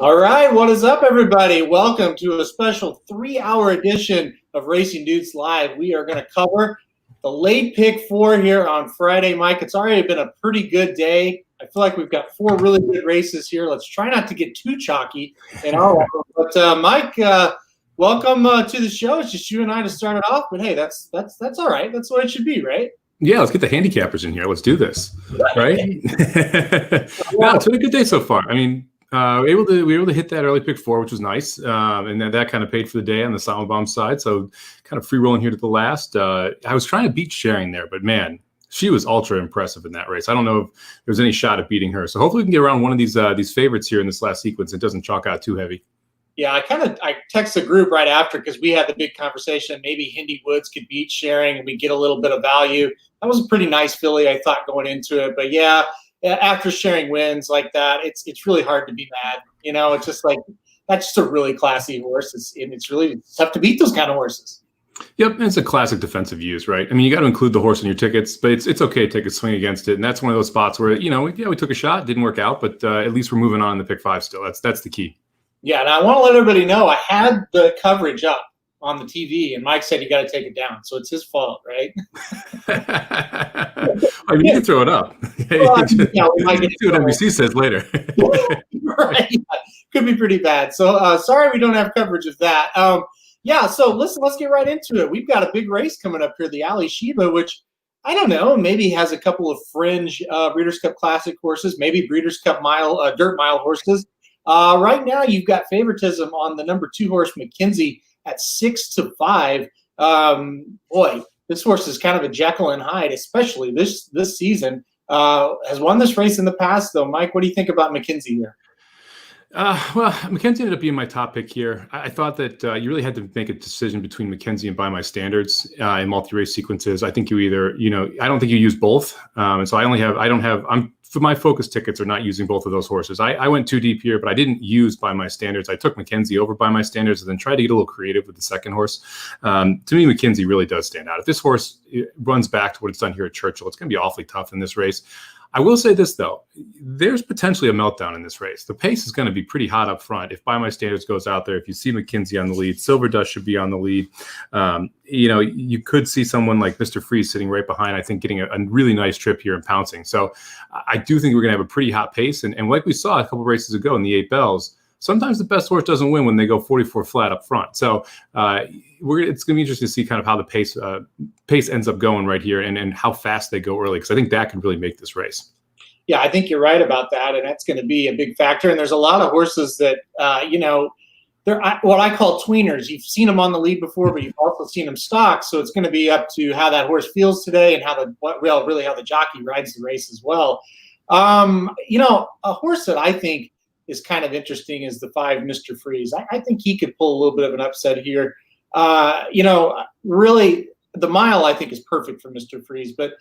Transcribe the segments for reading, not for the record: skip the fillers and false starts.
All right, what is up, everybody? Welcome to a special 3-hour edition of Racing Dudes Live. We are going to cover the late pick 4 here on Friday. Mike, it's already been a pretty good day. I feel like we've got 4 really good races here. Let's try not to get too chalky in our one. But Mike, welcome to the show. It's just you and I to start it off. But hey, that's all right. That's what it should be, right? Yeah, let's get the handicappers in here. Let's do this, right? No, it's been a good day so far. I mean, we were able to hit that early pick 4, which was nice, and that kind of paid for the day on the Silent Bomb side. So kind of free rolling here to the last. I was trying to beat Sharing there, but man, she was ultra impressive in that race. I don't know if there's any shot at beating her. So hopefully we can get around one of these favorites here in this last sequence. It doesn't chalk out too heavy. Yeah, I text the group right after because we had the big conversation. Maybe Hindi Woods could beat Sharing and we get a little bit of value. That was a pretty nice filly, I thought, going into it. But yeah, after Sharing wins like that, it's really hard to be mad. You know, it's just like that's just a really classy horse. It's really tough to beat those kind of horses. Yep, and it's a classic defensive use, right? I mean, you got to include the horse in your tickets, but it's okay to take a swing against it. And that's one of those spots where, we took a shot, didn't work out, but at least we're moving on in the pick 5 still. That's the key. Yeah, and I want to let everybody know I had the coverage up on the TV, and Mike said you got to take it down, so it's his fault, right? I mean, you can throw it up. Well, we might get see what NBC says later. Right, could be pretty bad. So sorry we don't have coverage of that. Yeah, so listen, let's get right into it. We've got a big race coming up here, the Ali Sheba, which I don't know, maybe has a couple of fringe Breeders' Cup Classic horses, maybe Breeders' Cup Dirt Mile horses. Right now, you've got favoritism on the number 2 horse, McKenzie, at 6-5. Boy, this horse is kind of a Jekyll and Hyde, especially this season. Has won this race in the past, though. Mike, what do you think about McKenzie here? Well, McKenzie ended up being my top pick here. I thought that you really had to make a decision between McKenzie and By My Standards in multi-race sequences. I think you either, I don't think you use both. And so for my focus tickets are not using both of those horses. I went too deep here, but I didn't use By My Standards. I took McKenzie over By My Standards and then tried to get a little creative with the second horse. To me, McKenzie really does stand out. If this horse runs back to what it's done here at Churchill, it's going to be awfully tough in this race. I will say this, though. There's potentially a meltdown in this race. The pace is going to be pretty hot up front. If By My Standards goes out there, if you see McKenzie on the lead, Silver Dust should be on the lead. You could see someone like Mr. Freeze sitting right behind, I think, getting a really nice trip here and pouncing. So I do think we're going to have a pretty hot pace. And like we saw a couple races ago in the 8 Bells, sometimes the best horse doesn't win when they go 44 flat up front. So it's going to be interesting to see kind of how the pace ends up going right here and how fast they go early, because I think that could really make this race. Yeah, I think you're right about that, and that's going to be a big factor. And there's a lot of horses that, they're what I call tweeners. You've seen them on the lead before, but you've also seen them stock. So it's going to be up to how that horse feels today and how the jockey rides the race as well. A horse that I think is kind of interesting is the 5 Mr. Freeze. I think he could pull a little bit of an upset here. Really, the mile I think is perfect for Mr. Freeze. But,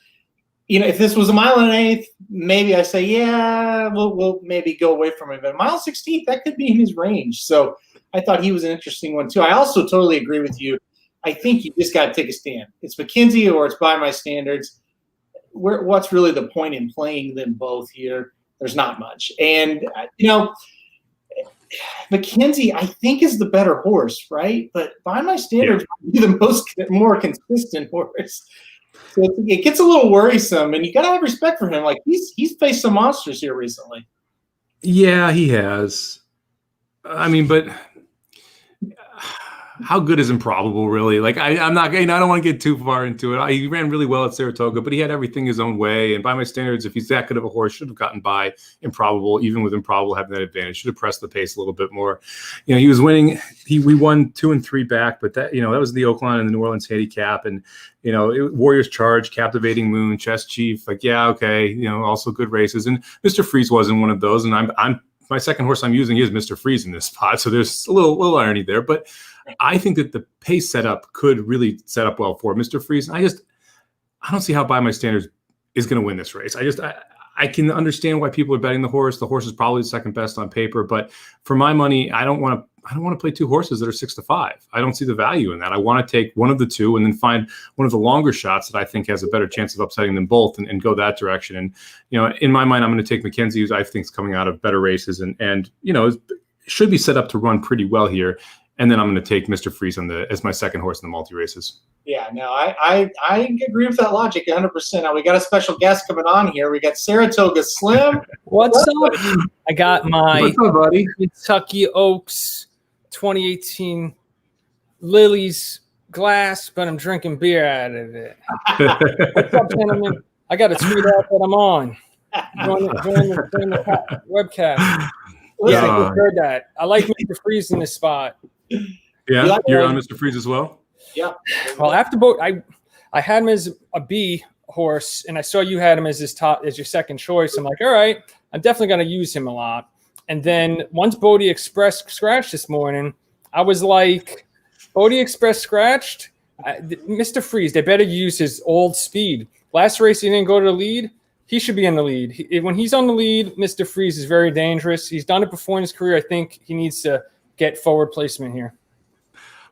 if this was a 1 1/8, maybe I say, yeah, we'll maybe go away from it. But 1/16, that could be in his range. So I thought he was an interesting one, too. I also totally agree with you. I think you just got to take a stand. It's McKenzie or it's By My Standards. What's really the point in playing them both here? There's not much. And, McKenzie, I think, is the better horse, right? But By My Standards might be the more consistent horse. So it gets a little worrisome, and you got to have respect for him. Like, he's faced some monsters here recently. Yeah, he has. I mean, but how good is Improbable really? Like I'm not, I don't want to get too far into it. He ran really well at Saratoga, but he had everything his own way. And by my standards, if he's that good of a horse, should have gotten by Improbable, even with Improbable having that advantage. Should have pressed the pace a little bit more. He was winning. We won 2 and 3 back, but that that was the Oakland and the New Orleans handicap, and Warriors Charge, Captivating Moon, Chess Chief. Like also good races. And Mr. Freeze wasn't one of those, and I'm my second horse I'm using is Mr. Freeze in this spot. So there's a little irony there, but I think that the pace setup could really set up well for Mr. Freeze. I don't see how By My Standards is going to win this race. I can understand why people are betting the horse. The horse is probably the second best on paper, but for my money, I don't want to play 2 horses that are 6-5. I don't see the value in that. I want to take one of the 2 and then find one of the longer shots that I think has a better chance of upsetting them both and go that direction. And, in my mind, I'm going to take Mackenzie, who I think is coming out of better races and should be set up to run pretty well here. And then I'm going to take Mr. Freeze as my second horse in the multi races. Yeah, no, I agree with that logic 100%. Now we got a special guest coming on here. We got Saratoga Slim. What's up? I got my What's up, buddy? Kentucky Oaks 2018 Lily's glass, but I'm drinking beer out of it. What's up, gentlemen? I got to tweet out that I'm on. Join the webcast. Yeah, I heard that. I like Mr. Freeze in this spot. Yeah, you're on Mr. Freeze as well? Yeah. Well, after boat, I had him as a B horse, and I saw you had him as your second choice. I'm like, all right, I'm definitely going to use him a lot. And then once Bodie Express scratched this morning, I was like, Bodie Express scratched? Mr. Freeze, they better use his old speed. Last race, he didn't go to the lead. He should be in the lead. When he's on the lead, Mr. Freeze is very dangerous. He's done it before in his career. I think he needs to get forward placement here.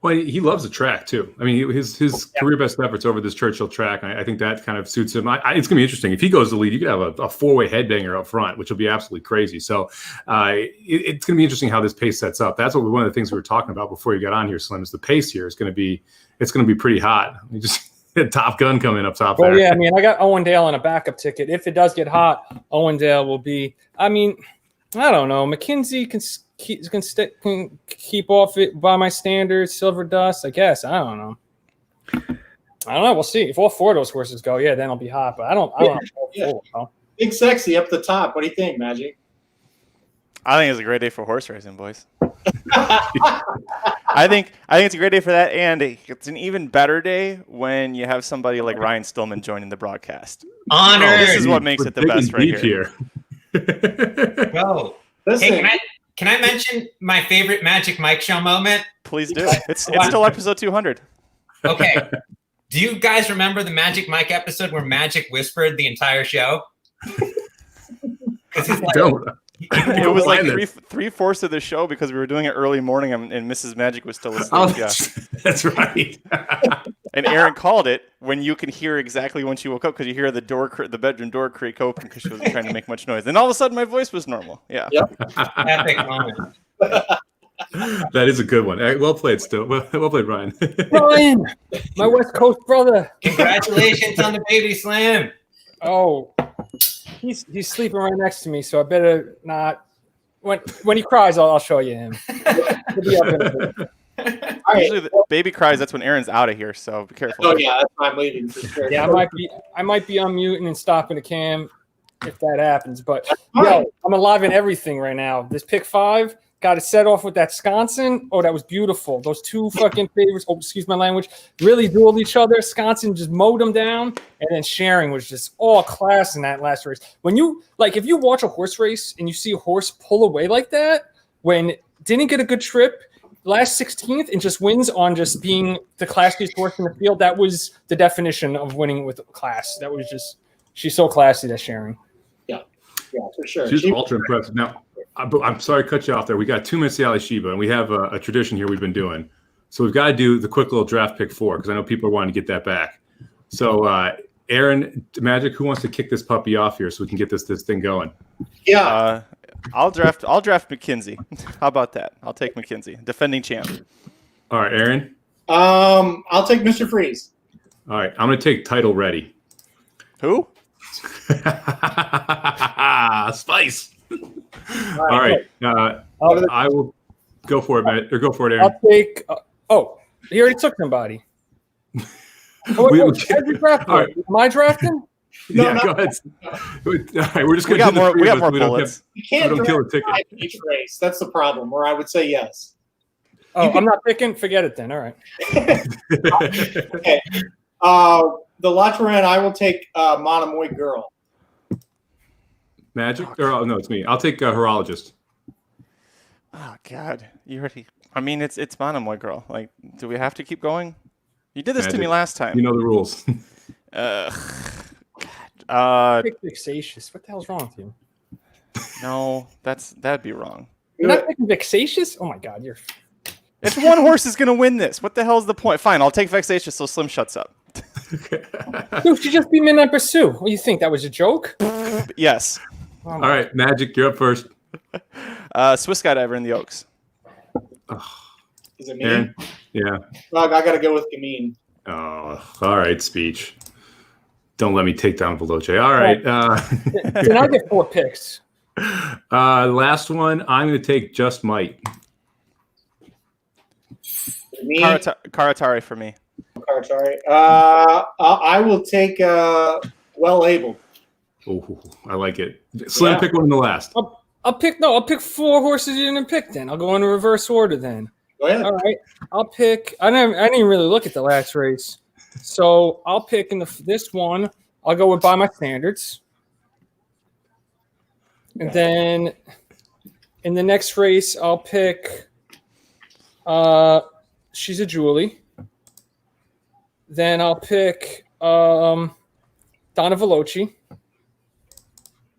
Well, he loves the track too. I mean, his career best efforts over this Churchill track. I think that kind of suits him. It's going to be interesting. If he goes to lead, you could have a 4-way headbanger up front, which will be absolutely crazy. So it's going to be interesting how this pace sets up. That's one of the things we were talking about before you got on here, Slim. Is the pace here is going to be pretty hot. You just Top Gun coming up top there. Well, yeah, I mean, I got Owendale on a backup ticket. If it does get hot, Owendale will be. I mean, I don't know. McKenzie can keep off it By My Standards. Silver Dust, I guess. I don't know. We'll see. If all 4 of those horses go, then it'll be hot. But I don't know. Big Sexy up the top. What do you think, Magic? I think it's a great day for horse racing, boys. I think it's a great day for that, and it's an even better day when you have somebody like Ryan Stillman joining the broadcast. Honored. This is what makes it the best right here. Go. Listen. Hey, can I mention my favorite Magic Mike Show moment? Please do. It's still episode 200. Okay. Do you guys remember the Magic Mike episode where Magic whispered the entire show? It was like 3/4 of the show because we were doing it early morning and Mrs. Magic was still asleep. Oh, that's right. And Aaron called it when you can hear exactly when she woke up because you hear the bedroom door creak open because she wasn't trying to make much noise. Then all of a sudden my voice was normal. Yeah. Yep. Epic moment. That is a good one. Well played, still. Well played, Ryan. Ryan, my West Coast brother. Congratulations on the baby, Slim. Oh, he's sleeping right next to me, so I better not. When he cries, I'll show you him. He'll be up in a bit. Usually the baby cries. That's when Aaron's out of here. So be careful. Oh yeah, that's why I'm leaving for sure. Yeah, I might be unmuting and stopping the cam if that happens. But yo, I'm alive in everything right now. This pick 5 got to set off with that Sconsin. Oh, that was beautiful. Those 2 fucking favorites. Oh, excuse my language. Really dueled each other. Sconsin just mowed them down, and then Sharing was just all class in that last race. When you if you watch a horse race and you see a horse pull away like that, when didn't get a good trip. Last 16th and just wins on just being the classiest horse in the field. That was the definition of winning with class. That was just, she's so classy, that Sharing. Yeah, for sure. She's ultra impressive. Now, I'm sorry to cut you off there. We got 2 minutes to Ali Shiba, and we have a tradition here we've been doing. So we've got to do the quick little draft pick 4 because I know people are wanting to get that back. So, Aaron, Magic, who wants to kick this puppy off here so we can get this thing going? Yeah. I'll draft McKenzie. How about that? I'll take McKenzie, defending champ. All right, Aaron. I'll take Mr. Freeze. All right, I'm going to take Title Ready. Who? Spice. All right. I will go for it, Matt. Or go for it, Aaron. I'll take. He already took somebody. Oh, We- wait, how'd you draft All right. it? Am I drafting? No, Go ahead. All right, we're just We gonna got do the more. three We of got us. more bullets. you can't We don't kill draft a ticket. 5 in each race. That's the problem. Where I would say yes. Oh, I'm not picking. Forget it then. All right. Okay. The Latran, I will take Monomoy Girl. Magic? Or oh, no, it's me. I'll take horologist. Oh God, you already. I mean, it's Monomoy Girl. Like, do we have to keep going? You did this to me Magic. last time. You know the rules. Pick vexatious. What the hell's wrong with you? No, that'd be wrong. You're not picking vexatious? Oh my God, you're. If one horse is gonna win this, what the hell's the point? Fine, I'll take Vexatious so Slim shuts up. Dude, she just be Midnight Pursue. What do you think? That was a joke? Yes. Oh, All right, Magic, you're up first. Swiss Skydiver in the Oaks. Is it me? Aaron? Yeah. Well, I got to go with Gamine. Oh, all right, speech. Don't let me take down Veloce. All right. Then I get 4 picks. Last one, I'm going to take Just Might. Me? Karatari for me. Sorry. I will take Well Able. Oh, I like it. Slim, Yeah. pick one in the last. I'll pick 4 horses you didn't pick then. I'll go in reverse order then. Go ahead. All right. I'll pick. I didn't really look at the last race, so I'll pick in this one. I'll go with By My Standards, and then in the next race I'll pick. She's a Julie. Then I'll pick Donna Veloci.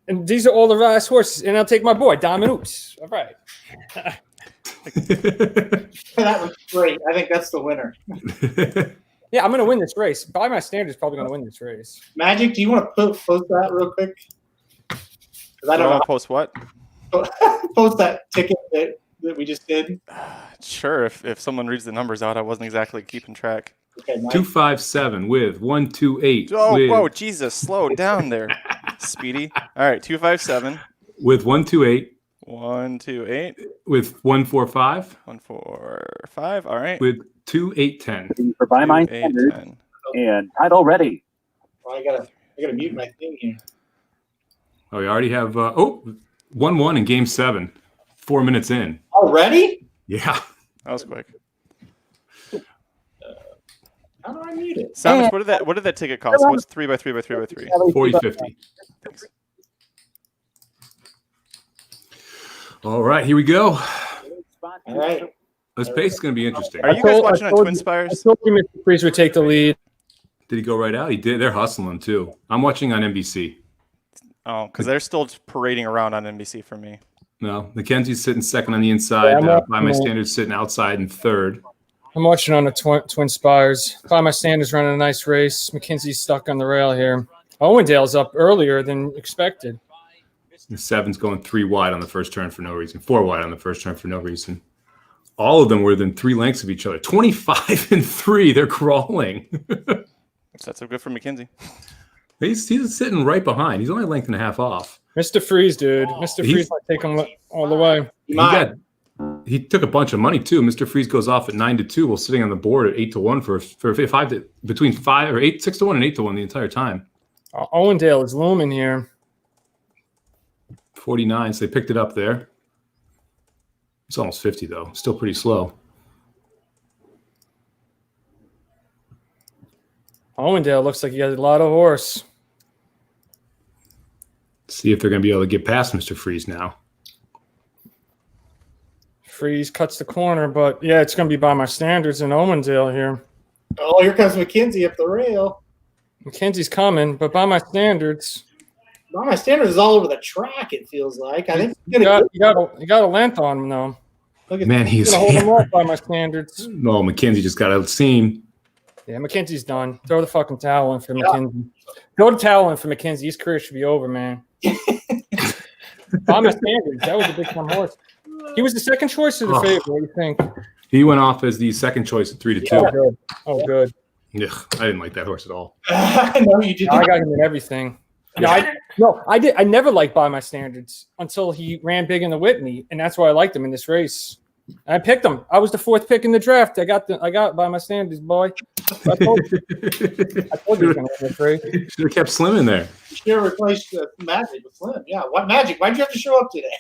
And these are all the last horses. And I'll take my boy, Diamond Oops. All right. That was great. I think that's the winner. Yeah, I'm going to win this race. By My Standards, probably going to win this race. Magic, do you want to post that real quick? 'Cause I Do don't know. post what? Post that ticket that we just did. Sure. If someone reads the numbers out, I wasn't exactly keeping track. Okay, Mike. 257 with 128. Oh, with, whoa, Jesus, slow down there, Speedy. All right, 257. With 128. 128. With 145. 145. All right. With 2810. For By My 2810. Standards and title ready. Well, I gotta mute my thing here. Oh, we already have 1-1 in game 7. 4 minutes in. Already? Yeah. That was quick. How do I mute it? Savage, what did that ticket cost? What's 3x3x3x3? 40-50. All right, here we go. All right. This pace is going to be interesting. Are you guys watching on Twin Spires? I told you Mr. Freeze would take the lead. Did he go right out? He did. They're hustling too. I'm watching on NBC. Oh, because they're still parading around on NBC for me. No, Mackenzie's sitting second on the inside. Yeah, By My Standards sitting outside in third. I'm watching on the Twin Spires. By My Standards running a nice race. McKinsey's stuck on the rail here. Owendale's up earlier than expected. The 7's going 3 wide on the first turn for no reason. 4 wide on the first turn for no reason. All of them were within 3 lengths of each other. 25 and 3. They're crawling. That's so good for McKenzie. He's sitting right behind. He's only a length and a half off. Mr. Freeze, dude. Mr. Freeze might take him all the way. He took a bunch of money too. Mr. Freeze goes off at 9-2 while sitting on the board at 8-1 for between 5 or 8, 6-1 and 8-1 the entire time. Owendale is looming here. 49, so they picked it up there. It's almost 50 though. Still pretty slow. Owendale looks like he has a lot of horse. See if they're going to be able to get past Mr. Freeze now. Freeze cuts the corner, but yeah, it's going to be By My Standards and Owendale here. Oh, here comes McKenzie up the rail. McKenzie's coming, but By My Standards. Well, my standards is all over the track, it feels like. I think You got a length on him, though. look at Man, he's Gonna hold him off By My Standards. no, McKenzie just got out seam. Yeah, McKenzie's done. Throw the fucking towel in for McKenzie. Throw the towel in for McKenzie. His career should be over, man. By My Standards. That was a big time horse. He was the second choice of the favorite. What do you think? He went off as the second choice at 3-2. Oh, good. Oh, good. Ugh, I didn't like that horse at all. I know you did. I got him in everything. I did. I never liked By My Standards until he ran big in the Whitney, and that's why I liked him in this race. I picked him. I was the 4th pick in the draft. I got by my standards, boy. I told you he was going to win this race. Should have kept Slim in there. You should have replaced Magic with Slim. Yeah, what Magic? Why'd you have to show up today?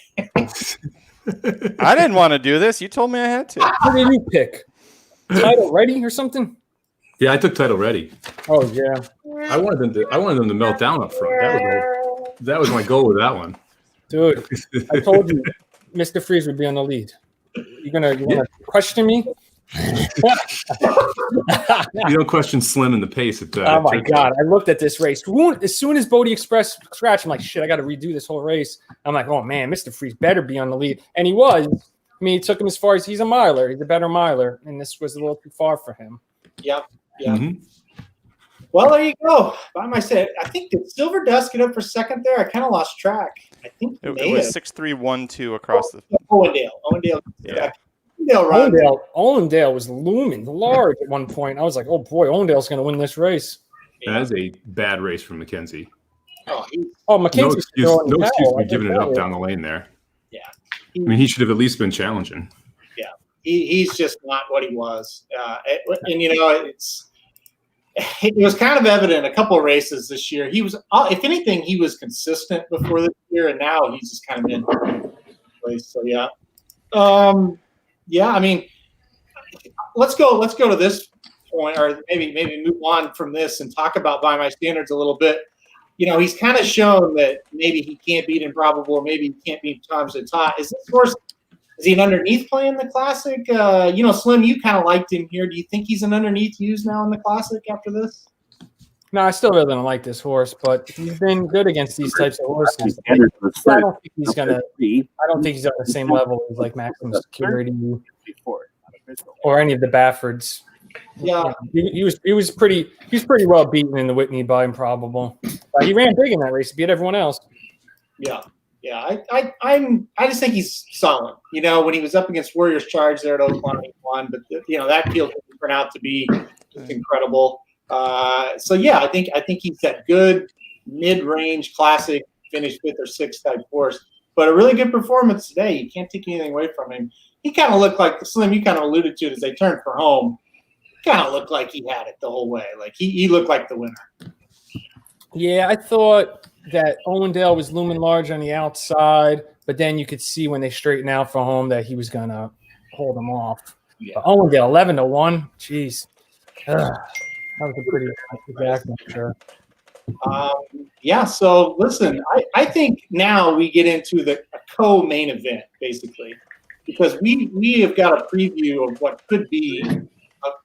I didn't want to do this. You told me I had to. Who did you pick? Title ready or something? Yeah, I took title ready. Oh yeah. I wanted them to melt down up front. That was my goal with that one. Dude, I told you Mr. Freeze would be on the lead. You want to question me? You don't question Slim in the pace. Oh my God. I looked at this race. As soon as Bodie Express scratched, I'm like, shit, I got to redo this whole race. I'm like, oh man, Mr. Freeze better be on the lead. And he was. I mean, he took him as far as he's a miler. He's a better miler. And this was a little too far for him. Yeah. Yeah. Mm-hmm. Well, there you go. By myself, I think did Silver Dust get up for second there? I kind of lost track. I think It was 6-3-1-2 across the. Owendale. Yeah. Owendale was looming large at one point. I was like, oh boy, Owendale's going to win this race. That is a bad race from McKenzie. McKenzie's No excuse for giving it up down the lane there. Yeah. I mean, he should have at least been challenging. Yeah. He's just not what he was. And you know, it was kind of evident a couple of races this year. He was, if anything, he was consistent before this year, and now he's just kind of in place. So yeah. Yeah, I mean, let's go to this point, or maybe move on from this and talk about By My Standards a little bit. You know, he's kind of shown that maybe he can't beat Improbable, maybe he can't beat Tom's at Tot. Is this horse? Is he an underneath play in the Classic? You know, Slim, you kind of liked him here. Do you think he's an underneath use now in the Classic after this? No, I still really don't like this horse, but he's been good against these types of horses. I don't think he's on the same level as like Maximum Security or any of the Baffords. Yeah, he was pretty well beaten in the Whitney by Improbable. He ran big in that race, beat everyone else. Yeah. I just think he's solid. You know, when he was up against Warriors Charge there at Oakland, he won, but you know that field turned out to be just incredible. So yeah, I think he's that good mid-range Classic finish 5th or 6th type horse, but a really good performance today. You can't take anything away from him. He kind of looked like Slim. You kind of alluded to it as they turned for home. Kind of looked like he had it the whole way. Like he looked like the winner. Yeah, I thought that Owendale was looming large on the outside, but then you could see when they straightened out for home that he was gonna hold him off. Yeah. But Owendale 11-1. Jeez. That was a pretty exact, I'm sure. Yeah, so listen, I think now we get into a co-main event, basically, because we have got a preview of what could be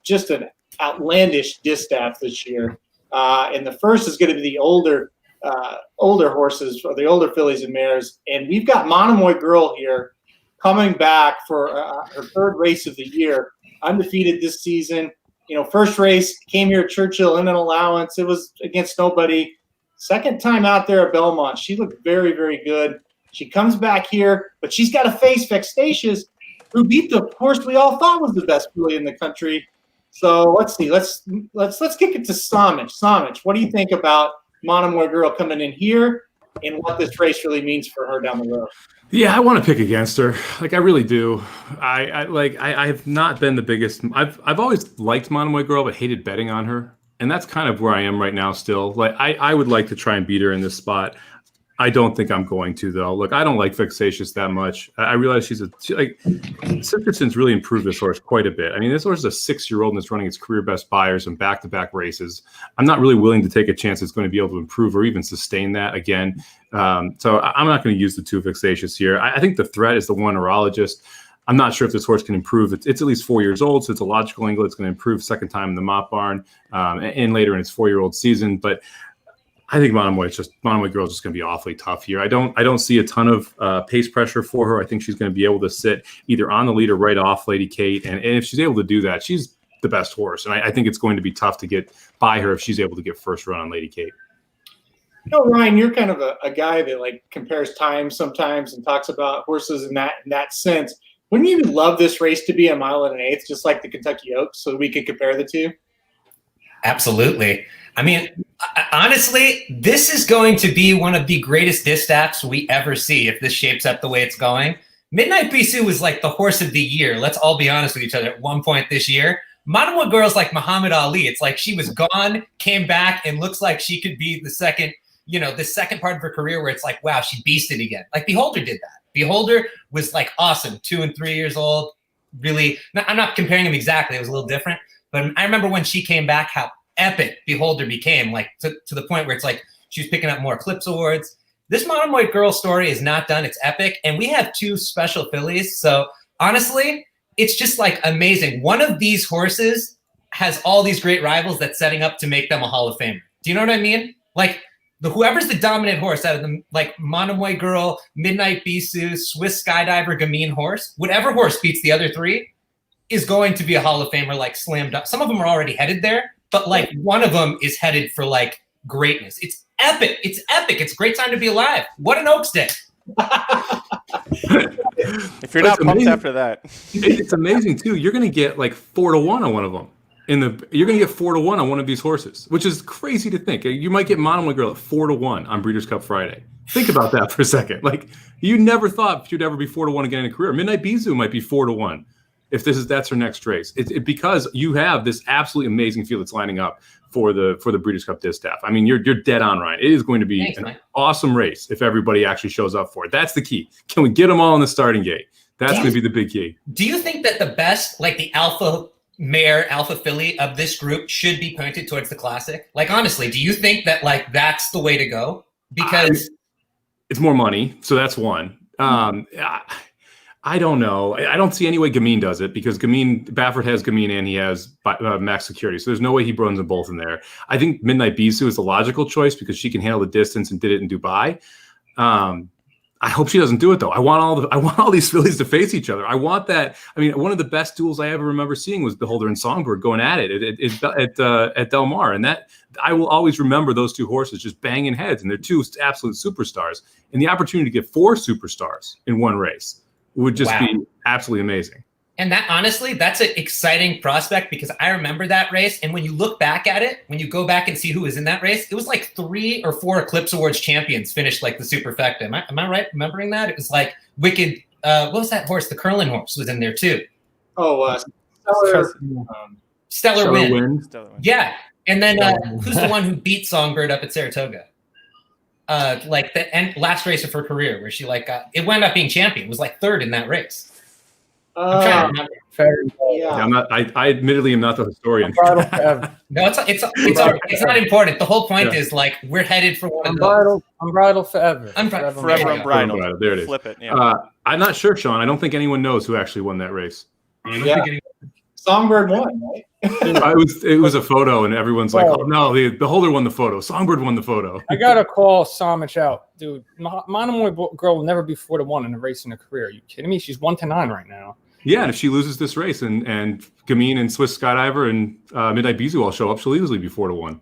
just an outlandish distaff this year. And the first is going to be the older horses, or the older fillies and mares. And we've got Monomoy Girl here coming back for her 3rd race of the year, undefeated this season. You know, first race came here at Churchill in an allowance. It was against nobody. Second time out there at Belmont, she looked very, very good. She comes back here, but she's got to face Vextatious, who beat the horse we all thought was the best filly in the country. So let's see. Let's kick it to Samich. Samich, what do you think about Monomoy Girl coming in here and what this race really means for her down the road? Yeah, I want to pick against her. Like I really do. I have not been the biggest. I've always liked Monomoy Girl, but hated betting on her, and that's kind of where I am right now. Still, like I would like to try and beat her in this spot. I don't think I'm going to though. Look, I don't like Vextatious that much. I realize Sisterson's really improved this horse quite a bit. I mean, this horse is a 6-year-old and it's running its career best buyers in back-to-back races. I'm not really willing to take a chance it's going to be able to improve or even sustain that again. So I'm not going to use the 2 Vextatious here. I think the threat is the 1 Neurologist. I'm not sure if this horse can improve. It's at least 4 years old, so it's a logical angle. It's going to improve second time in the Mott Barn and later in its 4-year-old season. But I think Monomoy Girl is just going to be awfully tough here. I don't see a ton of pace pressure for her. I think she's going to be able to sit either on the lead or right off Lady Kate. And if she's able to do that, she's the best horse. And I think it's going to be tough to get by her if she's able to get first run on Lady Kate. You know, Ryan, you're kind of a guy that like compares times sometimes and talks about horses in that sense. Wouldn't you love this race to be a 1 1/8, just like the Kentucky Oaks, so we could compare the two? Absolutely. I mean, honestly, this is going to be one of the greatest distaffs we ever see if this shapes up the way it's going. Midnight Bisou was like the horse of the year. Let's all be honest with each other at one point this year. Monomoy Girl's like Muhammad Ali. It's like she was gone, came back, and looks like she could be the second part of her career where it's like, wow, she beasted again. Like Beholder did that. Beholder was like awesome, 2 and 3 years old. Really, I'm not comparing them exactly. It was a little different. But I remember when she came back, how epic Beholder became, like to the point where it's like she was picking up more Eclipse Awards. This Monomoy Girl story is not done. It's epic. And we have 2 special fillies. So honestly, it's just like amazing. One of these horses has all these great rivals that's setting up to make them a Hall of Famer. Do you know what I mean? Like whoever's the dominant horse out of them, like Monomoy Girl, Midnight Bisou, Swiss Skydiver, Gamine horse, whatever horse beats the other 3 is going to be a Hall of Famer, like slammed up. Some of them are already headed there, but like one of them is headed for like greatness. It's epic. It's epic. It's a great time to be alive. What an Oaks Day. If you're not pumped after that, it's amazing too. You're going to get like 4-1 on one of them. You're going to get 4-1 on one of these horses, which is crazy to think. You might get Monomoy Girl at 4-1 on Breeders' Cup Friday. Think about that for a second. Like you never thought you'd ever be 4-1 again in a career. Midnight Bisou might be 4-1 if that's her next race. Because you have this absolutely amazing field that's lining up for the Breeders' Cup Distaff. I mean, you're dead on, Ryan. It is going to be an awesome race if everybody actually shows up for it. That's the key. Can we get them all in the starting gate? That's going to be the big key. Do you think that the best, like the alpha mare, alpha filly of this group should be pointed towards the Classic? Like, honestly, do you think that like that's the way to go? Because it's more money. So that's one. I don't know. I don't see any way Gamine does it because Baffert has Gamine and he has max security. So there's no way he runs them both in there. I think Midnight Bisou is the logical choice because she can handle the distance and did it in Dubai. I hope she doesn't do it though. I want all these fillies to face each other. I want that. I mean, one of the best duels I ever remember seeing was Beholder and Songbird going at it at Del Mar, and that I will always remember those 2 horses just banging heads, and they're 2 absolute superstars. And the opportunity to get 4 superstars in one race would just be absolutely amazing. And that, honestly, that's an exciting prospect because I remember that race. And when you look back at it, when you go back and see who was in that race, it was like 3 or 4 Eclipse Awards champions finished like the superfecta. Am I right remembering that? It was like Wicked. What was that horse? The Curlin horse was in there too. Oh, Stellar Wind. Stellar Wind. Yeah. And then who's the one who beat Songbird up at Saratoga? Like the last race of her career where she like it wound up being champion. It was like 3rd in that race. I'm trying to remember. Yeah. I admittedly am not the historian. No, it's not important. The whole point is like we're headed for one of those. Unbridled forever. Forever unbridled. There it is. Flip it. Yeah. I'm not sure, Sean. I don't think anyone knows who actually won that race. Songbird won, right? It was a photo, and everyone's like, "Oh no, the Beholder won the photo. Songbird won the photo." I gotta call Samich out, dude. Monomoy Girl will never be 4-1 in a race in her career. Are you kidding me? She's 1-9 right now. Yeah, and if she loses this race, and Gamine and Swiss Skydiver and Midnight Bisou all show up, she'll easily be 4-1.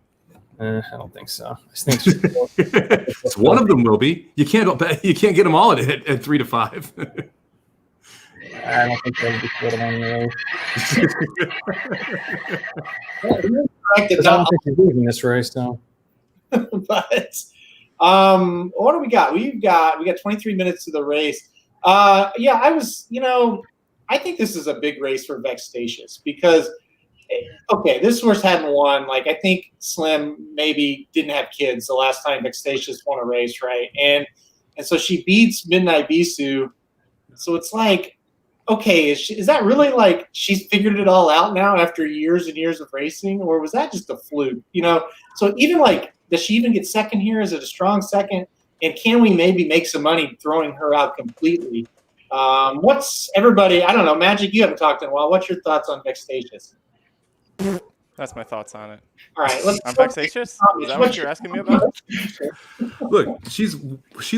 I don't think so. I think so one of them will be. You can't get them all at 3-5. I don't think they'll be 4-1 I don't think she's losing this race, though. But what do we got? We got 23 minutes to the race. I think this is a big race for Vexatious because, okay, this horse hadn't won. Like, I think Slim maybe didn't have kids the last time Vexatious won a race, right? And so she beats Midnight Bisou. So it's like, okay, is that really like she's figured it all out now after years and years of racing, or was that just a fluke? So even like, does she even get second here? Is it a strong second? And can we maybe make some money throwing her out completely? What's everybody? I don't know. Magic, you haven't talked in a while. What's your thoughts on Vexatious? That's my thoughts on it. All right, I'm Vexatious? Is that what you're asking me about? Look, she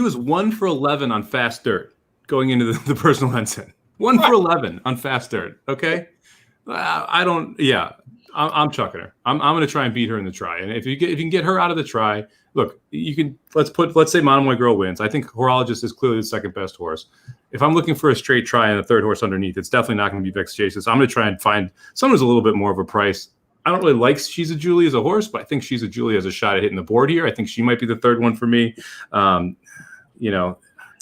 was 1 for 11 on fast dirt going into the personal ensign. 1 for 11 on fast dirt. Okay, I'm chucking her. I'm going to try and beat her in the try. And if you can get her out of the try, look, you can. Let's say Monomoy Girl wins. I think Horologist is clearly the second best horse. If I'm looking for a straight try and a third horse underneath, it's definitely not going to be Vexatious. I'm going to try and find someone who's a little bit more of a price. I don't really like She's a Julie as a horse, but I think She's a Julie has a shot at hitting the board here. I think she might be the third one for me.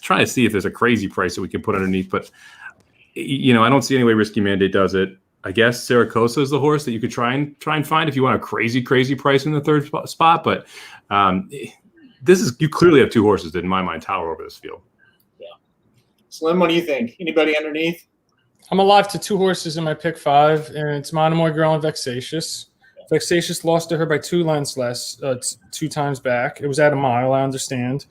trying to see if there's a crazy price that we can put underneath, but I don't see any way Risky Mandate does it. I guess Saracosa is the horse that you could try and find if you want a crazy price in the third spot. But you clearly have two horses that, in my mind, tower over this field. Yeah. Slim, what do you think? Anybody underneath? I'm alive to two horses in my pick 5, and it's Monomoy Girl and Vexatious. Vexatious lost to her by 2 lengths less, 2 times back. It was at a mile, I understand.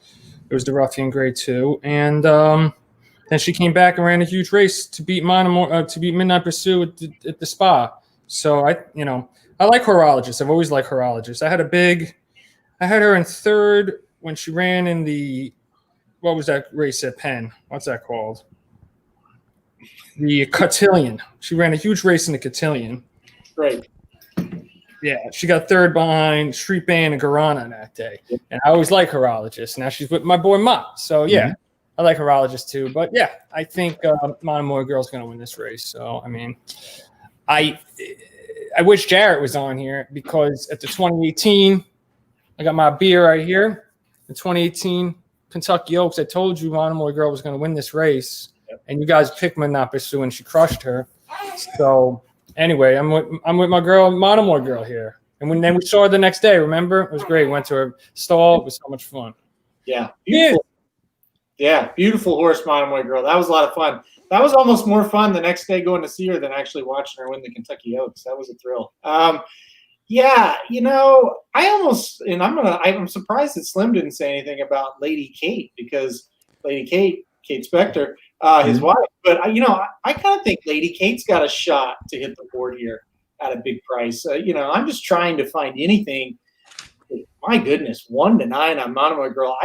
It was the Ruffian Grade 2. And then she came back and ran a huge race to beat Midnight Pursuit at the Spa. So I like Horologist. I've always liked Horologist. I had her in 3rd when she ran in what was that race at Penn? What's that called? The Cotillion. She ran a huge race in the Cotillion. Great. Yeah, she got 3rd behind Street Band and Garana that day. And I always like Horologist. Now she's with my boy Mott. So, yeah, I like Horologist too. But, yeah, I think Monomoy Girl's going to win this race. So, I mean, I wish Jarrett was on here because at the 2018, I got my beer right here. The 2018 Kentucky Oaks, I told you Monomoy Girl was going to win this race. And you guys picked Midnight Pursuit and she crushed her. So, anyway, I'm with my girl, Monomoy Girl here. And then we saw her the next day, remember? It was great. Went to her stall. It was so much fun. Yeah. Beautiful. Yeah, beautiful horse, Monomoy Girl. That was a lot of fun. That was almost more fun the next day going to see her than actually watching her win the Kentucky Oaks. That was a thrill. Yeah, I'm surprised that Slim didn't say anything about Lady Kate because Lady Kate Spector, his wife. But I kind of think Lady Kate's got a shot to hit the board here at a big price. I'm just trying to find anything. My goodness, 1 to 9 on Monomoy Girl.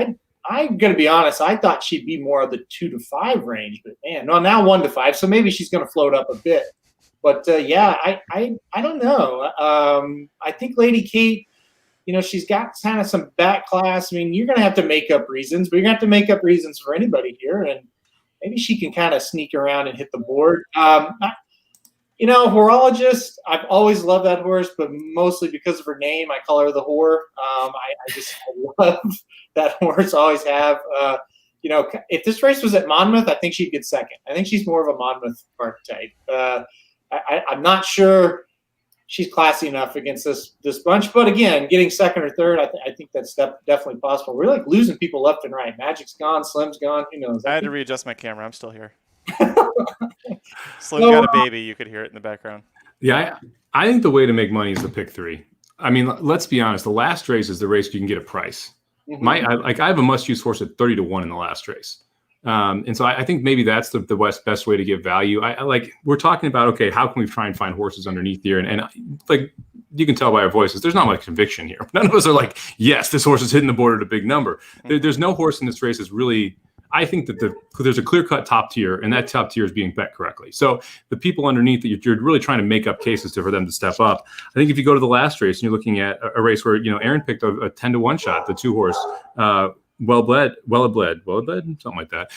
I'm gonna be honest. I thought she'd be more of the 2 to 5 range, but man, no, now 1 to 5. So maybe she's gonna float up a bit. But I don't know. I think Lady Kate, she's got kind of some back class. I mean, you're going to have to make up reasons, but you're going to have to make up reasons for anybody here. And maybe she can kind of sneak around and hit the board. Horologist, I've always loved that horse, but mostly because of her name. I call her the whore. I just love that horse, always have. If this race was at Monmouth, I think she'd get second. I think she's more of a Monmouth archetype. I'm not sure she's classy enough against this bunch. But again, getting second or third, I think that's definitely possible. We're like losing people left and right. Magic's gone, Slim's gone. Who knows? I had to readjust my camera. I'm still here. Slim's got a baby. You could hear it in the background. Yeah, I think the way to make money is the pick 3. I mean, let's be honest. The last race is the race you can get a price. Mm-hmm. I have a must-use horse at 30 to 1 in the last race. And so I think maybe that's the best way to get value. We're talking about, okay, how can we try and find horses underneath here? And like you can tell by our voices, there's not much conviction here. None of us are like, yes, this horse is hitting the board at a big number. There's no horse in this race is really, I think that there's a clear-cut top tier, and that top tier is being bet correctly. So the people underneath that you're really trying to make up cases for them to step up. I think if you go to the last race and you're looking at a race where, Aaron picked a 10 to 1 shot, the 2 horse, well-bled, something like that.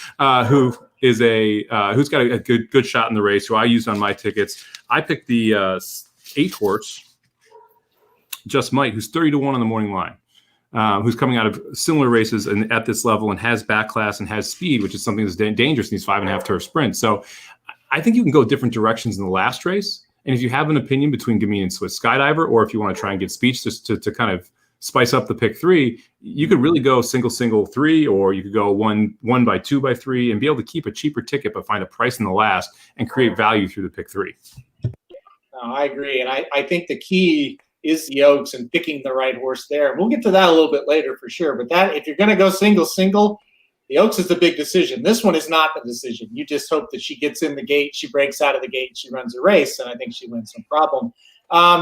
Who's got a good shot in the race? Who I used on my tickets. I picked the 8 horse, Just Might, who's 30 to 1 on the morning line. Who's coming out of similar races and at this level and has back class and has speed, which is something that's dangerous in these 5.5 turf sprints. So I think you can go different directions in the last race. And if you have an opinion between Gamine and Swiss Skydiver, or if you want to try and get speech just to kind of spice up the pick 3, you could really go single 3, or you could go one by 2 by 3 and be able to keep a cheaper ticket but find a price in the last and create value through the pick 3. No, I agree. And I think the key is the Oaks and picking the right horse there. We'll get to that a little bit later for sure. But that, if you're going to go single, the Oaks is the big decision. This one is not the decision. You just hope that she gets in the gate, she breaks out of the gate, she runs a race, and I think she wins, no problem.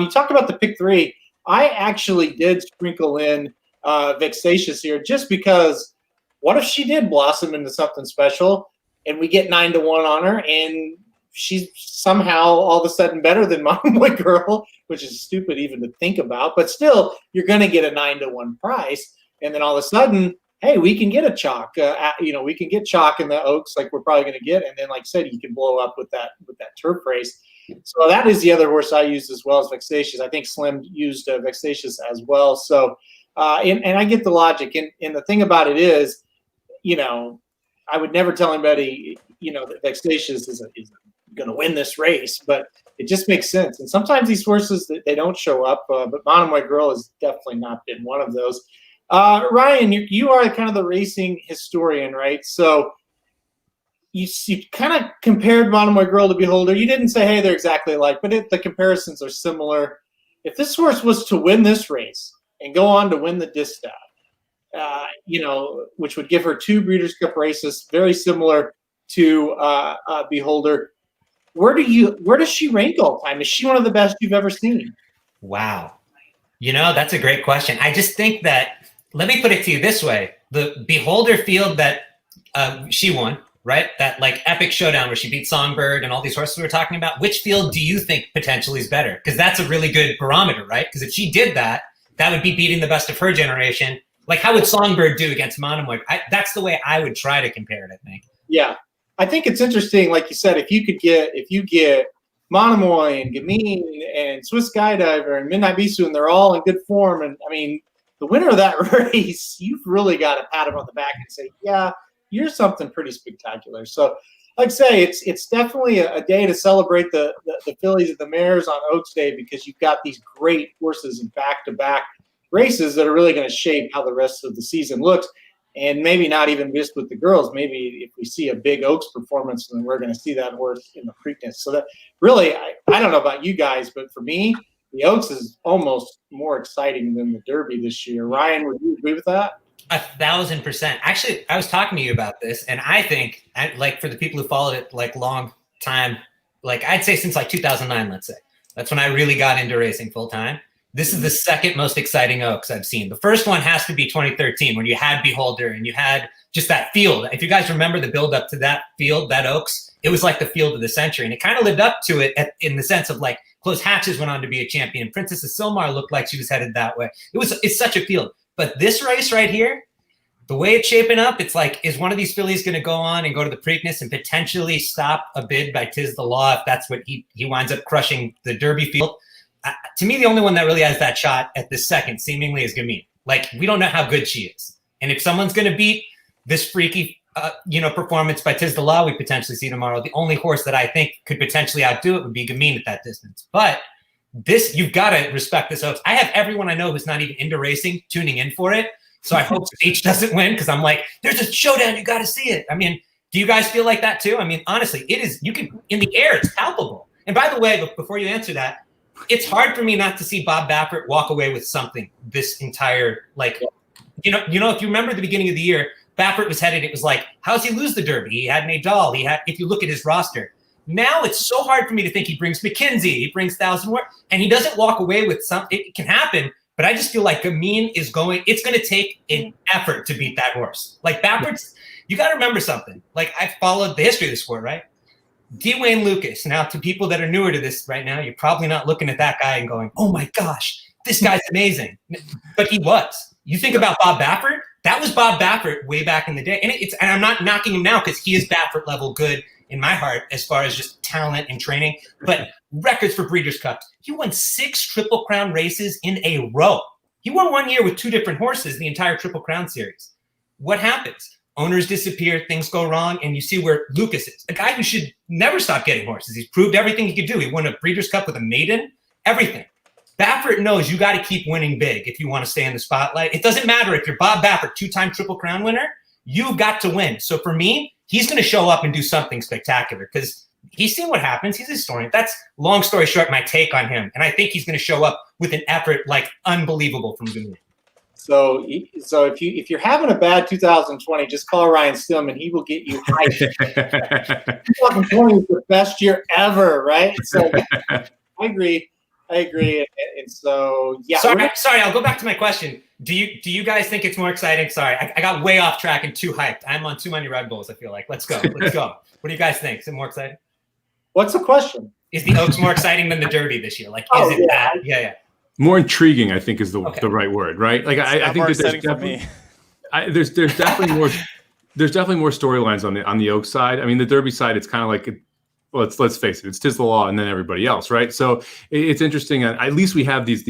You talk about the pick 3. I actually did sprinkle in Vexatious here just because what if she did blossom into something special and we get 9 to 1 on her and she's somehow all of a sudden better than Monomoy Girl, which is stupid even to think about, but still you're going to get a 9 to 1 price. And then all of a sudden, hey, we can get a chalk, we can get chalk in the Oaks like we're probably going to get. And then, like I said, you can blow up with that turf race. So that is the other horse I used as well as Vexatious. I think Slim used Vexatious as well. So, and I get the logic. And the thing about it is, I would never tell anybody, that Vexatious is going to win this race, but it just makes sense. And sometimes these horses, they don't show up, but Monomoy Girl has definitely not been one of those. Ryan, you are kind of the racing historian, right? So you kind of compared Monomoy Girl to Beholder. You didn't say, hey, they're exactly alike, but the comparisons are similar. If this horse was to win this race and go on to win the Distaff, which would give her 2 Breeders' Cup races, very similar to Beholder, where does she rank all time? Is she one of the best you've ever seen? Wow. That's a great question. I just think that, let me put it to you this way. The Beholder field that she won, right? That like epic showdown where she beat Songbird and all these horses we were talking about, which field do you think potentially is better? Because that's a really good barometer, right? Because if she did that, that would be beating the best of her generation. Like, how would Songbird do against Monomoy? That's the way I would try to compare it, I think. Yeah. I think it's interesting, like you said, if you get Monomoy and Gamine and Swiss Skydiver and Midnight Bisu, and they're all in good form, and I mean, the winner of that race, you've really got to pat him on the back and say, yeah, you're something pretty spectacular. So, like I say, it's definitely a day to celebrate the fillies and the mares on Oaks Day, because you've got these great horses in back-to-back races that are really going to shape how the rest of the season looks. And maybe not even just with the girls. Maybe if we see a big Oaks performance, then we're going to see that horse in the Preakness. So that really, I don't know about you guys, but for me, the Oaks is almost more exciting than the Derby this year. Ryan, would you agree with that? 1,000%. Actually, I was talking to you about this, and I think, like, for the people who followed it like long time, like I'd say since like 2009, let's say, that's when I really got into racing full time. This is the second most exciting Oaks I've seen. The first one has to be 2013, when you had Beholder and you had just that field. If you guys remember the build up to that field, that Oaks, it was like the field of the century. And it kind of lived up to it in the sense of like Close Hatches went on to be a champion. Princess of Silmar looked like she was headed that way. It's such a field. But this race right here, the way it's shaping up, it's like, is one of these fillies going to go on and go to the Preakness and potentially stop a bid by Tiz the Law if that's what he winds up crushing the Derby field? To me, the only one that really has that shot at this second seemingly is Gamine. Like, we don't know how good she is. And if someone's going to beat this freaky, performance by Tiz the Law we potentially see tomorrow, the only horse that I think could potentially outdo it would be Gamine at that distance. But this, you've got to respect this Oaks. I have everyone I know who's not even into racing tuning in for it. So I hope Speech doesn't win, because I'm like, there's a showdown. You got to see it. I mean, do you guys feel like that too? I mean, honestly, it is, you can, in the air, it's palpable. And by the way, before you answer that, it's hard for me not to see Bob Baffert walk away with something this entire, like, if you remember the beginning of the year, Baffert was headed, it was like, how's he lose the Derby? He had Nadal. If you look at his roster, now it's so hard for me to think he brings McKinsey, he brings Thousand War, and he doesn't walk away with something. It can happen, but I just feel like Gamine it's going to take an effort to beat that horse. Like Baffert's, you got to remember something. Like, I've followed the history of the sport, right? D. Wayne Lucas. Now, to people that are newer to this right now, you're probably not looking at that guy and going, oh my gosh, this guy's amazing. But he was. You think about Bob Baffert, that was Bob Baffert way back in the day. And I'm not knocking him now, because he is Baffert level good in my heart as far as just talent and training. But records for Breeders' Cups. He won 6 Triple Crown races in a row. He won one year with 2 different horses, the entire Triple Crown series. What happens? Owners disappear, things go wrong, and you see where Lucas is. A guy who should never stop getting horses. He's proved everything he could do. He won a Breeders' Cup with a maiden, everything. Baffert knows you got to keep winning big if you want to stay in the spotlight. It doesn't matter if you're Bob Baffert, 2-time Triple Crown winner, you've got to win. So for me, he's going to show up and do something spectacular, because he's seen what happens. He's a historian. That's, long story short, my take on him. And I think he's going to show up with an effort like unbelievable from Gamine. So if you're having a bad 2020, just call Ryan Stillman. He will get you hyped. 2020 is the best year ever, right? So I agree. And so, yeah. Sorry. I'll go back to my question. Do you guys think it's more exciting? Sorry, I got way off track and too hyped. I'm on too many Red Bulls, I feel like. Let's go. What do you guys think? Is it more exciting? What's the question? Is the Oaks more exciting than the Derby this year? Like, is it that? Yeah. More intriguing, I think, is the right word, right? Like, I think that there's definitely more. There's definitely more storylines on the Oaks side. I mean, the Derby side, it's kind of like, let's face it, it's Tiz the Law and then everybody else, right? So it's interesting. At least we have these.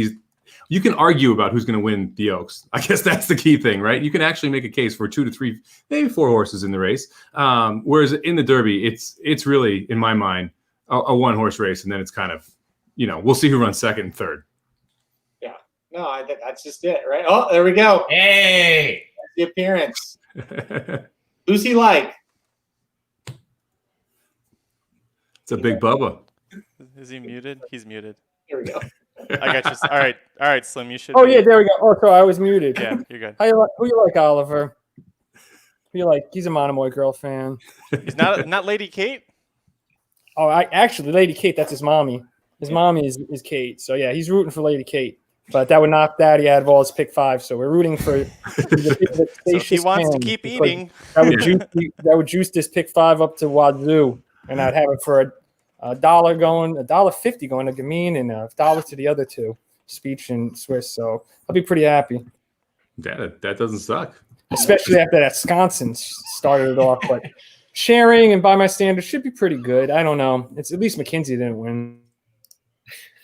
You can argue about who's going to win the Oaks. I guess that's the key thing, right? You can actually make a case for 2 to 3, maybe 4 horses in the race. Whereas in the Derby, it's really, in my mind, a one-horse race, and then it's kind of, we'll see who runs second and third. Yeah. No, I think that's just it, right? Oh, there we go. Hey, That's the appearance. Who's he like? It's a big Bubba. Is he muted? He's muted. Here we go. I got you. All right, Slim, you should. Oh yeah, there we go. Oh, so I was muted. Yeah, you're good. Who you like, Oliver? Who you like? He's a Monomoy Girl fan. He's not Lady Kate. Oh, actually, Lady Kate, that's his mommy. His mommy is Kate. So yeah, he's rooting for Lady Kate. But that would knock Daddy out of all his pick 5. So we're rooting for the So if he wants to keep eating. That would juice this pick 5 up to wazoo, and I'd have it for $1 going, $1.50 going to Gamine, and $1 to the other two, Speech and Swiss. So I'll be pretty happy. That doesn't suck. Especially after that Wisconsin started it off. But sharing and by my standards should be pretty good. I don't know. It's at least McKenzie didn't win.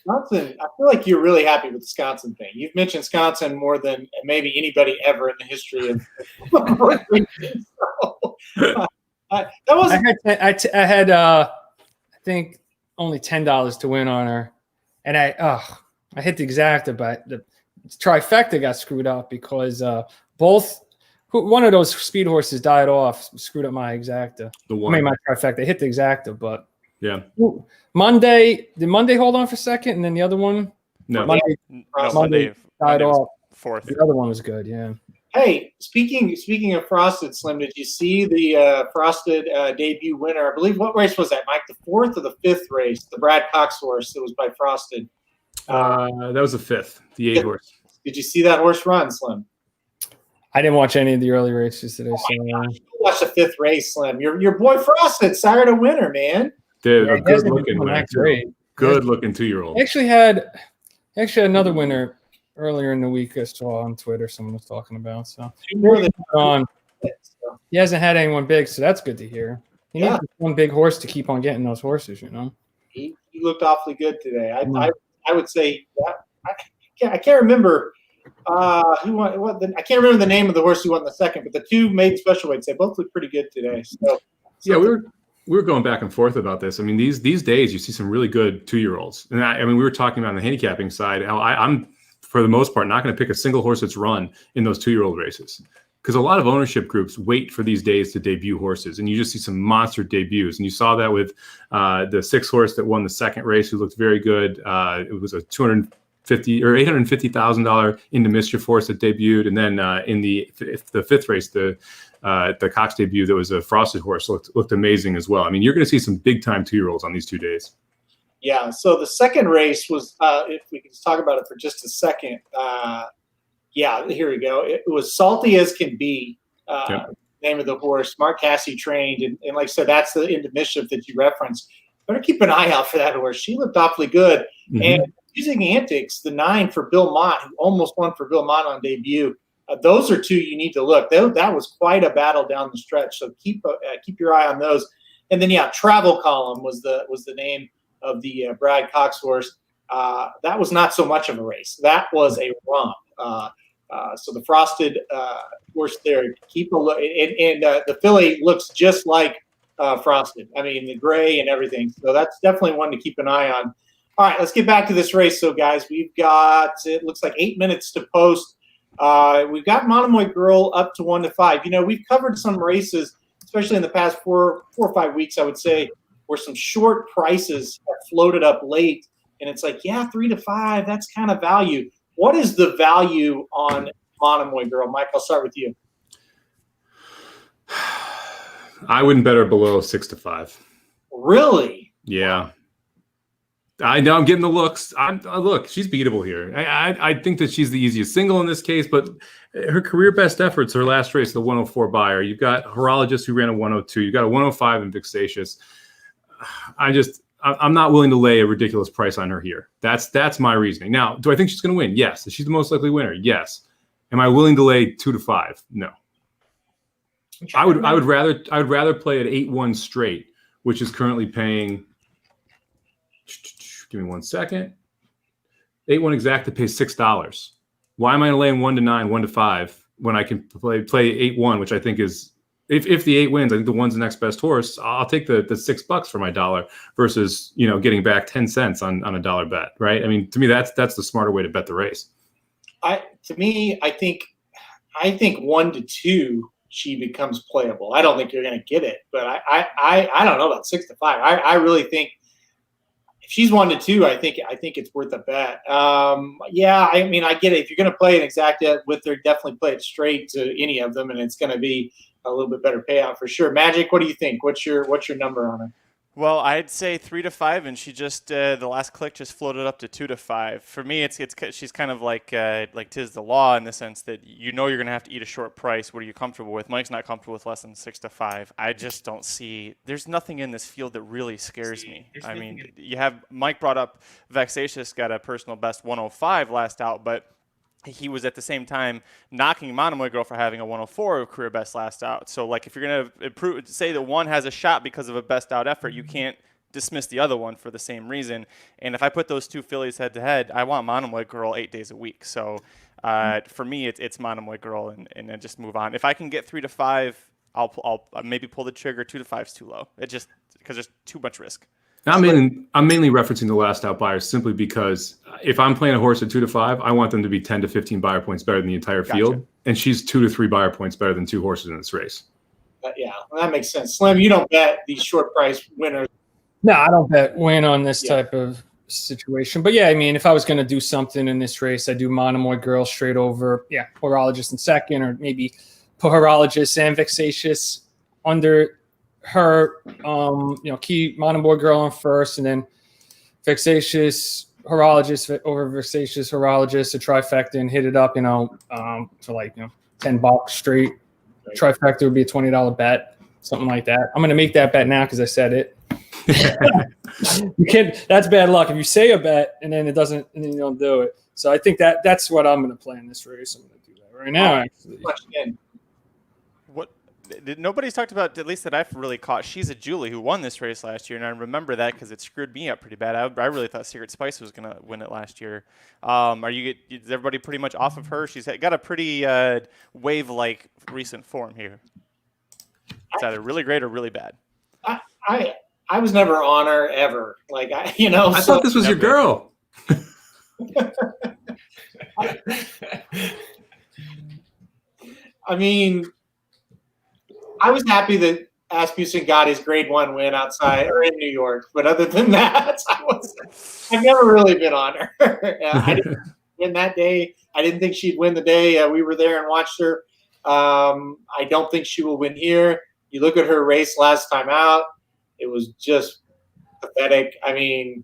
Wisconsin, I feel like you're really happy with the Wisconsin thing. You've mentioned Wisconsin more than maybe anybody ever in the history of that wasn't. I had I think only $10 to win on her, and I hit the exacta, but the trifecta got screwed up because one of those speed horses died off, screwed up my exacta. My trifecta. I hit the exacta, but yeah. Did Monday hold on for second, and then the other one? No. Monday died off. Fourth. The other one was good, yeah. Hey, speaking of Frosted, Slim, did you see the Frosted debut winner? I believe, what race was that, Mike? The 4th or the 5th race? The Brad Cox horse that was by Frosted. That was the 5th, the 8 horse. Did you see that horse run, Slim? I didn't watch any of the early races today. You watched the 5th race, Slim. Your boy Frosted, Saturday winner, man. Dude, yeah, a good looking winner. Good looking 2-year-old. Actually had another winner earlier in the week. I saw on Twitter someone was talking about. So he hasn't had anyone big, so that's good to hear. He needs one big horse to keep on getting those horses. He looked awfully good today. I would say I can't remember who won. I can't remember the name of the horse who won the second, but the 2 maiden special weights, they both look pretty good today. So yeah, we were going back and forth about this. I mean, these days you see some really good 2-year-olds, and I mean we were talking about on the handicapping side how I'm for the most part not going to pick a single horse that's run in those 2-year-old races because a lot of ownership groups wait for these days to debut horses, and you just see some monster debuts. And you saw that with the 6 horse that won the second race, who looked very good. It was a $250,000 or $850,000 Into Mischief horse that debuted, and then in the 5th race, the Cox debut that was a Frosted horse looked amazing as well. I mean, you're going to see some big time 2-year-olds on these 2 days. Yeah. So the second race was, if we can just talk about it for just a second. Here we go. It was Salty as Can Be, name of the horse. Mark Cassie trained, and like I said, that's the Into Mischief that you referenced. Better keep an eye out for that horse. She looked awfully good. Mm-hmm. And Using Antics, the 9 for Bill Mott, who almost won for Bill Mott on debut. Those are 2 you need to look. That was quite a battle down the stretch. So keep your eye on those. And then Travel Column was the name of the Brad Cox horse. That was not so much of a race. That was a romp. So the Frosted horse there, keep a look. And the filly looks just like Frosted. I mean, the gray and everything. So that's definitely one to keep an eye on. All right, let's get back to this race. So, guys, we've got, it looks like 8 minutes to post. We've got Monomoy Girl up to 1 to 5. We've covered some races, especially in the past 4 or 5 weeks, I would say, where some short prices have floated up late. And it's like, 3 to 5, that's kind of value. What is the value on Monomoy Girl? Mike, I'll start with you. I wouldn't bet her below 6 to 5. Really? Yeah. I know I'm getting the looks. Look, she's beatable here. I think that she's the easiest single in this case, but her career best efforts, her last race, the 104 buyer. You've got Horologist who ran a 102. You've got a 105 in Vexatious. I'm not willing to lay a ridiculous price on her here. That's my reasoning. Now, do I think she's going to win? Yes. Is she the most likely winner? Yes. Am I willing to lay 2 to 5? No. I would rather play at 8-1 straight, which is currently paying. Give me 1 second. 8-1 exact to pay $6. Why am I laying 1-9, 1-5 when I can play 8-1, which I think is if the 8 wins, I think the 1's the next best horse. I'll take the $6 for my dollar versus getting back 10 cents on a dollar bet, right? I mean, to me that's the smarter way to bet the race. I think 1-2 she becomes playable. I don't think you're going to get it, but I don't know about 6-5. I really think if she's 1-2, I think it's worth a bet. Yeah, I mean, I get it. If you're going to play an exact with her, definitely play it straight to any of them, and it's going to be a little bit better payout for sure. Magic, what do you think? What's your number on her? Well, I'd say 3-5, and she just the last click just floated up to 2-5. For me, she's kind of like 'tis the law in the sense that you're going to have to eat a short price. What are you comfortable with? Mike's not comfortable with less than 6-5. I just don't see. There's nothing in this field that really scares me. I mean, you have Mike brought up Vexatious got a personal best 105 last out, but he was at the same time knocking Monomoy Girl for having a 104 career best last out. So, like, if you're going to improve, say that one has a shot because of a best out effort, you can't dismiss the other one for the same reason. And if I put those two fillies head to head, I want Monomoy Girl 8 days a week. So, for me, it's Monomoy Girl and then just move on. If I can get 3-5, I'll maybe pull the trigger. 2-5 is too low. It just because there's too much risk. I'm mainly referencing the last out buyers simply because if I'm playing a horse at 2-5, I want them to be 10 to 15 buyer points better than the entire field, and she's 2 to 3 buyer points better than 2 horses in this race. Yeah, well, that makes sense. Slim, you don't bet these short price winners. No, I don't bet win on this type of situation. But yeah, I mean, if I was going to do something in this race, I do Monomoy Girl straight over. Yeah, Horologist in second, or maybe put Horologist and Vexatious under her, key Monomoy Girl in first, and then Vexatious Horologist over Vexatious Horologist, a trifecta, and hit it up, for like $10 straight. Trifecta would be a $20 bet, something like that. I'm gonna make that bet now because I said it. You can't. That's bad luck if you say a bet and then it doesn't, and then you don't do it. So I think that's what I'm gonna play in this race. I'm gonna do that right now. Actually. Nobody's talked about, at least that I've really caught. She's a Julie who won this race last year, and I remember that because it screwed me up pretty bad. I really thought Secret Spice was going to win it last year. Is everybody pretty much off of her? She's got a pretty wave-like recent form here. It's either really great or really bad. I was never on her ever. Like I thought this was your girl. I mean, I was happy that Asmussen got his grade 1 win outside or in New York, but other than that, I've never really been on her. I didn't win that day. I didn't think she'd win the day we were there and watched her. I don't think she will win here. You look at her race last time out; it was just pathetic. I mean,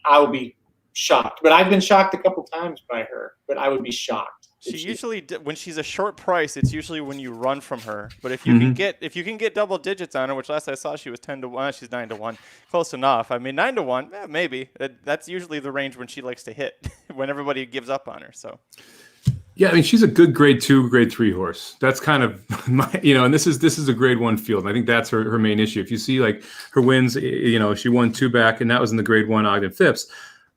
I would be shocked, but I've been shocked a couple times by her. But I would be shocked. She usually, when she's a short price, it's usually when you run from her. But if you can get double digits on her, which last I saw she was 10-1, she's 9-1, close enough. I mean, 9-1, maybe. That's usually the range when she likes to hit, when everybody gives up on her. So. Yeah, I mean, she's a good grade 2, grade 3 horse. That's kind of my, and this is a grade 1 field, and I think that's her main issue. If you see like her wins, she won 2 back, and that was in the grade 1 Ogden Phipps.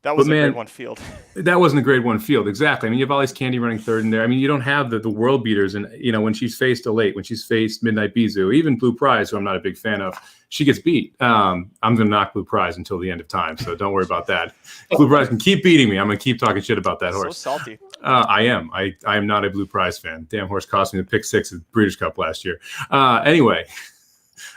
That was a grade 1 field. That wasn't a grade 1 field, exactly. I mean, you have all these Candy running third in there. I mean, you don't have the world beaters, and when she's faced Elate, when she's faced Midnight Bizou, even Blue Prize, who I'm not a big fan of, she gets beat. I'm going to knock Blue Prize until the end of time, so don't worry about that. Blue Prize can keep beating me. I'm going to keep talking shit about that horse. So salty. I am. I am not a Blue Prize fan. Damn horse cost me the pick 6 at Breeders' Cup last year. Anyway.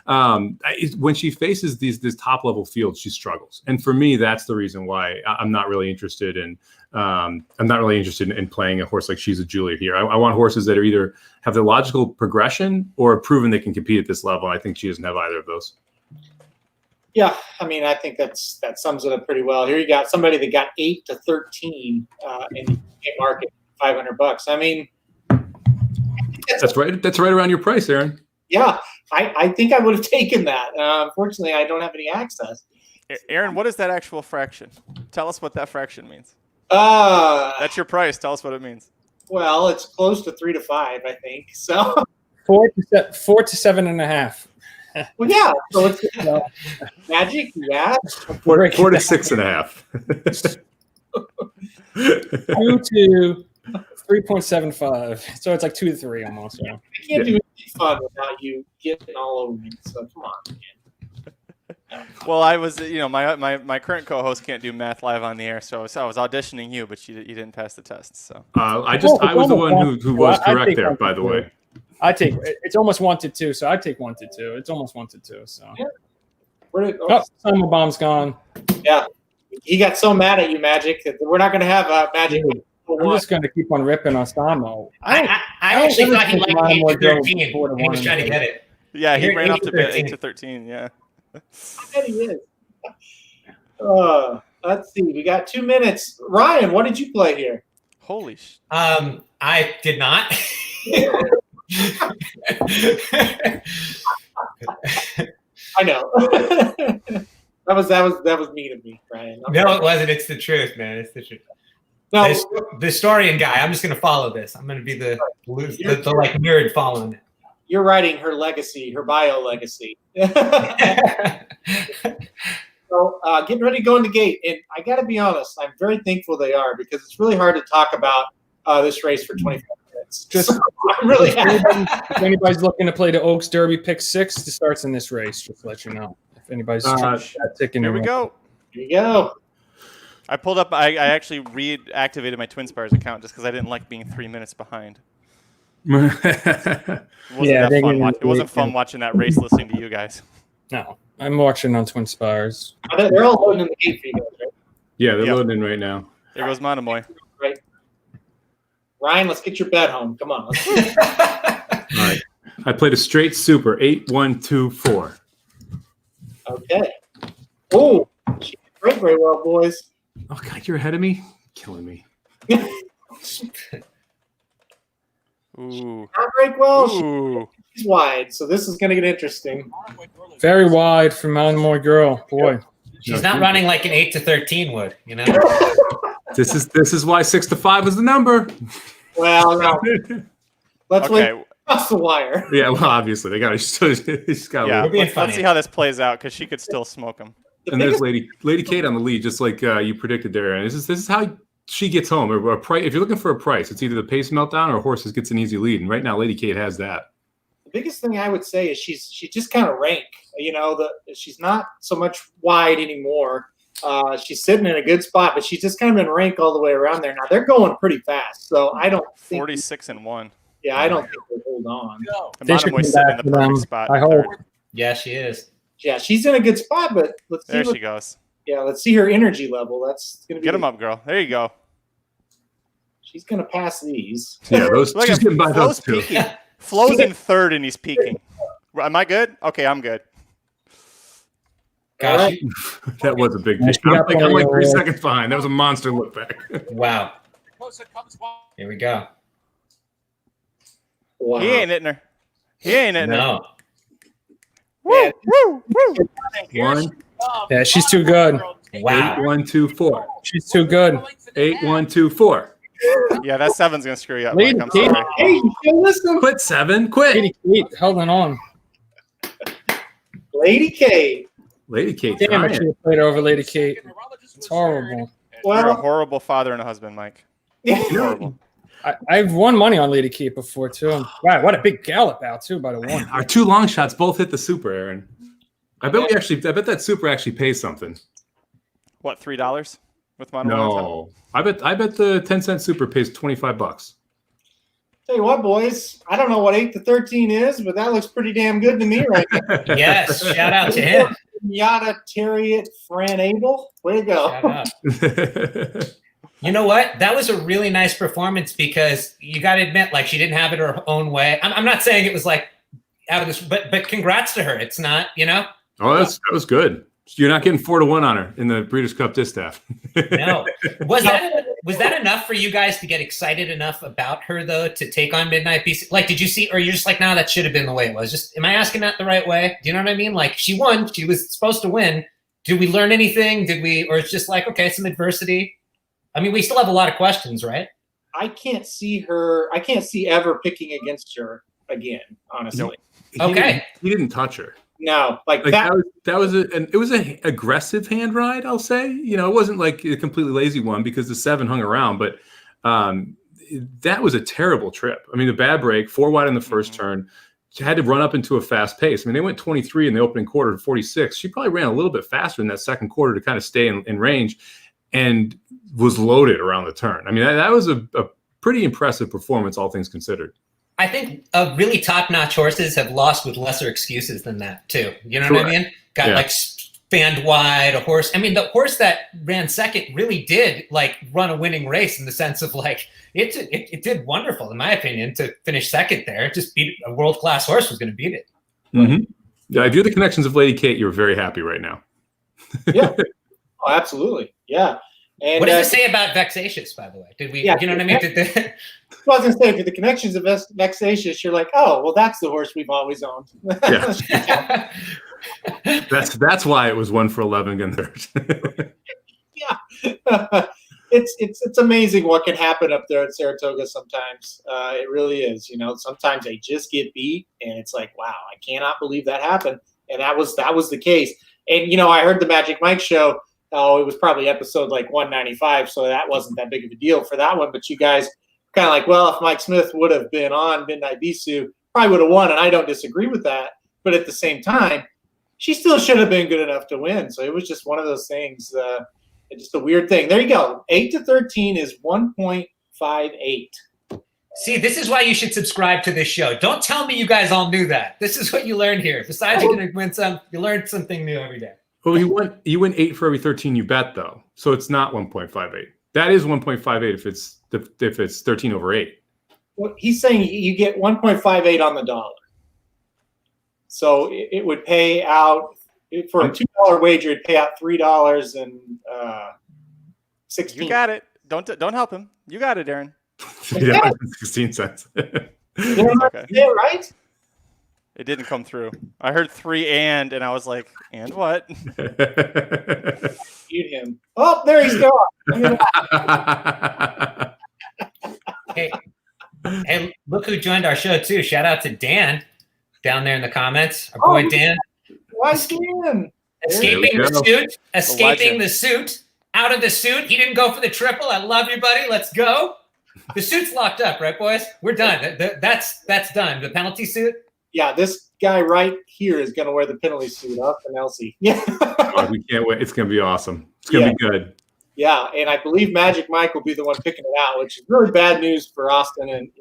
When she faces this top level fields, she struggles, and for me, that's the reason why I'm not really interested in. I'm not really interested in playing a horse like She's a Julia here. I want horses that are either have the logical progression or have proven they can compete at this level. I think she doesn't have either of those. Yeah, I mean, I think that sums it up pretty well. Here you got somebody that got 8-13 in the market, $500. I mean, that's right. That's right around your price, Aaron. Yeah, I think I would have taken that. Unfortunately, I don't have any access. Aaron, what is that actual fraction? Tell us what that fraction means. That's your price. Tell us what it means. Well, it's close to 3 to 5, I think. So 4 to 7.5. Well, yeah. So it's Magic. Yeah. 4 to 6.5. 2 3.75. So it's like 2 to 3 almost. Yeah. I can't do anything fun without you getting all over me. So come on, man. Well, I was, my current co-host can't do math live on the air, so I was auditioning you, but you didn't pass the test. So I was the one who was correct there, by the way. It's almost 1 to 2, so I'd take 1 to 2. It's almost 1 to 2. So Summer Bomb's gone. Yeah, he got so mad at you, Magic, that we're not going to have Magic. Dude, I'm just going to keep on ripping on Samo. I actually thought he liked 8 to 13. He was trying to get it. Yeah, he ran up to 8 to 13. Yeah. I bet he is. Let's see. We got 2 minutes. Ryan, what did you play here? Holy sh! I did not. I know. that was mean of me, Ryan. No, it wasn't. It's the truth, man. It's the truth. No, The historian guy. I'm just gonna follow this. I'm gonna be the like nerd following it. You're writing her legacy, her bio legacy. So getting ready to go in the gate. And I got to be honest, I'm very thankful they are because it's really hard to talk about this race for 25 minutes. Just I'm really happy. if anybody's looking to play the Oaks Derby Pick 6, it starts in this race. Just to let you know. If anybody's ticking. Here we go. Here you go. I pulled up. I actually reactivated my Twin Spires account just because I didn't like being 3 minutes behind. It wasn't fun watching that race listening to you guys. No, I'm watching on Twin Spires. They're all loading in the gate for you guys, right? Yeah, they're loading in right now. There goes Monomoy. Right. Ryan, let's get your bet home. Come on. All right. I played a straight super, 8-1-2-4. Okay. Oh, she did very well, boys. Oh God, you're ahead of me, killing me. Ooh. Not break well. Ooh. She's wide, so this is going to get interesting. Very wide for Monomoy Girl. Boy. She's not running like an 8 to 13 would, you know. This is why 6 to 5 was the number. Well, no. Let's wait across the wire. Yeah, well, obviously they got to. Yeah, let's see how this plays out because she could still smoke him. And there's Lady Kate on the lead, just like you predicted there. And this is how she gets home. Or a price. If you're looking for a price, it's either the pace meltdown or horses gets an easy lead. And right now, Lady Kate has that. The biggest thing I would say is she's just kind of rank. You know, she's not so much wide anymore. She's sitting in a good spot, but she's just kind of in rank all the way around there. Now they're going pretty fast, so I don't think 46-1. Yeah, I don't think they'll hold on. Monomoy's sitting in the perfect spot. I hope. Yeah, she is. Yeah, she's in a good spot, but let's see. There she goes. Yeah, let's see her energy level. That's gonna be. Get him up, girl. There you go. She's gonna pass these. Yeah, those. She's getting by those two. Flo's in third and he's peaking. Am I good? Okay, I'm good. Gosh, Right. That was a big. Yeah, I'm like 3 seconds behind. That was a monster look back. wow. Here we go. Wow. He ain't hitting her. He ain't hitting her. No. Woo, woo, woo. One. Yeah, she's too good. Wow. 8-1-2-4. She's too good. 8-1-2-4. Yeah, that 7's gonna screw you up. Lady Mike. I'm Kate. sorry. Hey, you still listen? Quit 7. Quit. Lady Kate, holding on. Lady K. Lady Kate. Damn, I should have played over Lady Kate. It's horrible. You're a Well, horrible father and a husband, Mike. Horrible. I've won money on Lady Kate before too. Wow, what a big gallop out too by the one. Our 2 long shots both hit the super, Aaron. I bet that super actually pays something. What, $3 with Monomoy? on top? No, I bet the 10-cent super pays $25. tell you what, boys. I don't know what 8 to 13 is, but that looks pretty damn good to me right now. Yes. Shout out to him. Yada Terriot Fran Abel. Way to go. Shout out. You know what? That was a really nice performance because you got to admit, like, she didn't have it her own way. I'm not saying it was like out of this, but congrats to her. It's not, you know. Oh, that was good. You're not getting 4-1 on her in the Breeders' Cup Distaff. No. Was that enough for you guys to get excited enough about her though to take on Midnight Beast? Like, did you see, or you're just like, no, that should have been the way it was? Just, am I asking that the right way? Do you know what I mean? Like, she won. She was supposed to win. Did we learn anything? Or it's just like, okay, some adversity. I mean, we still have a lot of questions, right? I can't see ever picking against her again, honestly. Okay. He didn't touch her. No, like Like that. that was it was an aggressive hand ride, I'll say. It wasn't like a completely lazy one because the 7 hung around, but that was a terrible trip. I mean, the bad break, 4 wide in the first turn. She had to run up into a fast pace. I mean, they went 23 in the opening quarter to 46. She probably ran a little bit faster in that second quarter to kind of stay in range, and was loaded around the turn. I mean, that was a pretty impressive performance, all things considered. I think really top-notch horses have lost with lesser excuses than that too. You know what I mean? Got like spanned wide a horse. I mean, the horse that ran second really did like run a winning race in the sense of like it did wonderful in my opinion to finish second there. It just beat a world-class horse was going to beat it. Mm-hmm. Yeah, if you're the connections of Lady Kate, you're very happy right now. Yeah, oh, absolutely. Yeah. And what does it say about Vexatious, by the way? Did we? Yeah, you know what I mean? Well, I was going to say, for the connections of Vexatious, you're like, oh, well, that's the horse we've always owned. Yeah. That's why it was 1 for 11 against her. Yeah. It's amazing what can happen up there at Saratoga sometimes. It really is. Sometimes they just get beat, and it's like, wow, I cannot believe that happened. And that was the case. And, I heard the Magic Mike show. Oh, it was probably episode like 195, so that wasn't that big of a deal for that one. But you guys kind of like, well, if Mike Smith would have been on Midnight Bisou, probably would have won, and I don't disagree with that. But at the same time, she still should have been good enough to win. So it was just one of those things, just a weird thing. There you go. 8-13 is 1.58. See, this is why you should subscribe to this show. Don't tell me you guys all knew that. This is what you learned here. Besides, you're going to win some. You learned something new every day. Well, you win 8 for every 13 you bet, though. So it's not 1.58. That is 1.58 if it's 13 over 8. Well, he's saying you get 1.58 on the dollar. So it would pay out for a $2 wager. It'd pay out $3.16. You got it. Don't help him. You got it, Aaron. Yeah, 16 cents. Okay. Okay. Right? It didn't come through. I heard 3 and I was like, and what? Eat him. Oh, there he's gone. Hey, look who joined our show too. Shout out to Dan down there in the comments. Our boy Dan. Why Dan? Escaping the suit. Out of the suit. He didn't go for the triple. I love you, buddy. Let's go. The suit's locked up, right, boys? We're done. That's done. The penalty suit. Yeah, this guy right here is going to wear the penalty suit up and Elsie. Yeah. Oh, we can't wait. It's going to be awesome. It's going to be good. Yeah, and I believe Magic Mike will be the one picking it out, which is really bad news for Austin. And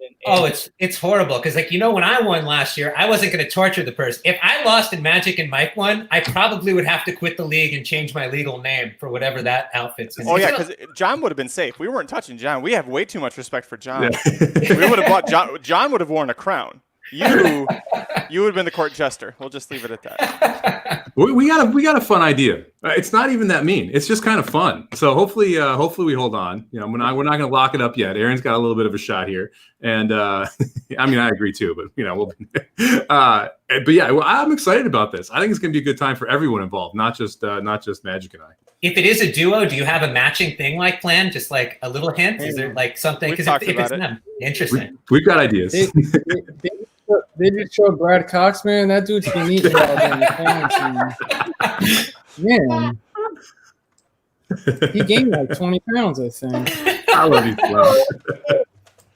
it's horrible because, when I won last year, I wasn't going to torture the person. If I lost and Magic and Mike won, I probably would have to quit the league and change my legal name for whatever that outfit's. Oh yeah, because John would have been safe. We weren't touching John. We have way too much respect for John. Yeah. We would have bought John. John would have worn a crown. You would have been the court jester. We'll just leave it at that. We got a fun idea. It's not even that mean. It's just kind of fun. So hopefully we hold on. We're not going to lock it up yet. Aaron's got a little bit of a shot here, and I agree too. But but yeah, I'm excited about this. I think it's going to be a good time for everyone involved, not just Magic and I. If it is a duo, do you have a matching thing planned? Just like a little hint? Is there like something? Because if it's them, interesting. We've got ideas. They just showed Brad Cox, man. That dude's been eating all day. Man, he gained like 20 pounds, I think. I love you, Flo.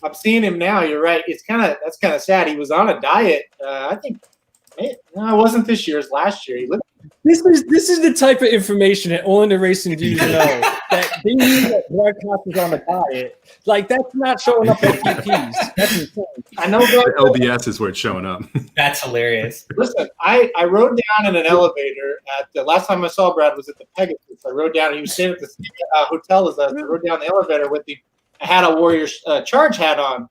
I'm seeing him now. You're right. That's kind of sad. He was on a diet. I think. It wasn't this year. It was last year. This is the type of information that only the racing dudes know. That they knew that Brad Cox was on a diet. Like, that's not showing up at PPs. That's insane. I know. The LBS is where it's showing up. That's hilarious. Listen, I rode down in an elevator at the last time I saw Brad was at the Pegasus. I rode down. He was staying at the hotel as us. I rode down the elevator with him. I had a Warriors charge hat on.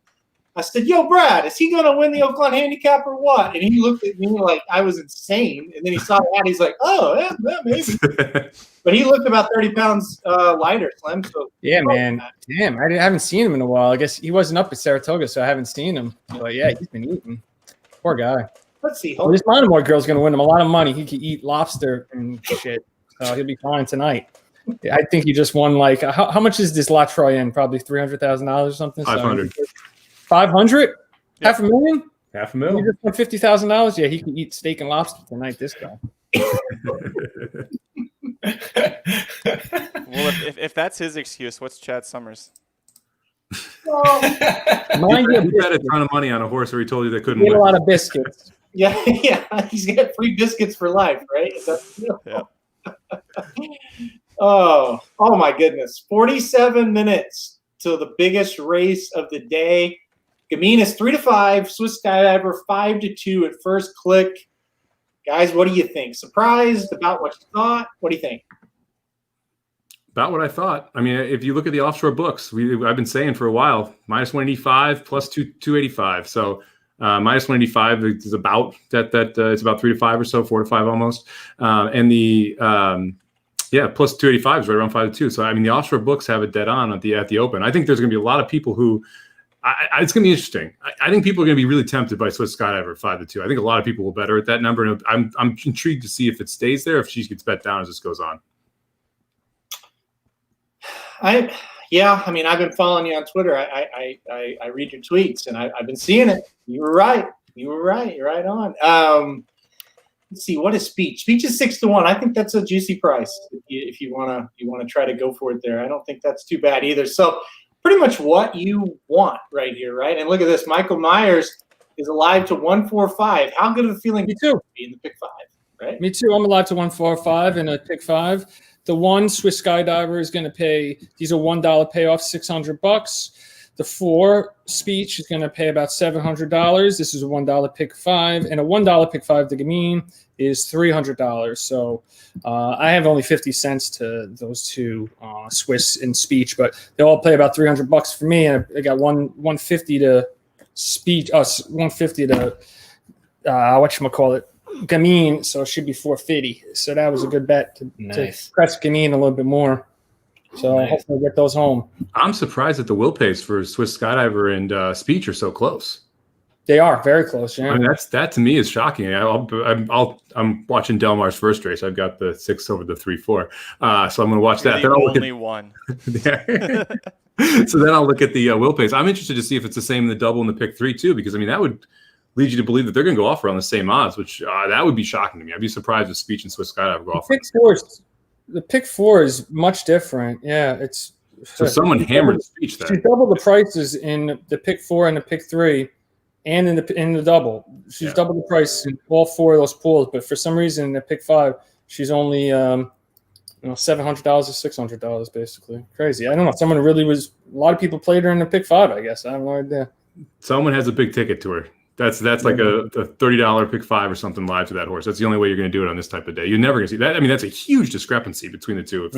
I said, yo, Brad, is he going to win the Oakland Handicap or what? And he looked at me like I was insane. And then he saw that. He's like, oh, yeah maybe. But he looked about 30 pounds lighter, Slim. So yeah, man. Damn, I haven't seen him in a while. I guess he wasn't up at Saratoga, so I haven't seen him. But yeah, he's been eating. Poor guy. Let's see. Well, this Monomoy Girl's going to win him a lot of money. He could eat lobster and shit. So he'll be fine tonight. I think he just won like how much is this La Troyenne? Probably $300,000 or something. 500. 500? Yep. $500,000? $500,000. You just won $50,000. Yeah, he can eat steak and lobster tonight. This guy. Well, if that's his excuse, what's Chad Summers? Mind You your bet a biscuits. ton of money on a horse where he told you they couldn't He ate win. a lot of biscuits. Yeah, yeah. He's got free biscuits for life, right? Is that the deal? Yeah. Oh my goodness. 47 minutes till the biggest race of the day. Gamine is 3-5, Swiss Skydiver 5-2 at first click. Guys, what do you think? Surprised about what you thought? What do you think? About what I thought. I mean, if you look at the offshore books, I've been saying for a while, minus 185 plus 285. So minus 185 is about that. It's about 3-5 or so, 4-5 almost. And the plus 285 is right around 5-2. So I mean, the offshore books have it dead on at the Open. I think there's going to be a lot of people who. It's going to be interesting. I think people are going to be really tempted by Swiss Skydiver 5-2. I think a lot of people will bet her at that number. And I'm intrigued to see if it stays there, if she gets bet down as this goes on. I mean, I've been following you on Twitter. I read your tweets, and I've been seeing it. You were right. You're right on. Let's see. What is Speech? Speech is 6-1. I think that's a juicy price if you want to try to go for it there. I don't think that's too bad either. So pretty much what you want right here, right? And look at this. Michael Myers is alive to 145. How good of a feeling Me too. be in the pick 5, right? Me too. I'm alive to 145 in a pick 5. The one Swiss Skydiver is going to pay. These are $1 payoff, $600. The 4 Speech is going to pay about $700. This is a $1 pick 5, and a $1 pick 5 to Gamine is $300. So I have only 50 cents to those two Swiss and Speech, but they all pay about $300 for me, and I got 150 to Speech, 150 to whatchamacallit, Gamine, so it should be 450. So that was a good bet to press Gamine a little bit more. So hopefully I'll get those home. I'm surprised that the will pays for Swiss Skydiver and Speech are so close. They are very close. Yeah, I mean, that to me is shocking. I'm watching Del Mar's first race. I've got the 6 over the 3-4, so I'm going to watch that. Then only one. So then I'll look at the will pays. I'm interested to see if it's the same in the double and the pick 3 too, because I mean that would lead you to believe that they're going to go off around the same odds, which that would be shocking to me. I'd be surprised if Speech and Swiss Skydiver go off. The pick 4 is much different. Yeah, it's so someone hammered Speech there. She doubled the prices in the pick 4 and the pick 3, and in the double. She's doubled the price in all 4 of those pools. But for some reason, in the pick 5, she's only $700 or $600 basically. Crazy. I don't know. Someone really was. A lot of people played her in the pick 5. I guess I have no idea. Someone has a big ticket to her. That's like a $30 pick 5 or something live to that horse. That's the only way you're going to do it on this type of day. You're never going to see that. I mean, that's a huge discrepancy between the two. If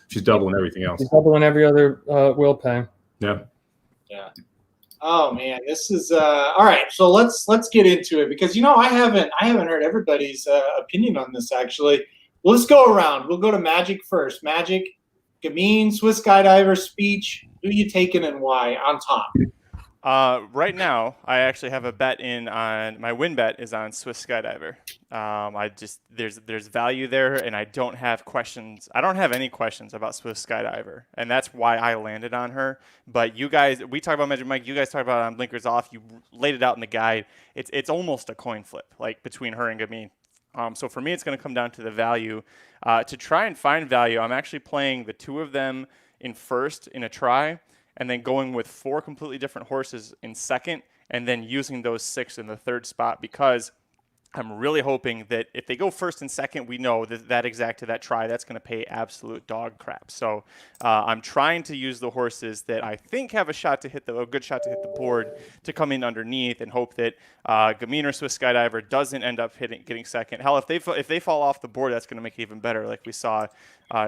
she's doubling everything else. She's doubling every other will pay. Yeah. Yeah. Oh man, this is all right. So let's get into it because I haven't heard everybody's opinion on this actually. Well, let's go around. We'll go to Magic first. Magic, Gamine, Swiss Skydiver, Speech. Who you taking and why on top? Right now, I actually have a bet on my win bet is on Swiss Skydiver. There's value there, and I don't have questions. I don't have any questions about Swiss Skydiver, and that's why I landed on her. But you guys, we talked about Magic Mike. You guys talked about it on Blinkers Off. You laid it out in the guide. It's almost a coin flip, like between her and Gamine. So for me, it's going to come down to the value. To try and find value, I'm actually playing the 2 of them in first in a try, and then going with 4 completely different horses in second, and then using those 6 in the third spot, because I'm really hoping that if they go first and second, we know that exact to that try, that's going to pay absolute dog crap. So I'm trying to use the horses that I think have a good shot to hit the board to come in underneath, and hope that Gamine or Swiss Skydiver doesn't end up getting second. Hell, if they fall off the board, that's going to make it even better, like we saw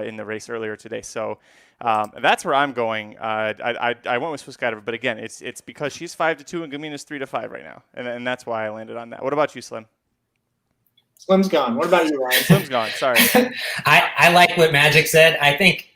in the race earlier today. So that's where I'm going. I went with Swiss Skydiver, but again, it's because she's 5-2 and Gamine is 3-5 right now, and that's why I landed on that. What about you, Slim? Slim's gone. What about you, Ryan? Slim's gone. Sorry. I like what Magic said. I think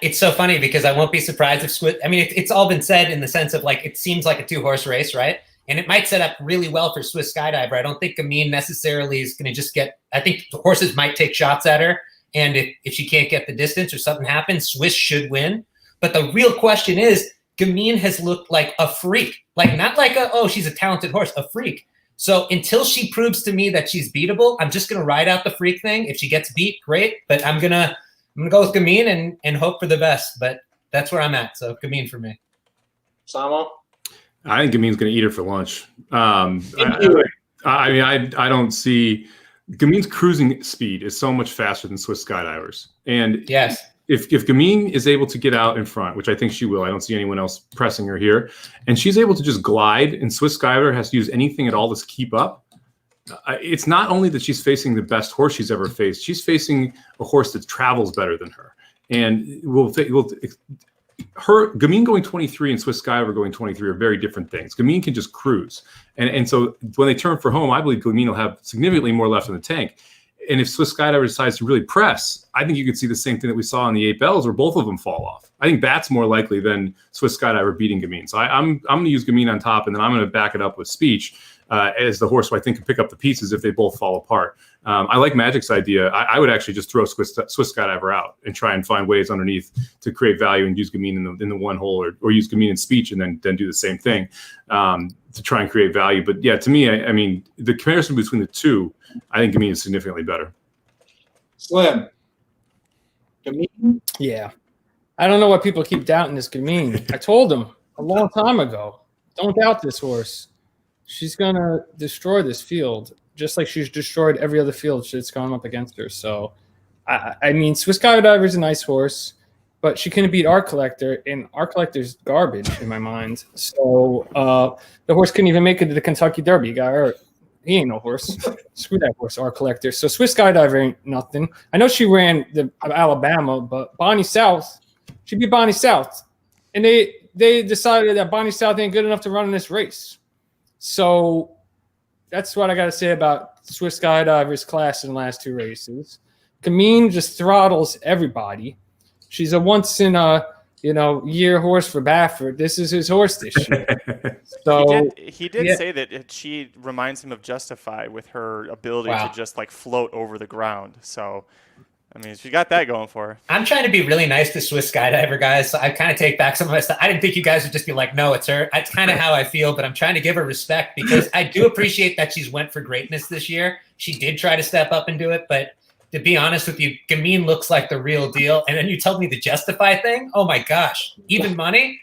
it's so funny because I won't be surprised if Swiss. I mean, it's all been said in the sense of like it seems like a 2-horse race, right? And it might set up really well for Swiss Skydiver. I don't think Gamine necessarily is going to just get. I think the horses might take shots at her, and if she can't get the distance or something happens, Swiss should win. But the real question is, Gamine has looked like a freak, like not like she's a talented horse, a freak. So until she proves to me that she's beatable, I'm just gonna ride out the freak thing. If she gets beat, great. But I'm gonna go with Gamine and hope for the best. But that's where I'm at. So Gamine for me. Samo? I think Gamine's going to eat her for lunch. I mean, I don't see Gamine's cruising speed is so much faster than Swiss skydivers. And yes, if Gamine is able to get out in front, which I think she will, I don't see anyone else pressing her here, and she's able to just glide, and Swiss skydiver has to use anything at all to keep up. It's not only that she's facing the best horse she's ever faced; she's facing a horse that travels better than her, and Gamine going 23 and Swiss Skydiver going 23 are very different things. Gamine can just cruise. And so when they turn for home, I believe Gamine will have significantly more left in the tank. And if Swiss Skydiver decides to really press, I think you could see the same thing that we saw in the 8 Bells where both of them fall off. I think that's more likely than Swiss Skydiver beating Gamine. So I'm going to use Gamine on top, and then I'm going to back it up with Speech as the horse who I think can pick up the pieces if they both fall apart. I like Magic's idea. I would actually just throw Swiss Skydiver out and try and find ways underneath to create value and use Gamine in the one hole, or use Gamine in Speech and then do the same thing to try and create value. But yeah, to me, I mean, the comparison between the two, I think Gamine is significantly better. Slim. Gamine? Yeah. I don't know why people keep doubting this Gamine. I told them a long time ago, don't doubt this horse. She's going to destroy this field, just like she's destroyed every other field that's gone up against her. So, I mean, Swiss Skydiver is a nice horse, but she couldn't beat Art Collector, and Art Collector's garbage in my mind. So, the horse couldn't even make it to the Kentucky Derby. He got hurt. He ain't no horse. Screw that horse, Art Collector. So, Swiss Skydiver ain't nothing. I know she ran the Alabama, but Bonnie South, she beat Bonnie South. And they decided that Bonnie South ain't good enough to run in this race. So that's what I got to say about Swiss Skydiver's class in the last 2 races. Gamine just throttles everybody. She's a once in a year horse for Baffert. This is his horse this year. So he did say that she reminds him of Justify with her ability to just like float over the ground. So I mean, she got that going for her. I'm trying to be really nice to Swiss Skydiver guys, so I kind of take back some of my stuff. I didn't think you guys would just be like, no, it's her. That's kind of how I feel, but I'm trying to give her respect because I do appreciate that she's went for greatness this year. She did try to step up and do it, but to be honest with you, Gamine looks like the real deal. And then you told me the Justify thing? Oh my gosh. Even money?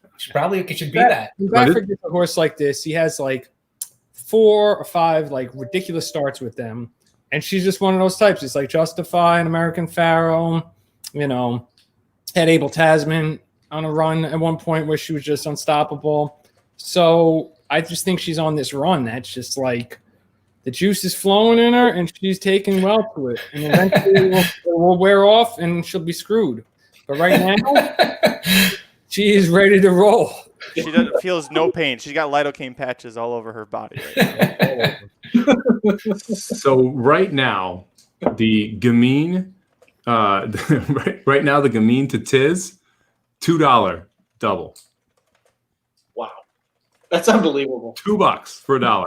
It should be that. Baffert gets a horse like this. He has like 4 or 5 like ridiculous starts with them. And she's just one of those types. It's like Justify, an American Pharaoh, had Abel Tasman on a run at one point where she was just unstoppable. So I just think she's on this run that's just like the juice is flowing in her and she's taking well to it. And eventually will wear off and she'll be screwed. But right now, she is ready to roll. She feels no pain. She's got lidocaine patches all over her body right now. So right now, the Gamine, right now the Gamine to Tiz, $2 double. Wow, that's unbelievable. $2 for $1.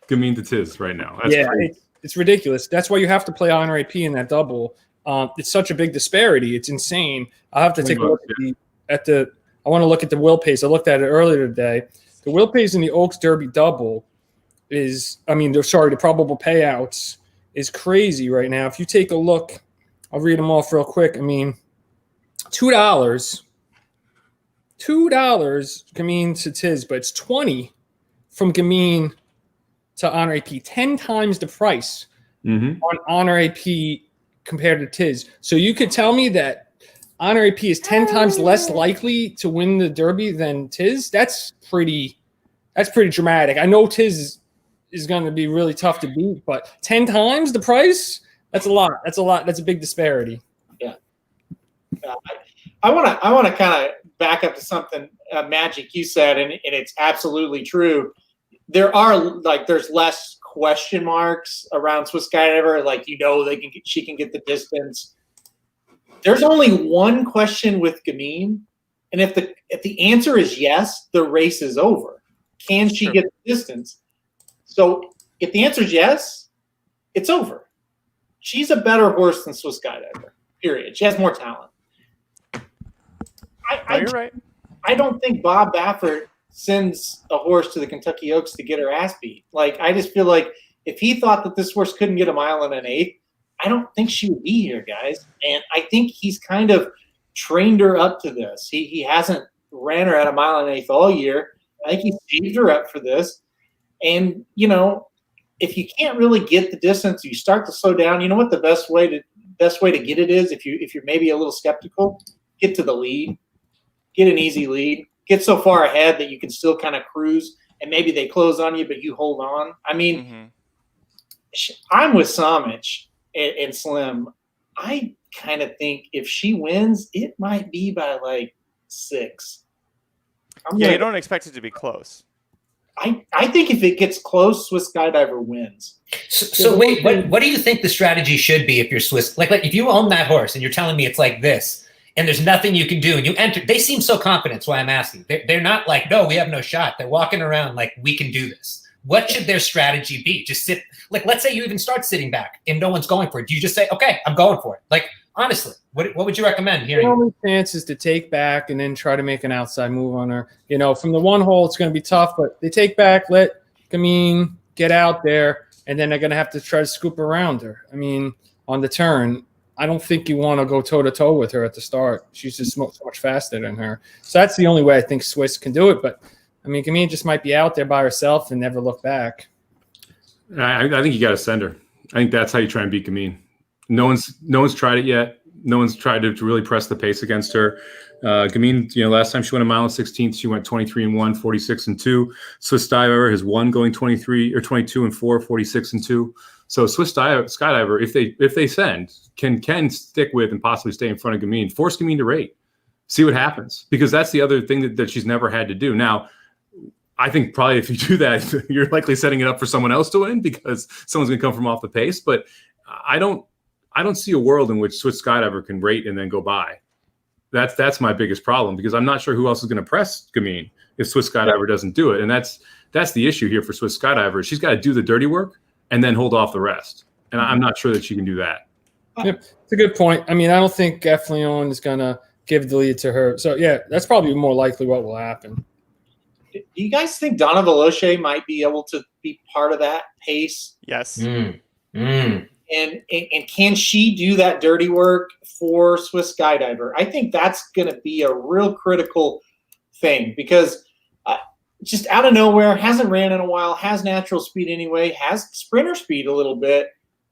Gamine to Tiz right now. That's it's ridiculous. That's why you have to play Honor AP in that double. It's such a big disparity. It's insane. I have to take a look at the. I want to look at the Will Pace. I looked at it earlier today. The Will Pace in the Oaks Derby double the probable payouts is crazy right now. If you take a look, I'll read them off real quick. I mean, $2 Gamine to Tiz, but it's 20 from Gamine to Honor AP, 10 times the price on Honor AP compared to Tiz. So you could tell me that Honor AP is 10 times less likely to win the Derby than Tiz. That's pretty dramatic. I know Tiz is going to be really tough to beat, but 10 times the price? That's a lot. That's a big disparity. Yeah. I want to kind of back up to something Magic you said, and it's absolutely true. There's less question marks around Swiss Skydiver. She can get the distance. There's only one question with Gamine, and if the answer is yes, the race is over. Can she get the distance? So if the answer is yes, it's over. She's a better horse than Swiss Skydiver, period. She has more talent. You're right. I don't think Bob Baffert sends a horse to the Kentucky Oaks to get her ass beat. Like, I just feel like if he thought that this horse couldn't get a mile and an eighth, I don't think she would be here, guys. And I think he's kind of trained her up to this. He hasn't ran her at a mile and an eighth all year. I think he's saved her up for this. And, you know, if you can't really get the distance, you start to slow down. You know what the best way to get it is? If you're maybe a little skeptical, get to the lead, get an easy lead, get so far ahead that you can still kind of cruise, and maybe they close on you, but you hold on. I mean, I'm with Samich and Slim. I kind of think if she wins, it might be by like 6. You don't expect it to be close. I think if it gets close, Swiss Skydiver wins. So wait, what do you think the strategy should be if you're Swiss? Like if you own that horse and you're telling me it's like this, and there's nothing you can do, and you enter, they seem so confident. That's why I'm asking. They're not like, no, we have no shot. They're walking around like, we can do this. What should their strategy be? Just sit, like, let's say you even start sitting back and no one's going for it. Do you just say, okay, I'm going for it? Like, honestly, what would you recommend hearing? The only chance is to take back and then try to make an outside move on her. You know, from the one hole, it's going to be tough, but they take back, let Gamine get out there, and then they're going to have to try to scoop around her. I mean, on the turn, I don't think you want to go toe-to-toe with her at the start. She's just so much faster than her. So that's the only way I think Swiss can do it. But, I mean, Gamine just might be out there by herself and never look back. I think you got to send her. I think that's how you try and beat Gamine. No one's tried it yet. No one's tried to really press the pace against her. Gamine, you know, last time she went a mile and 16th, she went 23-1, 46-2. Swiss Skydiver has won going 23 or 22-4, 46-2. So Swiss Skydiver, if they send, can stick with and possibly stay in front of Gamine, force Gamine to rate, see what happens, because that's the other thing that she's never had to do. Now, I think probably if you do that, you're likely setting it up for someone else to win because someone's going to come from off the pace. But I don't see a world in which Swiss Skydiver can rate and then go by. That's my biggest problem, because I'm not sure who else is going to press Gamine if Swiss Skydiver doesn't do it. And that's the issue here for Swiss Skydiver. She's got to do the dirty work and then hold off the rest. And I'm not sure that she can do that. Yep, it's a good point. I mean, I don't think Gaffleon is going to give the lead to her. So, yeah, that's probably more likely what will happen. Do you guys think Donna Veloce might be able to be part of that pace? Yes. And can she do that dirty work for Swiss Skydiver? I think that's going to be a real critical thing, because just out of nowhere, hasn't ran in a while, has natural speed anyway, has sprinter speed a little bit.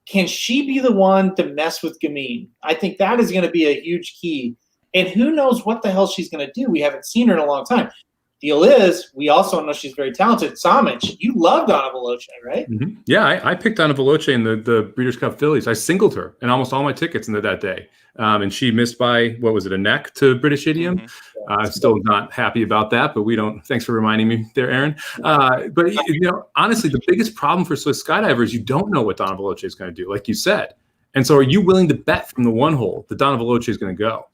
Can she be the one to mess with Gamine? I think that is going to be a huge key. And who knows what the hell she's going to do? We haven't seen her in a long time. Deal is, we also know she's very talented. Samich, you love Donna Veloce, right? Mm-hmm. Yeah, I picked Donna Veloce in the Breeders' Cup Fillies. I singled her in almost all my tickets into that day. And she missed by, what was it, a neck to British Idiom? Mm-hmm. Still not happy about that, but we don't. Thanks for reminding me there, Aaron. But, you know, honestly, the biggest problem for Swiss Skydiver is you don't know what Donna Veloce is going to do, like you said. And so are you willing to bet from the one hole that Donna Veloce is going to go?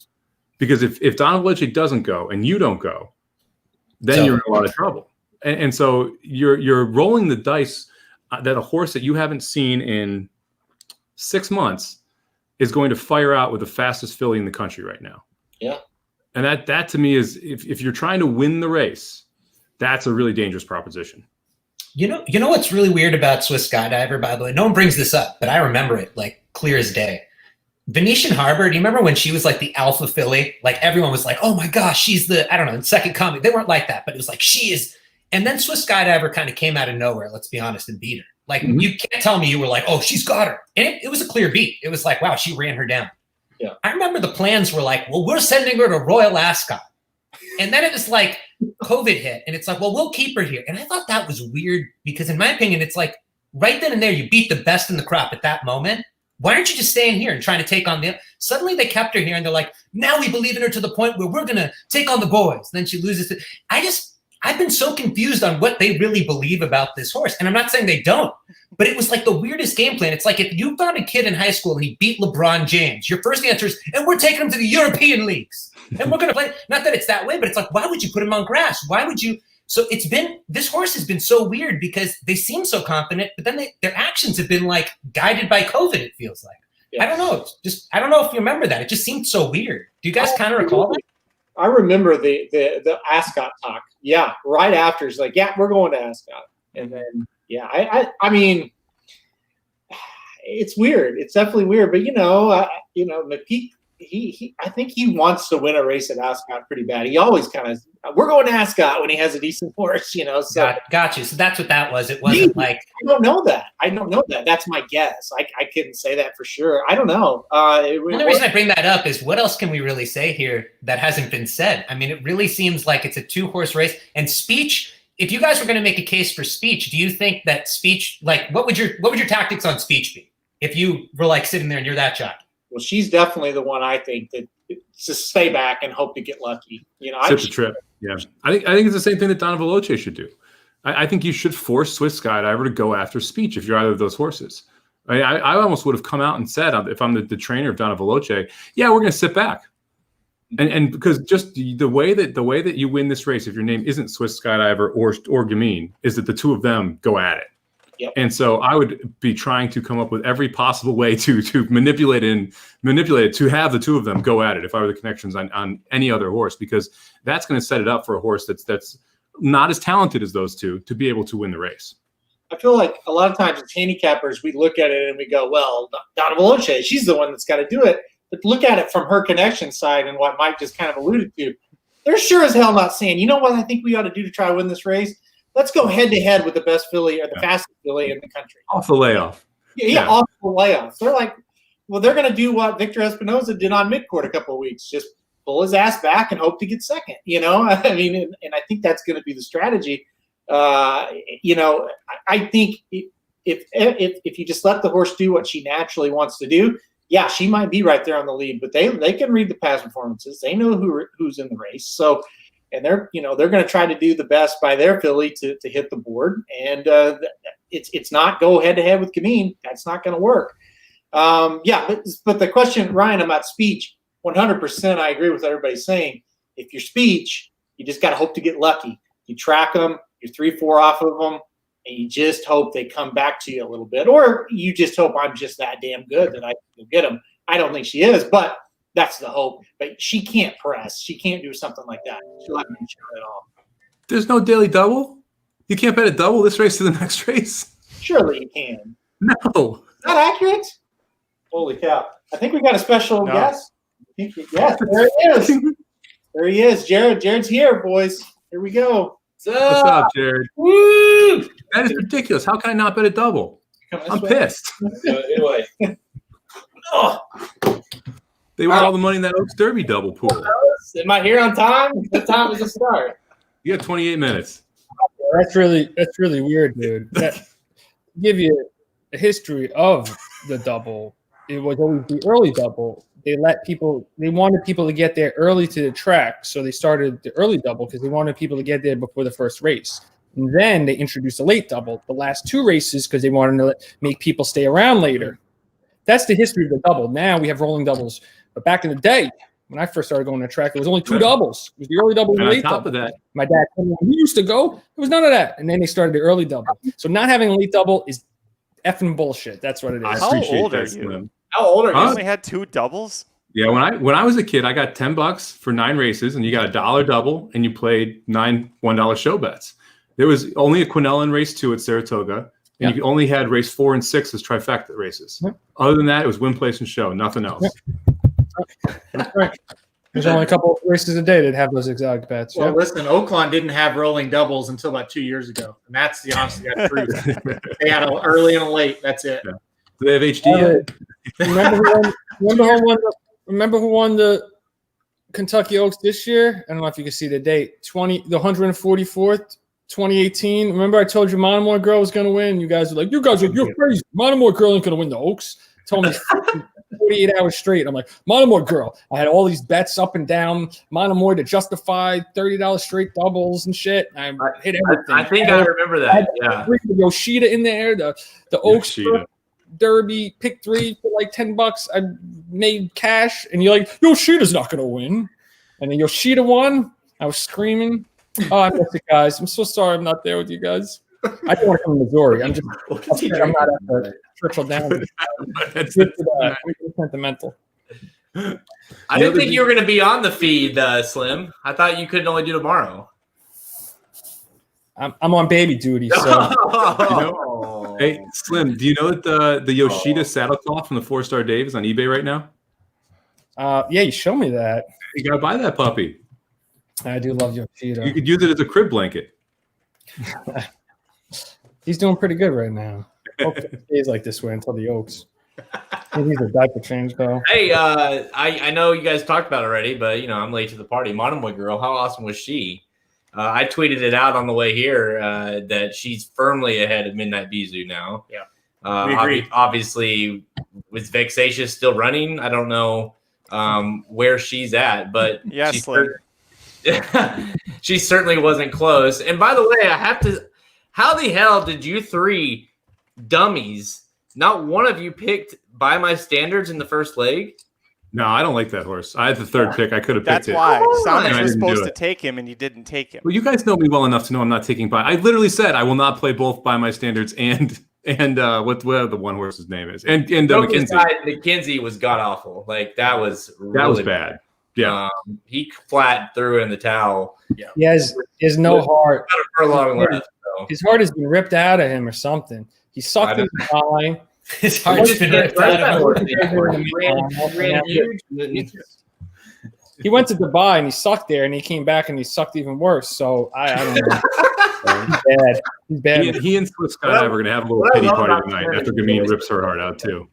Because if Donna Veloce doesn't go and you don't go, then you're in a lot of trouble. And so you're rolling the dice that a horse that you haven't seen in 6 months is going to fire out with the fastest filly in the country right now. Yeah. And that to me is, if you're trying to win the race, that's a really dangerous proposition. You know what's really weird about Swiss Skydiver, by the way? No one brings this up, but I remember it like clear as day. Venetian Harbor, do you remember when she was like the alpha filly? Like everyone was like, oh my gosh, she's the, I don't know, in second coming. They weren't like that, but it was like, she is. And then Swiss Skydiver kind of came out of nowhere, let's be honest, and beat her. Like, you can't tell me you were like, oh, she's got her. And it was a clear beat. It was like, wow, she ran her down. Yeah. I remember the plans were like, well, we're sending her to Royal Ascot. And then it was like COVID hit. And it's like, well, we'll keep her here. And I thought that was weird because in my opinion, it's like right then and there, you beat the best in the crop at that moment. Why aren't you just staying here and trying to take on the – suddenly they kept her here and they're like, now we believe in her to the point where we're going to take on the boys. And then she loses to – I've been so confused on what they really believe about this horse. And I'm not saying they don't, but it was like the weirdest game plan. It's like if you found a kid in high school and he beat LeBron James, your first answer is, and we're taking him to the European leagues. And we're going to play – not that it's that way, but it's like, why would you put him on grass? Why would you – so it's been – this horse has been so weird because they seem so confident, but then their actions have been like guided by COVID, it feels like. Yeah. I don't know. I don't know if you remember that. It just seemed so weird. Do you guys kind of recall that? I remember the Ascot talk. Yeah, right after it's like, yeah, we're going to Ascot, and then I mean, it's weird. It's definitely weird, but McPeak. I think he wants to win a race at Ascot pretty bad. He always kind of, we're going to Ascot when he has a decent horse, So got you. So that's what that was. It wasn't like I don't know that. That's my guess. I couldn't say that for sure. I don't know. The only reason I bring that up is what else can we really say here that hasn't been said? I mean, it really seems like it's a 2-horse race. And Speech, if you guys were going to make a case for Speech, do you think that Speech, like, what would your tactics on Speech be if you were like sitting there and you're that jockey? Well, she's definitely the one I think that to stay back and hope to get lucky. Sip the trip. Yeah, I think it's the same thing that Donna Veloce should do. I think you should force Swiss Skydiver to go after Speech if you're either of those horses. I almost would have come out and said, if I'm the trainer of Donna Veloce, yeah, we're going to sit back, and because just the way that you win this race, if your name isn't Swiss Skydiver or Gamine, is that the two of them go at it. Yep. And so I would be trying to come up with every possible way to manipulate it to have the two of them go at it if I were the connections on any other horse, because that's going to set it up for a horse that's not as talented as those two to be able to win the race. I feel like a lot of times as handicappers, we look at it and we go, well, Donna Veloce, she's the one that's got to do it. But look at it from her connection side and what Mike just kind of alluded to. They're sure as hell not saying, you know what I think we ought to do to try to win this race? Let's go head-to-head with the best filly or the fastest filly in the country. Off the layoff. Yeah, off the layoff. They're like, well, they're going to do what Victor Espinoza did on midcourt a couple of weeks, just pull his ass back and hope to get second, I mean, and I think that's going to be the strategy. I think if you just let the horse do what she naturally wants to do, yeah, she might be right there on the lead, but they can read the past performances. They know who's in the race. So, and they're going to try to do the best by their filly to hit the board. And it's not go head to head with Gamine. That's not going to work. But the question, Ryan, about Speech, 100%, I agree with what everybody's saying. If you're Speech, you just got to hope to get lucky. You track them, you're 3-4 off of them, and you just hope they come back to you a little bit. Or you just hope I'm just that damn good that I can get them. I don't think she is, but that's the hope. But she can't press. She can't do something like that. She'll have no shot at all. There's no daily double? You can't bet a double this race to the next race? Surely you can. No. Is that accurate? Holy cow. I think we got a special guest. Yes, there he is. There he is. Jared's here, boys. Here we go. What's up, Jared? Woo! That is ridiculous. How can I not bet a double? I'm pissed. Anyway. Oh. They won all the money in that Oaks Derby double pool. Am I here on time? What time does it start? You got 28 minutes. That's really weird, dude. That give you a history of the double. It was always the early double. They wanted people to get there early to the track, so they started the early double because they wanted people to get there before the first race. And then they introduced a late double, the last 2 races, because they wanted to make people stay around later. That's the history of the double. Now we have rolling doubles. But back in the day, when I first started going to track, it was only 2 doubles. It was the early double and the late double. Of that, my dad told me when we used to go, there was none of that. And then they started the early double. So not having a late double is effing bullshit. That's what it is. How old are you? How old are you? You only had 2 doubles? Yeah, when I was a kid, I got $10 for 9 races, and you got $1 double, and you played 9 $1 show bets. There was only a Quinellen race 2 at Saratoga, and you only had race 4 and 6 as trifecta races. Yep. Other than that, it was win, place, and show, nothing else. Yep. That's right. There's only a couple of races a day that have those exotic bets. Well, listen, Oakland didn't have rolling doubles until about 2 years ago, and that's the honest to God truth. They had an early and a late. That's it. Yeah. Do they have HD? Remember who won the Kentucky Oaks this year? I don't know if you can see the date. The 144th, 2018. Remember I told you Monomoy Girl was going to win? You guys are like, you're crazy. Monomoy Girl ain't going to win the Oaks. Told me 48 hours straight. I'm like, Monomoy Girl. I had all these bets up and down. Monomoy to justify $30 straight doubles and shit. I hit everything. I think I remember that. Yeah. Yoshida in there. The Oaks Derby pick 3 for like $10. I made cash, and you're like, Yoshida's not going to win. And then Yoshida won. I was screaming. Oh, I miss it, guys. I'm so sorry I'm not there with you guys. I don't want to come to Missouri. I'm not at the Churchill Downs. It's sentimental. I didn't think you were going to be on the feed, Slim. I thought you could only do tomorrow. I'm on baby duty, so. Hey, Slim, do you know that the Yoshida saddle cloth from the 4-Star Dave is on eBay right now? Yeah, you show me that. You gotta buy that puppy. I do love Yoshida. You could use it as a crib blanket. He's doing pretty good right now. Hope it stays like this way until the Oaks. He needs a diaper change, though. Hey, I know you guys talked about it already, but I'm late to the party. Monomoy Girl, how awesome was she? I tweeted it out on the way here that she's firmly ahead of Midnight Bizu now. Yeah, we agree. Obviously, with Vexatious still running, I don't know where she's at, but Yeah, Slim. she certainly wasn't close. And by the way, I have to. How the hell did you three dummies? Not one of you picked By My Standards in the first leg. No, I don't like that horse. I had the third pick. I could have picked That's it. why. And Sonic I was didn't do supposed to it. take him, and you didn't take him. Well, you guys know me well enough to know I'm not taking By. I literally said I will not play both By My Standards and what the one horse's name is and McKenzie. McKenzie was god awful. Like that was bad. Yeah, he flat threw in the towel. Yeah, he has no heart. For a long left. So. His heart has been ripped out of him or something. He sucked in the line. His heart's been ripped out of him. He went to Dubai and he sucked there, and he came back and he sucked even worse. So I don't know. He's bad. He and Swiss Skydive are going to have a little pity party tonight after Gamine rips her heart out too.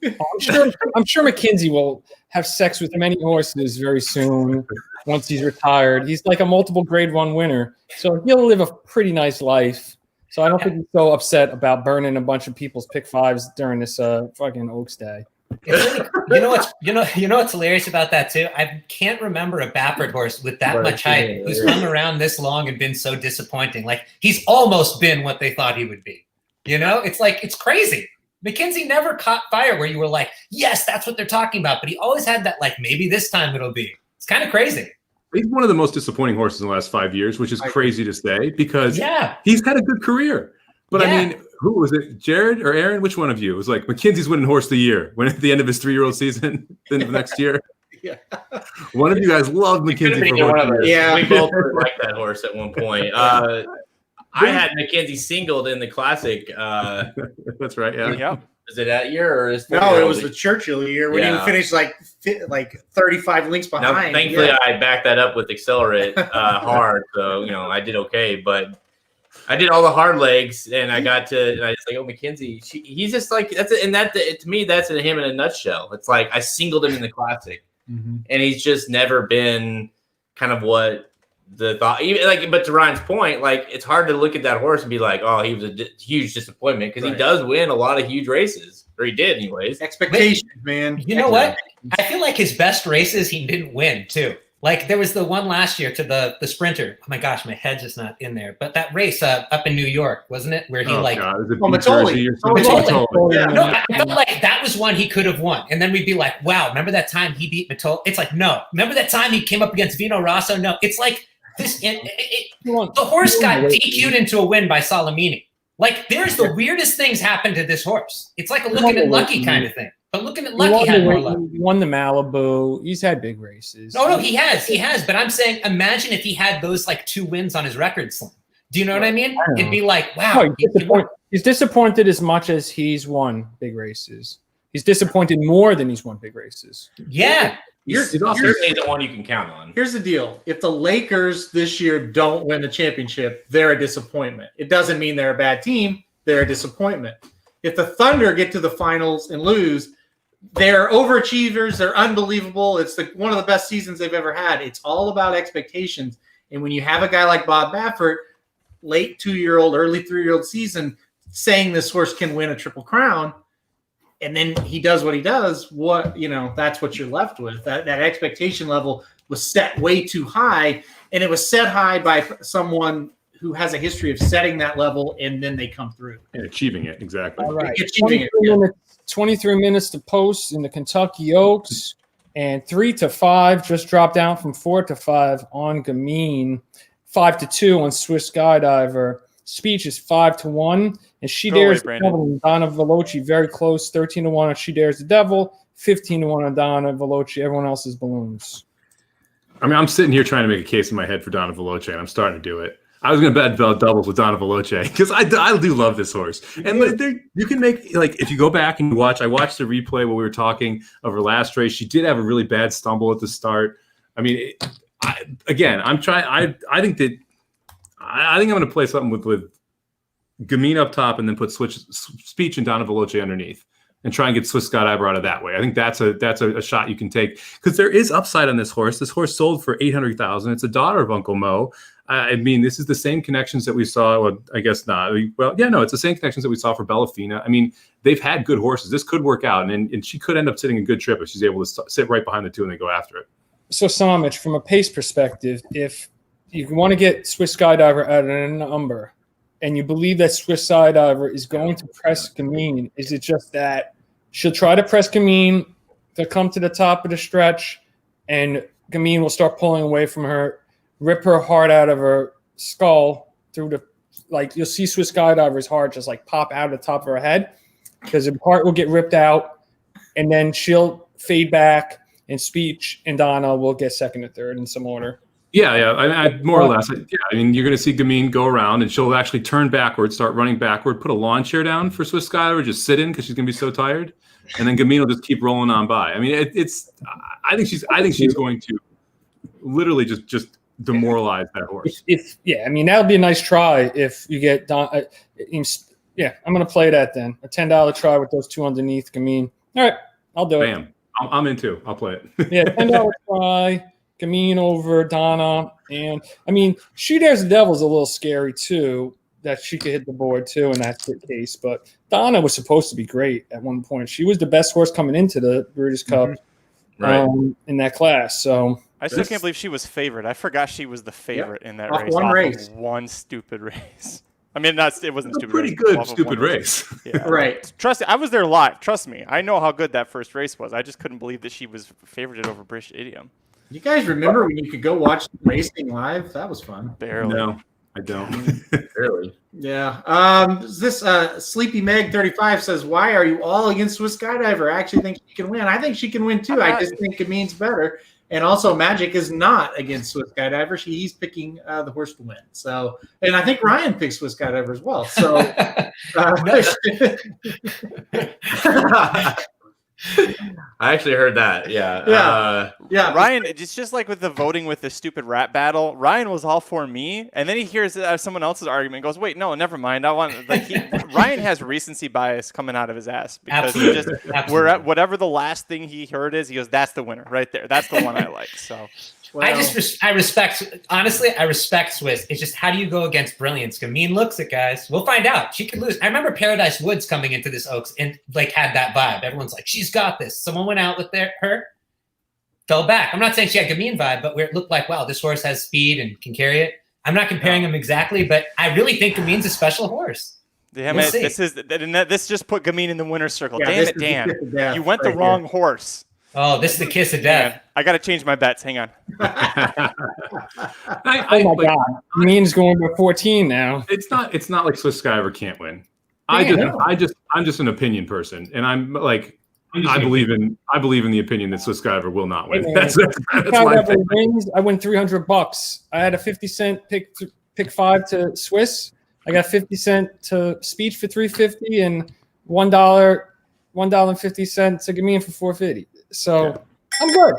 I'm sure McKenzie will have sex with many horses very soon once he's retired. He's like a multiple grade 1 winner, so he'll live a pretty nice life. So I don't think he's so upset about burning a bunch of people's pick fives during this fucking Oaks Day. It's really, you know what's hilarious about that too? I can't remember a Baffert horse with that much height who's hung around this long and been so disappointing. Like he's almost been what they thought he would be. It's like it's crazy. McKenzie never caught fire where you were like, yes, that's what they're talking about. But he always had that like maybe this time it'll be. It's kind of crazy. He's one of the most disappointing horses in the last 5 years, which is crazy to say because he's had a good career. But I mean, who was it? Jared or Aaron? Which one of you? It was like McKenzie's winning horse of the year when at the end of his 3-year-old season in the next year. Yeah. One of you guys loved McKenzie for horse of the year. Yeah, we both liked that horse at one point. I had McKenzie singled in the Classic. That's right. Yeah. Yep. Is it that year or is No, it was the Churchill year when he finished like 35 links behind. Now, thankfully, I backed that up with Accelerate hard, so I did okay. But I did all the hard legs, and I got to. And I was like, oh, McKenzie, he's just like that's it. And that to me, that's him in a nutshell. It's like I singled him in the Classic, and he's just never been kind of what the thought. Even like, but to Ryan's point, like it's hard to look at that horse and be like, oh, he was a huge disappointment because he does win a lot of huge races, or he did anyways. Expectations, man. You know what? I feel like his best races he didn't win too. Like there was the one last year to the Sprinter. Oh my gosh, my head's just not in there. But that race up in New York, wasn't it? Where he Matoli. Yeah. No, I felt like that was one he could have won. And then we'd be like, wow, remember that time he beat Matoli? It's like, no. Remember that time he came up against Vino Rosso? No. It's like this. The horse got DQ'd into a win by Salamini. Like there's the weirdest things happen to this horse. It's like a looking at Lucky kind of thing. But looking at Lucky had more luck. He won the Malibu. He's had big races. No, he has. But I'm saying, imagine if he had those like 2 wins on his record slam. Do you know what I mean? It'd be like, wow. He's disappointed as much as he's won big races. He's disappointed more than he's won big races. Yeah. He's certainly the one you can count on. Here's the deal. If the Lakers this year don't win the championship, they're a disappointment. It doesn't mean they're a bad team. They're a disappointment. If the Thunder get to the finals and lose, they're overachievers. They're unbelievable. It's one of the best seasons they've ever had. It's all about expectations. And when you have a guy like Bob Baffert, late 2-year-old, early 3-year-old season, saying this horse can win a Triple Crown, and then he does what he does, that's what you're left with. That expectation level was set way too high, and it was set high by someone who has a history of setting that level, and then they come through. And achieving it, exactly. All right. 23 minutes to post in the Kentucky Oaks, and 3-5 just dropped down from 4-5 on Gamine, 5-2 on Swiss Skydiver. Speech is 5-1. And She Go Dares away, the Brandon. Devil and Donna Veloci very close, 13-1 on She Dares the Devil, 15-1 on Donna Veloci. Everyone else is balloons. I mean, I'm sitting here trying to make a case in my head for Donna Veloci, and I'm starting to do it. I was going to bet doubles with Donna Veloci because I do love this horse. And you can make, like, if you go back and watch, I watched the replay while we were talking of her last race. She did have a really bad stumble at the start. I mean, I think I'm going to play something with Gamine up top and then put Speech and Donna Veloci underneath and try and get Swiss Skydiver out of that way. I think that's a shot you can take because there is upside on this horse. This horse sold for $800,000. It's a daughter of Uncle Mo. I mean, this is the same connections that we saw. Well, I guess not. Well, yeah, no, it's the same connections that we saw for Bellafina. I mean, they've had good horses. This could work out, and she could end up sitting a good trip if she's able to sit right behind the two and they go after it. So, Samich, from a pace perspective, if you want to get Swiss Skydiver at a number and you believe that Swiss Skydiver is going to press Gamine, is it just that she'll try to press Gamine to come to the top of the stretch and Gamine will start pulling away from her, rip her heart out of her skull through the, like, you'll see Swiss Skydiver's heart just like pop out of the top of her head because her heart will get ripped out and then she'll fade back and Speech and Donna will get second or third in some order. Yeah. I more or less. Yeah. I mean, you're going to see Gamine go around and she'll actually turn backward, start running backward, put a lawn chair down for Swiss Skydiver, just sit in because she's going to be so tired. And then Gamine will just keep rolling on by. I mean, I think she's going to literally just demoralize that horse. I mean, that would be a nice try if you get Don. I'm going to play that then. A $10 try with those two underneath Gamine. All right, I'll do it. Bam. I'm into. I'll play it. Yeah, $10 try, Gamine over Donna, and I mean, She Dares the Devil is a little scary too. That she could hit the board too in that case, but Donna was supposed to be great at one point. She was the best horse coming into the Breeders' Cup, in that class. So I still can't believe she was favored. I forgot she was the favorite in that race. One race, one stupid race. I mean, it wasn't stupid. Pretty good stupid race. Yeah. Right. Trust me, I was there live. Trust me, I know how good that first race was. I just couldn't believe that she was favored over British Idiom. You guys remember when you could go watch racing live? That was fun. Barely. No, I don't. Really? Yeah. This Sleepy Meg 35 says, "Why are you all against Swiss Skydiver? I actually think she can win. I think she can win too. I just think Gamine's better." And also, Magic is not against Swiss Skydiver. He's picking the horse to win. So, and I think Ryan picks Swiss Skydiver as well. So, I actually heard that. Yeah. Yeah. Ryan, it's just like with the voting with the stupid rap battle. Ryan was all for me, and then he hears someone else's argument and goes, "Wait, no, never mind. I want." Ryan has recency bias coming out of his ass because we're at whatever the last thing he heard is. He goes, "That's the winner right there. That's the one I like." So. Well, I respect Swiss. It's just, how do you go against brilliance? Gamine looks it, guys. We'll find out. She could lose. I remember Paradise Woods coming into this Oaks and like had that vibe. Everyone's like, she's got this. Someone went out with her, fell back. I'm not saying she had Gamine vibe, but where it looked like, wow, this horse has speed and can carry it. I'm not comparing them exactly, but I really think Gamine's a special horse. Damn it! This just put Gamine in the winner's circle. Yeah, Damn it, Dan! You went the wrong horse. Oh, this is the kiss of death. I got to change my bets. Hang on. Oh my God, Gamine's going to 14 now. It's not like Swiss Skydiver can't win. I'm just an opinion person, and I'm like, I believe in the opinion that Swiss Skydiver will not win. That's my opinion. Wins, I win $300. I had a 50-cent pick 5 to Swiss. I got 50 cent to Speech for $3.50 and $1.50 to Gamine for $4.50. So I'm good.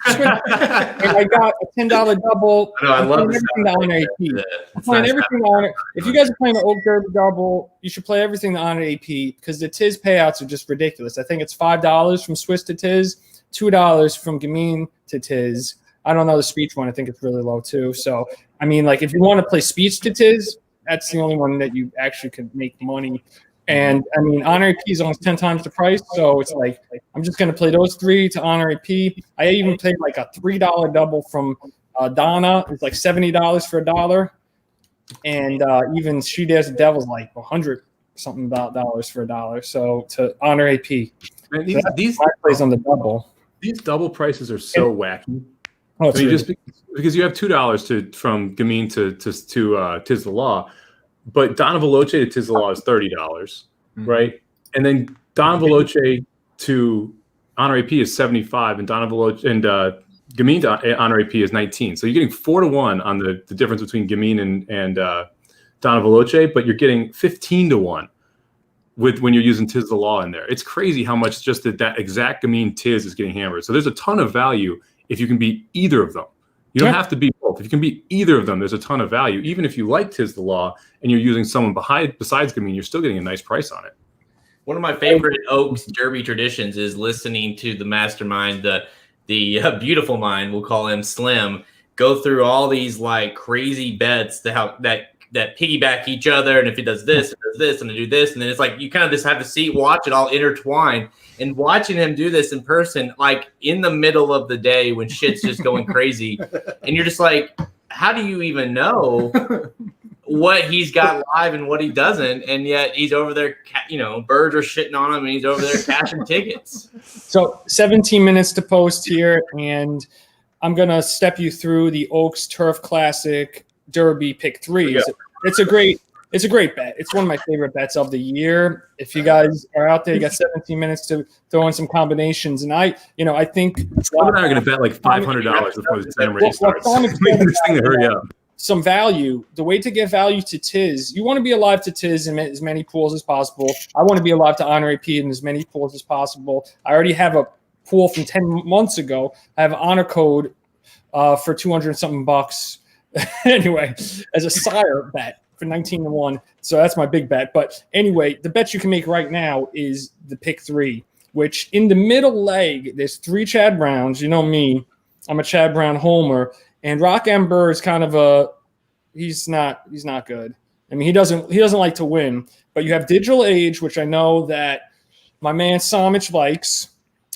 And I got a $10 double. No, I love everything to honor AP. I'm playing everything to honor. If you guys are playing the Oak Derby double, you should play everything to honor AP because the Tiz payouts are just ridiculous. I think it's $5 from Swiss to Tiz, $2 from Gamine to Tiz. I don't know the Speech one. I think it's really low too. So I mean, like, if you want to play Speech to Tiz, that's the only one that you actually could make money. And I mean, honor AP is almost 10 times the price. So it's like, I'm just going to play those three to honor AP. I even played like a $3 double from Donna. It's like $70 for $1. And even She Dares the Devil's like $100 something about dollars for $1. So to honor AP. And these plays on the double. These double prices are so wacky. Oh, I mean, just because you have $2 from Gamine to Tiz the Law. but Donna Veloce to Tiz the Law is $30, right? And then Donna Veloce to Honor AP is 75, and Donna Veloce and Gamine to Honor AP is 19. So you're getting 4-1 on the difference between Gamine and Donna Veloce, but you're getting 15-1 when you're using Tiz the Law in there. It's crazy how much just that exact Gamine Tiz is getting hammered. So there's a ton of value if you can beat either of them. You don't have to beat both. If you can beat either of them, there's a ton of value. Even if you like Tiz the Law and you're using someone besides Gamine, you're still getting a nice price on it. One of my favorite Oaks Derby traditions is listening to the mastermind, the beautiful mind, we'll call him Slim, go through all these like crazy bets that piggyback each other, and if he does this, it does this, and I do this, and then it's like you kind of just have to watch it all intertwine. And watching him do this in person, like in the middle of the day when shit's just going crazy, and you're just like, how do you even know what he's got live and what he doesn't? And yet he's over there, birds are shitting on him, and he's over there cashing tickets. So 17 minutes to post here, and I'm gonna step you through the Oaks Turf Classic Derby pick threes. It's a great bet. It's one of my favorite bets of the year. If you guys are out there, you got 17 minutes to throw in some combinations. And I think Scott and I are going to bet like $500 before the time race starts. This thing to hurry up. Some value. The way to get value to Tiz, you want to be alive to Tiz in as many pools as possible. I want to be alive to Honor AP in as many pools as possible. I already have a pool from 10 months ago. I have an honor code for 200 something bucks. Anyway, as a sire bet for 19-1. So that's my big bet. But anyway, the bet you can make right now is the pick three, which in the middle leg, there's 3 Chad Browns. You know me, I'm a Chad Brown homer. And Rock Ember is kind of he's not good. I mean, he doesn't like to win. But you have Digital Age, which I know that my man Samich likes.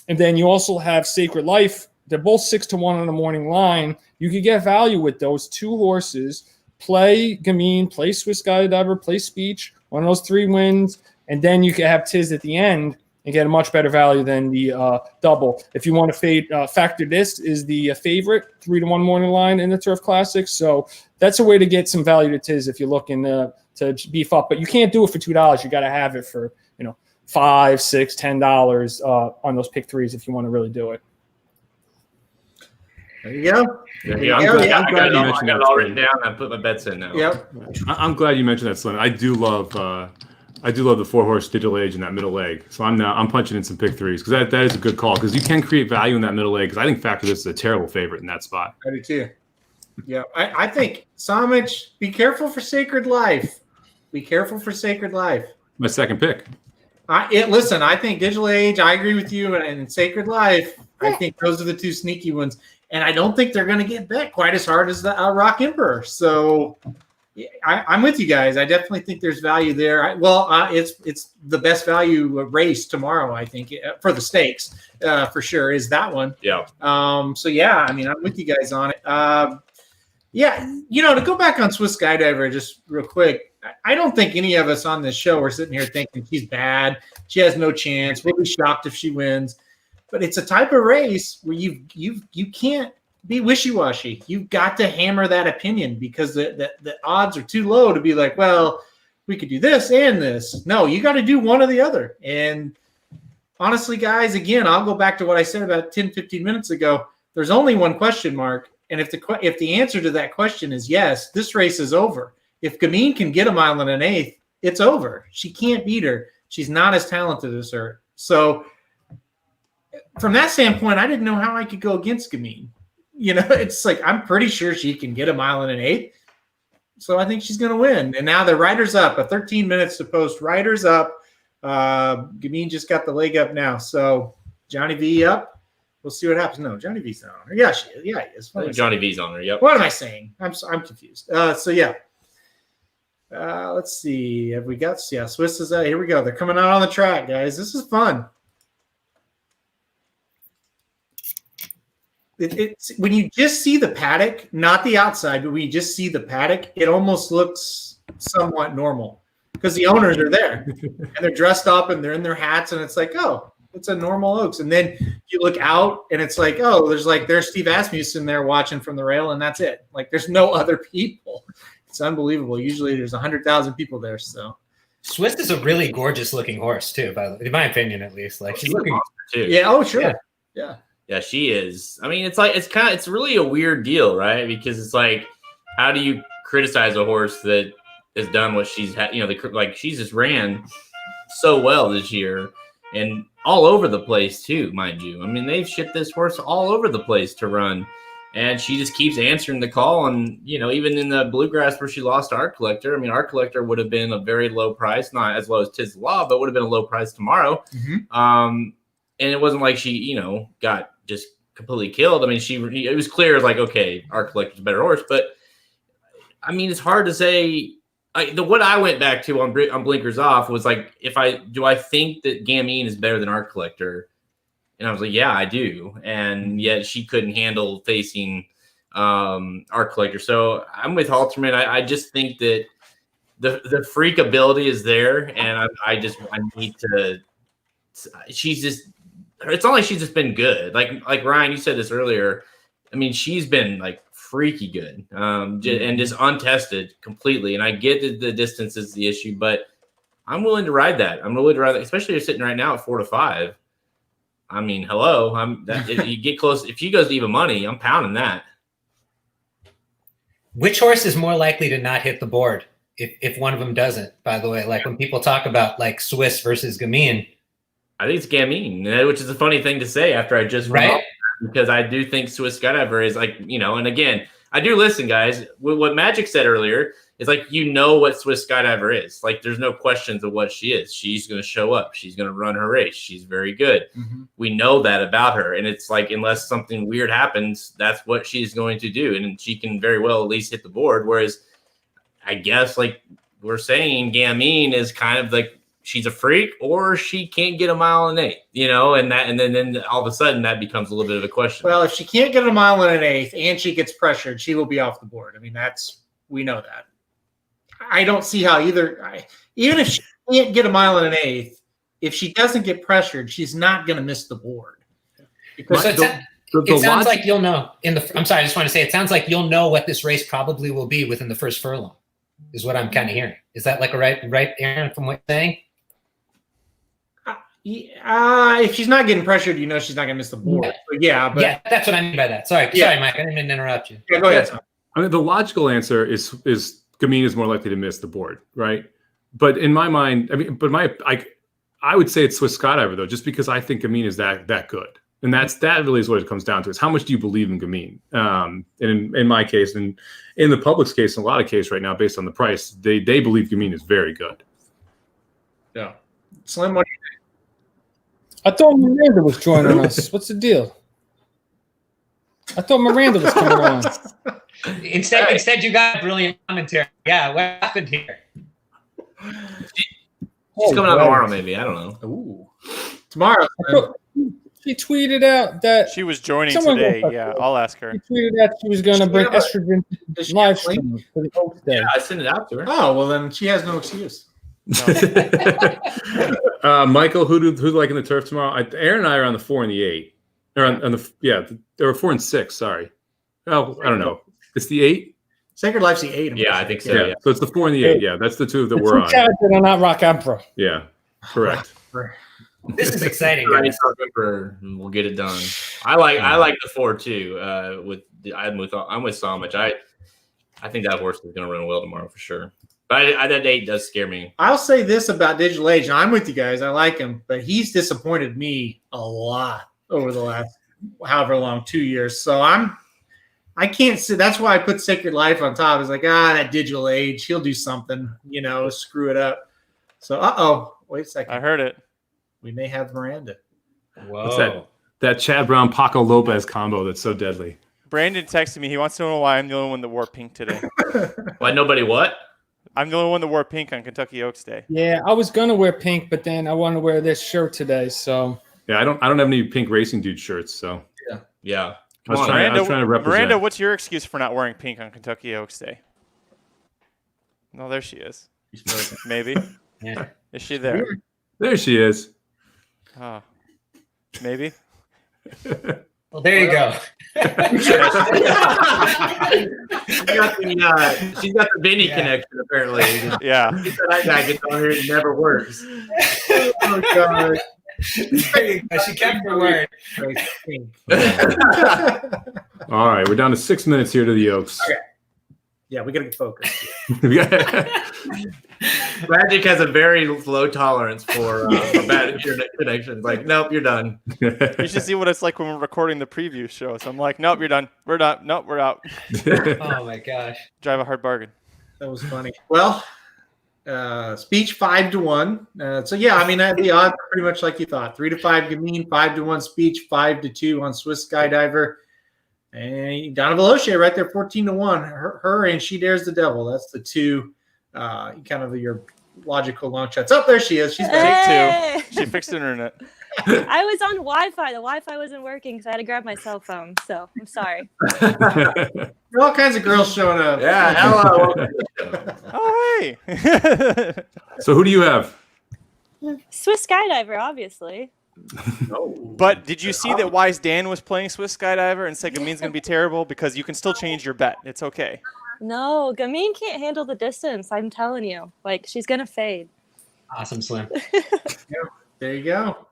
And then you also have Sacred Life. They're both 6-1 on the morning line. You could get value with those 2 horses. Play Gamine, play Swiss Skydiver, play Speech. One of those 3 wins, and then you can have Tiz at the end and get a much better value than the double. If you want to factor this is the favorite 3-1 morning line in the Turf Classic. So that's a way to get some value to Tiz if you're looking to beef up. But you can't do it for $2. You got to have it for $5, $6, $10 on those pick threes if you want to really do it. There you go. I'm glad you mentioned that. I got it all written down. I put my bets in now. Yep. I'm glad you mentioned that, Slim. I do love the 4-horse Digital Age in that middle leg. So I'm punching in some pick threes because that is a good call because you can create value in that middle leg. Because I think Factor This is a terrible favorite in that spot. I do too. Yeah, I think Samich, be careful for Sacred Life. Be careful for Sacred Life. My second pick. Listen, I think Digital Age. I agree with you, and Sacred Life. I think those are the 2 sneaky ones. And I don't think they're going to get bet quite as hard as the Rock Emperor. So I'm with you guys. I definitely think there's value there. It's the best value race tomorrow, I think, for the stakes, for sure, is that one. Yeah. I'm with you guys on it. To go back on Swiss Skydiver just real quick, I don't think any of us on this show are sitting here thinking she's bad. She has no chance. We'll be shocked if she wins. But it's a type of race where you can't be wishy-washy. You've got to hammer that opinion because the odds are too low to be like, well, we could do this and this. No, you got to do one or the other. And honestly, guys, again, I'll go back to what I said about 10, 15 minutes ago. There's only one question mark. And if the answer to that question is yes, this race is over. If Gamine can get 1 mile and an eighth, it's over. She can't beat her. She's not as talented as her. So from that standpoint, I didn't know how I could go against Gamine. It's like I'm pretty sure she can get 1 mile and an eighth. So I think she's going to win. And now the rider's up. 13 minutes to post. Rider's up. Gamine just got the leg up now. So Johnny V up. We'll see what happens. No, Johnny V's not on her. Yeah, she is. Yeah, he is. Johnny V's on her. Yep. What am I saying? I'm confused. Let's see. Have we got? Yeah, Swiss is out. Here we go. They're coming out on the track, guys. This is fun. It's when you just see the paddock, not the outside, but when you just see the paddock, it almost looks somewhat normal because the owners are there and they're dressed up and they're in their hats and it's like, oh, it's a normal Oaks. And then you look out and it's like, oh, there's Steve Asmussen there watching from the rail and that's it. Like there's no other people. It's unbelievable. Usually there's 100,000 people there. So Swiss is a really gorgeous looking horse too, in my opinion, at least. Like she's looking. Too. yeah, oh sure, yeah. Yeah, she is. I mean, it's really a weird deal, right? Because it's like, how do you criticize a horse that has done what she's had? You know, like she's just ran so well this year and all over the place too, mind you. I mean, they've shipped this horse all over the place to run, and she just keeps answering the call. And you know, even in the Bluegrass where she lost Art Collector, I mean, Art Collector would have been a very low price, not as low as Tis the Law, but would have been a low price tomorrow. Mm-hmm. And it wasn't like she, you know, got just completely killed. I mean, it was clear, like, okay, Art Collector's a better horse. But, I mean, it's hard to say. What I went back to on Blinkers Off was, like, do I think that Gamine is better than Art Collector? And I was like, yeah, I do. And yet she couldn't handle facing Art Collector. So I'm with Halterman. I just think that the freak ability is there. And I need to – she's just – it's not like she's just been good. Like Ryan, you said this earlier. I mean, she's been like freaky good, and just untested completely. And I get that the distance is the issue, but I'm willing to ride that. Especially if you're sitting right now at 4 to 5. I mean, hello. If you get close, if she goes to even money, I'm pounding that. Which horse is more likely to not hit the board if one of them doesn't? By the way, like when people talk about like Swiss versus Gamine. I think it's Gamine, which is a funny thing to say after I just right, because I do think Swiss Skydiver is like, you know, and again, I do listen, guys. What Magic said earlier is like, you know what Swiss Skydiver is. Like, there's no questions of what she is. She's going to show up. She's going to run her race. She's very good. Mm-hmm. We know that about her. And it's like, unless something weird happens, that's what she's going to do. And she can very well at least hit the board. Whereas I guess, like we're saying, Gamine is kind of like, she's a freak, or she can't get a mile and 8, you know, and then all of a sudden that becomes a little bit of a question. Well, if she can't get a mile and an 1/8 and she gets pressured, she will be off the board. I mean, we know that. I don't see how even if she can't get a mile and an 1/8, if she doesn't get pressured, she's not going to miss the board. Because it sounds like you'll know I'm sorry, I just want to say it sounds like you'll know what this race probably will be within the first furlong, is what I'm kind of hearing. Is that like a right, Aaron, from what you're saying? If she's not getting pressured, you know she's not going to miss the board. Yeah, that's what I mean by that. Sorry, Mike. I didn't mean to interrupt you. Yeah, go ahead. I mean, the logical answer is Gamine is more likely to miss the board, right? But in my mind, I mean, I would say it's Swiss Skydiver though, just because I think Gamine is that good, and that really is what it comes down to. Is how much do you believe in Gamine? And in my case, and in the public's case, in a lot of cases right now, based on the price, they believe Gamine is very good. Yeah, Slim, what do you think? I thought Miranda was joining us. What's the deal? I thought Miranda was coming on. Instead, you got brilliant commentary. Yeah, what happened here? She's coming out tomorrow, maybe. I don't know. Ooh, tomorrow. She tweeted out that she was joining today. Yeah, I'll ask her. She tweeted out she was going to bring estrogen live stream for the Oaks Day. Yeah, I sent it out to her. Oh, well, then she has no excuse. No. Michael, who like in the turf tomorrow? Aaron and I are on the 4 and the 8. Or on the there were 4 and 6. Sorry. Oh, I don't know. It's the 8. Sacred Life's the 8. Yeah, I think so. Yeah. So it's the 4 and the 8. Yeah, that's the two that we're on. That are not Rock Emperor. Yeah, correct. This is exciting. We'll get it done. I like the 4 too. I'm with Samich. I think that horse is going to run well tomorrow for sure. But that 8 does scare me. I'll say this about Digital Age, and I'm with you guys. I like him, but he's disappointed me a lot over the last however long, 2 years. So I can't say. That's why I put Sacred Life on top. It's like, that Digital Age, he'll do something, screw it up. So, wait a second. I heard it. We may have Miranda. Whoa. What's that Chad Brown Paco Lopez combo that's so deadly? Brandon texted me. He wants to know why I'm the only one that wore pink today. Why nobody what? I'm the only one that wore pink on Kentucky Oaks Day. Yeah, I was gonna wear pink, but then I want to wear this shirt today. So yeah, I don't have any pink racing dude shirts. So yeah. I was trying to represent. Miranda, what's your excuse for not wearing pink on Kentucky Oaks Day? No, there she is. Maybe. Yeah. Is she there? There she is. Maybe. Well, there you go. She's got the Vinny connection, apparently. Yeah. That guy gets on here, it never works. Oh, God. She kept her word. All right, we're down to 6 minutes here to the Oaks. Okay. Yeah, we got to get focused. Magic has a very low tolerance for bad internet connections. Like, nope, you're done. You should see what it's like when we're recording the preview show. So I'm like, nope, you're done. We're done. Nope, we're out. Oh my gosh. Drive a hard bargain. That was funny. Well, speech 5-1. So yeah, I mean the odds are pretty much like you thought. 3-5 Gamine, 5-1 speech, 5-2 on Swiss Skydiver. And Donna Veloce right there, 14-1. Her and She Dares the Devil. That's the two kind of your logical long shots. Oh, there she is. She's back. Take two. She fixed the internet. I was on Wi-Fi. The Wi-Fi wasn't working, so I had to grab my cell phone. So I'm sorry. There are all kinds of girls showing up. Yeah, hello. Oh, hey. So who do you have? Swiss Skydiver, obviously. But did you see that Wise Dan was playing Swiss Skydiver and said Gamine's going to be terrible? Because you can still change your bet. It's okay. No, Gamine can't handle the distance. I'm telling you. Like, she's going to fade. Awesome, Slim. There you go.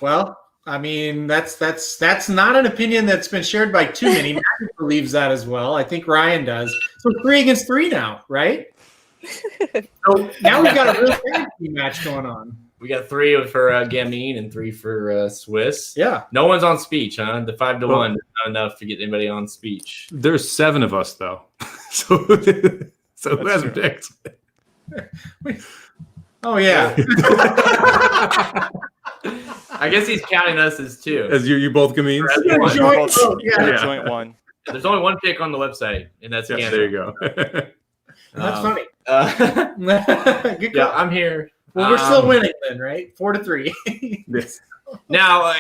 Well, I mean, that's not an opinion that's been shared by too many. Matthew believes that as well. I think Ryan does. So 3 against 3 now, right? So now we've got a real fantasy match going on. We got 3 for Gamine and 3 for Swiss. Yeah. No one's on speech, huh? The 5-1 is not enough to get anybody on speech. There's 7 of us though. So who hasn't picked? Oh yeah. I guess he's counting us as 2. As you both Gamines? Yeah, joint vote, yeah. Joint one. There's only 1 pick on the website, and that's Yes, Canada. there you go. That's funny. Good Yeah, call. I'm here. Well, we're still winning then, right? 4-3. Yes. Now,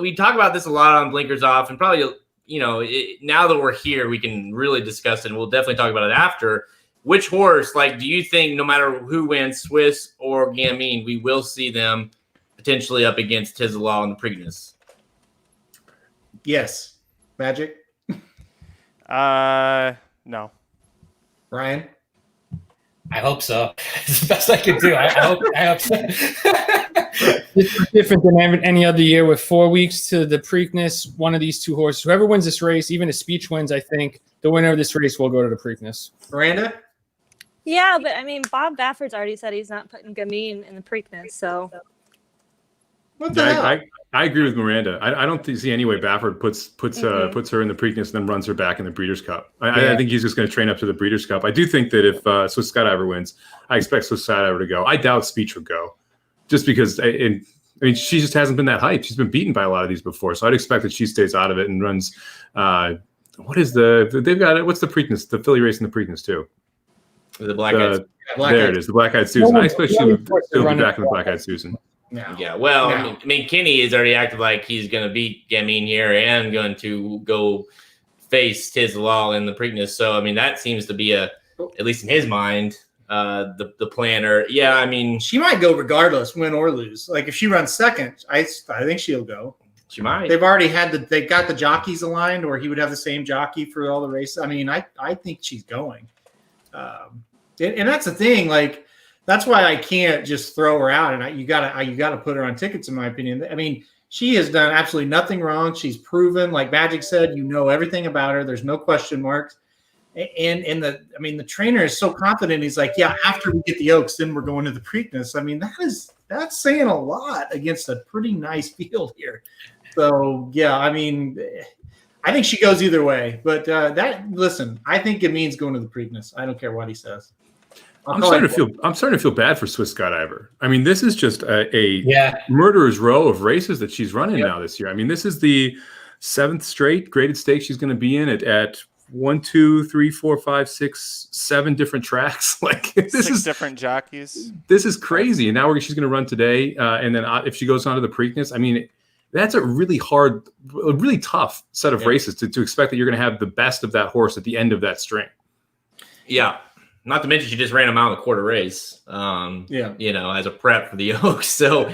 we talk about this a lot on Blinkers Off, and probably, now that we're here, we can really discuss it, and we'll definitely talk about it after. Which horse, do you think, no matter who wins, Swiss or Gamine, we will see them potentially up against Tizelaw in the Preakness? Yes. Magic? No. Ryan? I hope so. It's the best I could do. I hope so. It's different than any other year with 4 weeks to the Preakness. One of these two horses, whoever wins this race, even if speech wins, I think the winner of this race will go to the Preakness. Miranda? Yeah, but I mean, Bob Baffert's already said he's not putting Gamine in the Preakness, so. What the hell? I agree with Miranda. I don't see any way Baffert puts her in the Preakness and then runs her back in the Breeders' Cup. I think he's just going to train up to the Breeders' Cup. I do think that if Swiss Skydiver wins, I expect Swiss Skydiver to go. I doubt Speech would go, just because she just hasn't been that hyped. She's been beaten by a lot of these before, so I'd expect that she stays out of it and runs. What's the Preakness? The Philly race in the Preakness too. The Black Eyed. There it is. The Black Eyed Susan. I expect she'll be back in the Black Eyed Susan. No. Yeah, well, No. I mean, Kenny has already acted like he's going to beat Gamine here and going to go face Tizelaw in the Preakness. So, I mean, that seems to be at least in his mind, the planner. Yeah, I mean, She might go regardless, win or lose. Like if she runs second, I think she'll go. she might. They've already they've got the jockeys aligned, or he would have the same jockey for all the races. I mean, I think she's going. And that's the thing, that's why I can't just throw her out, and you gotta put her on tickets, in my opinion. I mean, she has done absolutely nothing wrong. She's proven, like Magic said, everything about her. There's no question marks. And the trainer is so confident. He's like, yeah, after we get the Oaks, then we're going to the Preakness. I mean, that's saying a lot against a pretty nice field here. So yeah, I mean, I think she goes either way. But listen, I think it means going to the Preakness. I don't care what he says. I'm starting to feel bad for Swiss Skydiver. I mean, this is just a murderer's row of races that she's running now this year. I mean, this is the 7th straight graded stakes she's going to be in at 1, 2, 3, 4, 5, 6, 7 different tracks. This is different jockeys. This is crazy. And now she's going to run today, and then if she goes on to the Preakness, I mean, that's a really tough set of races to expect that you're going to have the best of that horse at the end of that string. Yeah. not to mention she just ran a mile and a quarter race. As a prep for the Oaks. So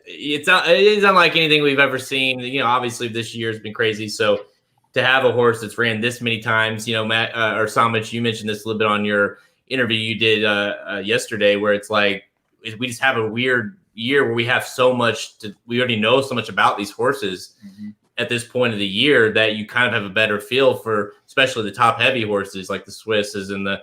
it's unlike anything we've ever seen. Obviously this year has been crazy. So to have a horse that's ran this many times, Matt or Samich, you mentioned this a little bit on your interview you did yesterday, where it's like we just have a weird year where we have we already know so much about these horses at this point of the year that you kind of have a better feel for, especially the top heavy horses like the Swisses and the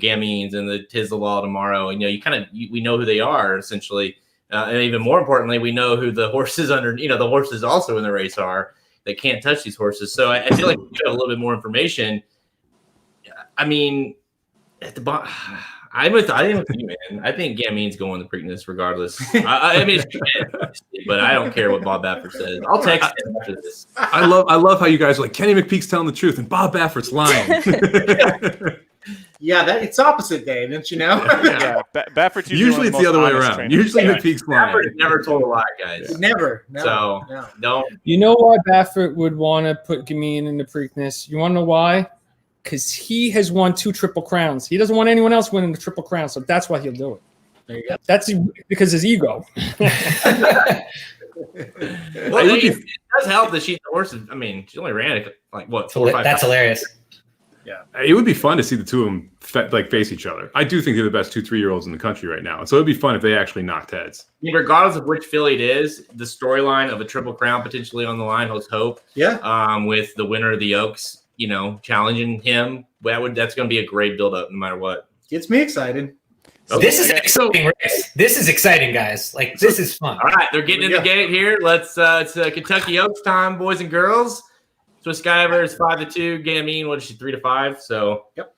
Gamines and the Tizelaw tomorrow. We know who they are essentially. And even more importantly, we know who the horses the horses also in the race are that can't touch these horses. So I feel like we have a little bit more information. I mean, at the bottom, I'm with you, man. I think Gamine's going to Preakness regardless. I mean, but I don't care what Bob Baffert says. I'll text him after this. I love how you guys are like, Kenny McPeak's telling the truth and Bob Baffert's lying. Yeah, it's opposite day, didn't you know? Yeah, Baffert's usually it's the other way around. Usually McPeak's lying. Baffert never told a lie, guys. Never. So don't. You know why Baffert would want to put Gamine in the Preakness? You want to know why? Because he has won 2 Triple Crowns. He doesn't want anyone else winning the Triple Crown, so that's why he'll do it. There you go. That's because his ego. Well, it does help that she's the horses. I mean, she only ran like what 4 or 5 That's times. hilarious. Yeah, it would be fun to see the two of them face each other. I do think they're the best 2-3-year-olds in the country right now. So it'd be fun if they actually knocked heads. I mean, regardless of which filly it is, the storyline of a Triple Crown potentially on the line holds hope. Yeah. With the winner of the Oaks, challenging him, that's going to be a great build-up no matter what. Gets me excited. Okay. This is an exciting race. This is exciting, guys. Like, this is fun. All right, they're getting in the gate here. It's Kentucky Oaks time, boys and girls. Swiss Skyver is 5-2. Gamine, what is she, 3-5? So, yep.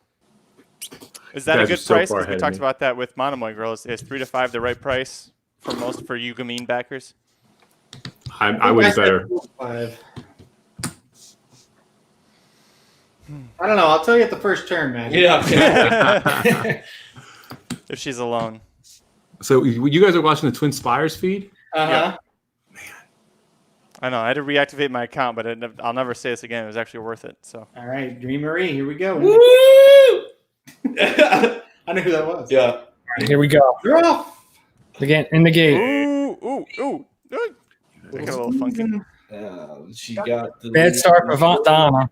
Is that a good so price? far 'Cause we ahead of talked me. about that with Monomoy Girl. Is 3-5 the right price for you Gamine backers? I would better. 5. I don't know. I'll tell you at the first turn, man. yeah. If she's alone. So you guys are watching the Twin Spires feed? Uh-huh. I know. I had to reactivate my account, but I'll never say this again. It was actually worth it. So. All right, Dream Marie, here we go. Woo! I know who that was. Yeah. Here we go. You're off. Again, in the gate. Ooh. That got a little funky. She got the Bad start for Donna.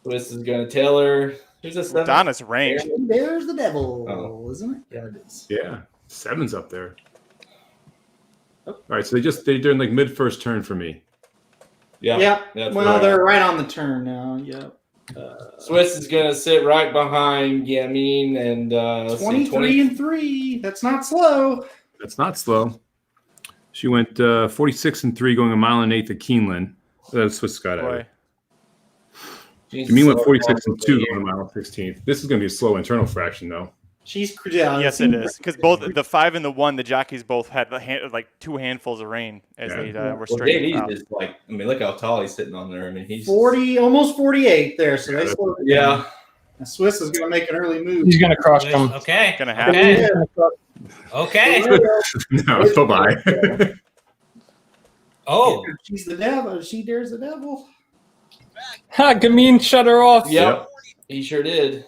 Swiss is going to tell her. Who's this? Donna's range. There's the devil, isn't it? Yeah, it is. Yeah. 7's up there. All right, so they're doing like mid-first turn for me. Yeah. Well, they're right on the turn now. Yep. Swiss is going to sit right behind Gamine and 23-3. That's not slow. That's not slow. She went 46-3, going 1.1 miles at Keeneland. That's Swiss Skydiver. Gamine went 46-2, going 1 mile 16th. This is going to be a slow internal fraction, though. She's yes, it is because both the 5 and the 1, the jockeys both had like 2 handfuls of rain as they were straight. Well, is like, I mean, look how tall he's sitting on there. I mean, he's 40, almost 48 there. So they slowed it down. yeah. And Swiss is going to make an early move. He's going to cross them. Okay. Gonna happen. Okay. Okay. No, bye-bye. Oh. She's the devil. She dares the devil. Ha, Gamine shut her off. Yep. He sure did.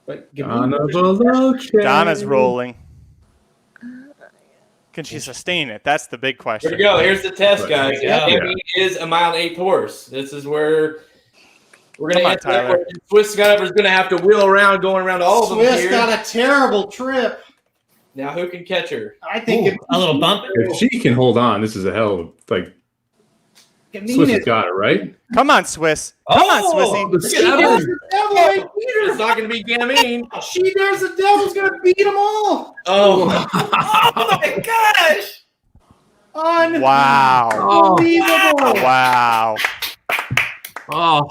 But Donna's rolling. Can she sustain it? That's the big question. Here we go. Here's the test, guys. Yeah. Gamine is 1 mile 8 horse. This is where we're going to answer that Tyler. question. Swiss Skyver's going to have to wheel around, going around all of them Swiss here. got a terrible trip. Now, who can catch her? I think A little bump. If she can hold on, this is a hell of like Swiss has got it, right? Come on, Swiss. Come on, Swissy. She dares the devil. I beat It's her. not going to be Gamine. She dares the devil's going to beat them all. Oh, Oh my gosh. Wow. Unbelievable. Wow. Oh,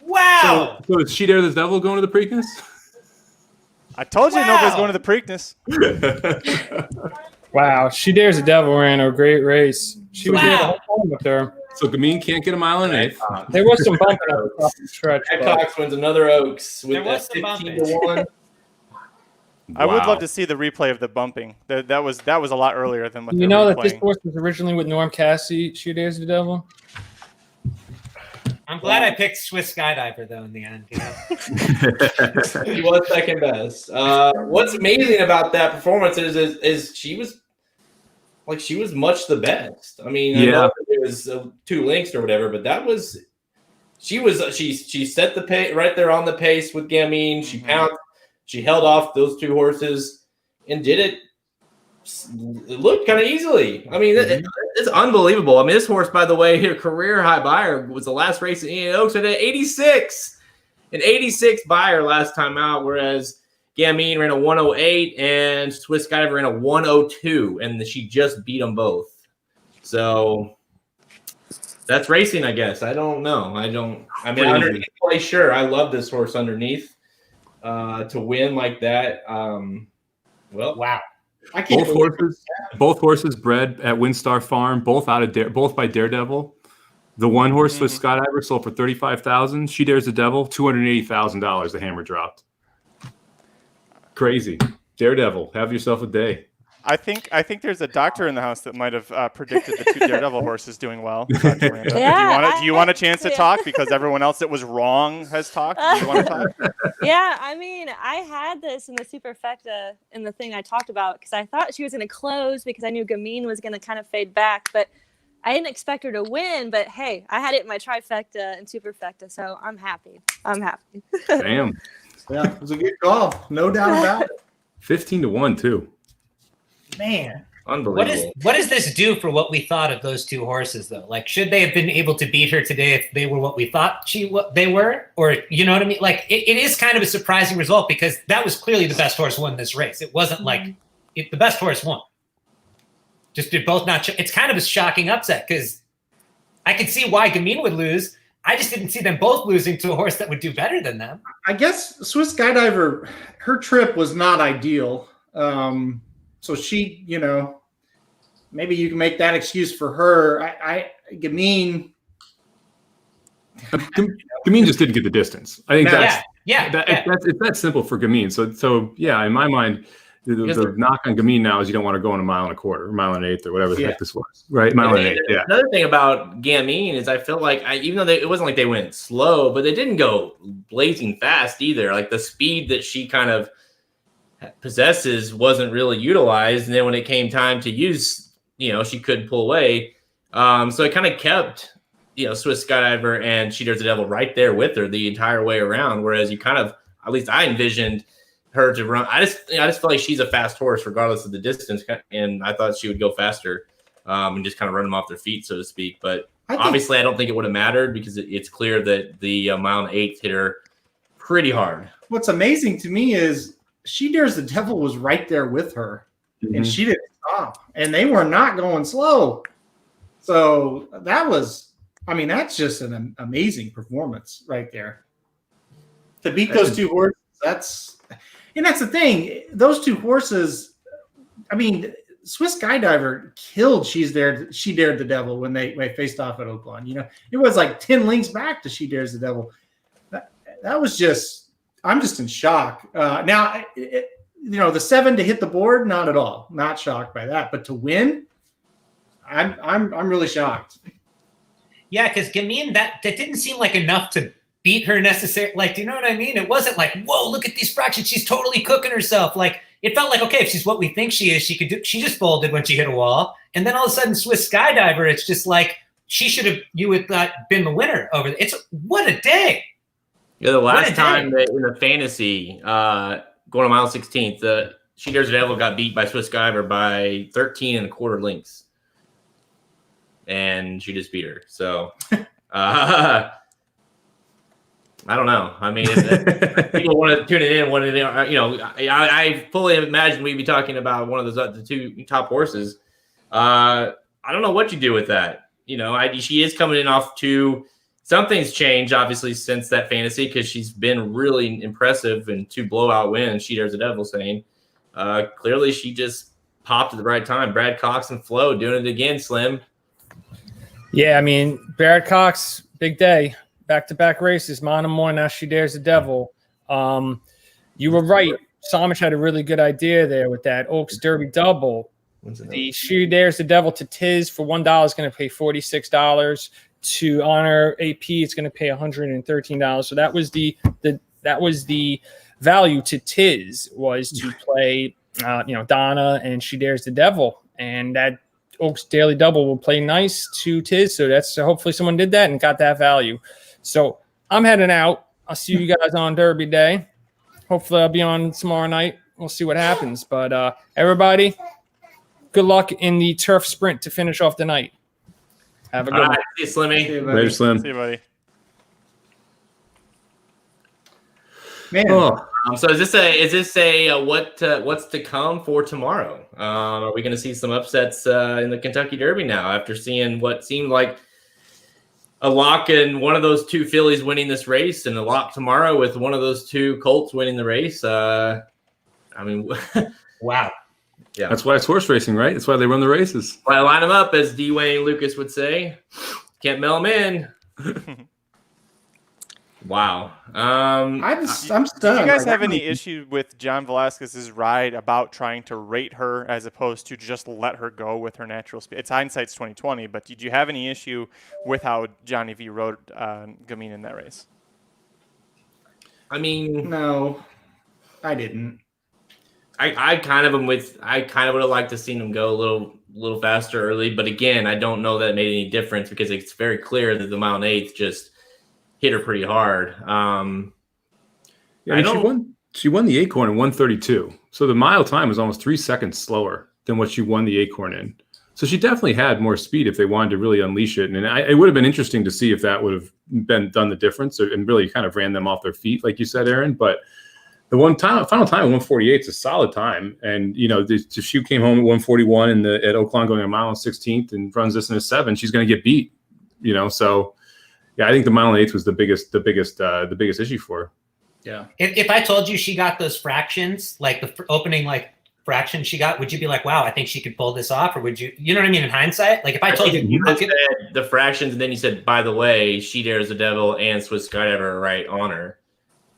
Wow. so is She Dare the Devil going to the Preakness? I told you nobody's going to the Preakness. Wow, She Dares the Devil ran a great race. She was there the whole time with her. So Gamine can't get 1 mile and 1/8. There was some bumping at the top of the stretch. Jack but- Cox wins another Oaks There with was that some bumping. 15-1. I would Wow. love to see the replay of the bumping. That was a lot earlier than what You they're know that this replaying. horse was originally with Norm Cassie, She Dares the Devil? I'm glad I picked Swiss Skydiver though in the end. You know? He was second best. What's amazing about that performance is she was much the best. I mean, I know it was 2 links or whatever, but that was she set the pace right there on the pace with Gamine. She pounced, she held off those 2 horses and did it. It looked kind of easily. I mean, it's unbelievable. I mean, this horse, by the way, her career high buyer was the last race at Indian Oaks at 86. An 86 buyer last time out, whereas Gamine ran a 108 and Swiss Skydiver ran a 102, and she just beat them both. So that's racing, I guess. I don't know. I mean, underneath play, sure. I love this horse underneath. To win like that. Well, wow. Both horses bred at Windstar Farm, both by Daredevil. The one horse Swiss Skydiver sold for $35,000. She Dares the Devil, $280,000. The hammer dropped. Crazy. Daredevil, have yourself a day. I think there's a doctor in the house that might have predicted the 2 Daredevil horses doing well. Yeah, do you want a chance to talk because everyone else that was wrong has talked? Do you want to talk? Yeah, I mean, I had this in the superfecta in the thing I talked about because I thought she was going to close because I knew Gamine was going to kind of fade back, but I didn't expect her to win. But hey, I had it in my trifecta and superfecta, so I'm happy. Damn. Yeah, it was a good call, no doubt about it. 15-1 too. Man, unbelievable. What does this do for what we thought of those 2 horses, though? Like, should they have been able to beat her today if they were what we thought they were? Or, you know what I mean? Like, it is kind of a surprising result because that was clearly the best horse won this race. It wasn't like the best horse won. Just did both not. It's kind of a shocking upset because I could see why Gamine would lose. I just didn't see them both losing to a horse that would do better than them. I guess Swiss Skydiver, her trip was not ideal. So she, maybe you can make that excuse for her. Gamine just didn't get the distance. I think it's that simple for Gamine. So yeah, in my mind, the knock on Gamine now is you don't want to go in a 1.25 miles, or 1.125 or whatever the heck this was, right? 1.125. Yeah. Another thing about Gamine is I feel like even though it wasn't like they went slow, but they didn't go blazing fast either. Like the speed that she kind of possesses wasn't really utilized, and then when it came time to use, she couldn't pull away. So it kind of kept, Swiss Skydiver and She Dares the Devil right there with her the entire way around. Whereas you kind of, at least I envisioned her to run. I just feel like she's a fast horse regardless of the distance, and I thought she would go faster and just kind of run them off their feet, so to speak. But obviously, I don't think it would have mattered because it's clear that the 1.125 mile hit her pretty hard. What's amazing to me is She Dares the Devil was right there with her, and she didn't stop, and they were not going slow. So that's just an amazing performance right there. To beat those 2 horses, that's the thing. Those 2 horses, Swiss Skydiver killed She Dared the Devil when they faced off at Oaklawn. It was like 10 links back to She Dares the Devil. That was just. I'm just in shock. Now, the 7 to hit the board, not at all. Not shocked by that, but to win, I'm really shocked. Yeah, because Gamine, that didn't seem like enough to beat her necessarily. Like, do you know what I mean? It wasn't like, whoa, look at these fractions. She's totally cooking herself. Like, it felt like, okay, if she's what we think she is, she could do. She just folded when she hit a wall, and then all of a sudden, Swiss Skydiver, it's just like you would thought been the winner over. What a day. Yeah, the last time that in the fantasy, going to mile 16th, She Dares the Devil got beat by Swiss Skydiver by 13 1/4 links. And she just beat her. So, I don't know. I mean, if people want to tune it in, I fully imagine we'd be talking about one of the 2 top horses. I don't know what you do with that. She is coming in off 2. Something's changed, obviously, since that fantasy because she's been really impressive in 2 blowout wins. She Dares the Devil saying, clearly she just popped at the right time. Brad Cox and Flo doing it again, Slim. Yeah, Barrett Cox, big day, back-to-back races. Monomoy, now She Dares the Devil. You were right. Samich had a really good idea there with that Oaks Derby double. The She Dares the Devil to Tiz for $1 is going to pay $46. to honor AP, it's going to pay $113. So that was the value to Tiz, was to play, Donna and She Dares the Devil, and that Oaks Daily Double will play nice to Tiz. So hopefully someone did that and got that value. So I'm heading out. I'll see you guys on Derby Day. Hopefully I'll be on tomorrow night. We'll see what happens. But everybody, good luck in the turf sprint to finish off the night. Have a good one. See you, Slimmy. Later, Slim. See you, buddy. Man, So is this a what's to come for tomorrow? Are we going to see some upsets in the Kentucky Derby now after seeing what seemed like a lock and one of those two fillies winning this race, and a lock tomorrow with one of those two colts winning the race? I mean, Wow. yeah, That's why it's horse racing, right? That's why they run the races. why I line them up, as D. Wayne Lucas would say. Can't mail them in. Wow. I'm stunned. Did you guys Like, have I any don't- issue with John Velasquez's ride about trying to rate her as opposed to just let her go with her natural speed? It's hindsight's 2020, but did you have any issue with how Johnny V rode Gamine in that race? I mean, No, I didn't. I kind of would have liked to seen him go a little faster early, but again, I don't know that it made any difference because it's very clear that the mile and eighth just hit her pretty hard. Yeah, I mean, she won the Acorn in 132. So the mile time was almost 3 seconds slower than what she won the Acorn in. So she definitely had more speed if they wanted to really unleash it. And it would have been interesting to see if that would have done the difference and really kind of ran them off their feet, like you said, Aaron. But the final time at 148 is a solid time. And, if she came home at 141 at Oaklawn going a mile and 16th and runs this in a 7, she's going to get beat, So, yeah, I think the mile and eighth was the biggest issue for her. Yeah. If I told you she got those fractions, like the opening fraction she got, would you be like, wow, I think she could pull this off? Or would you know what I mean? In hindsight, like if I told you said the fractions, and then you said, by the way, She Dares the Devil and Swiss Skydiver are right on her,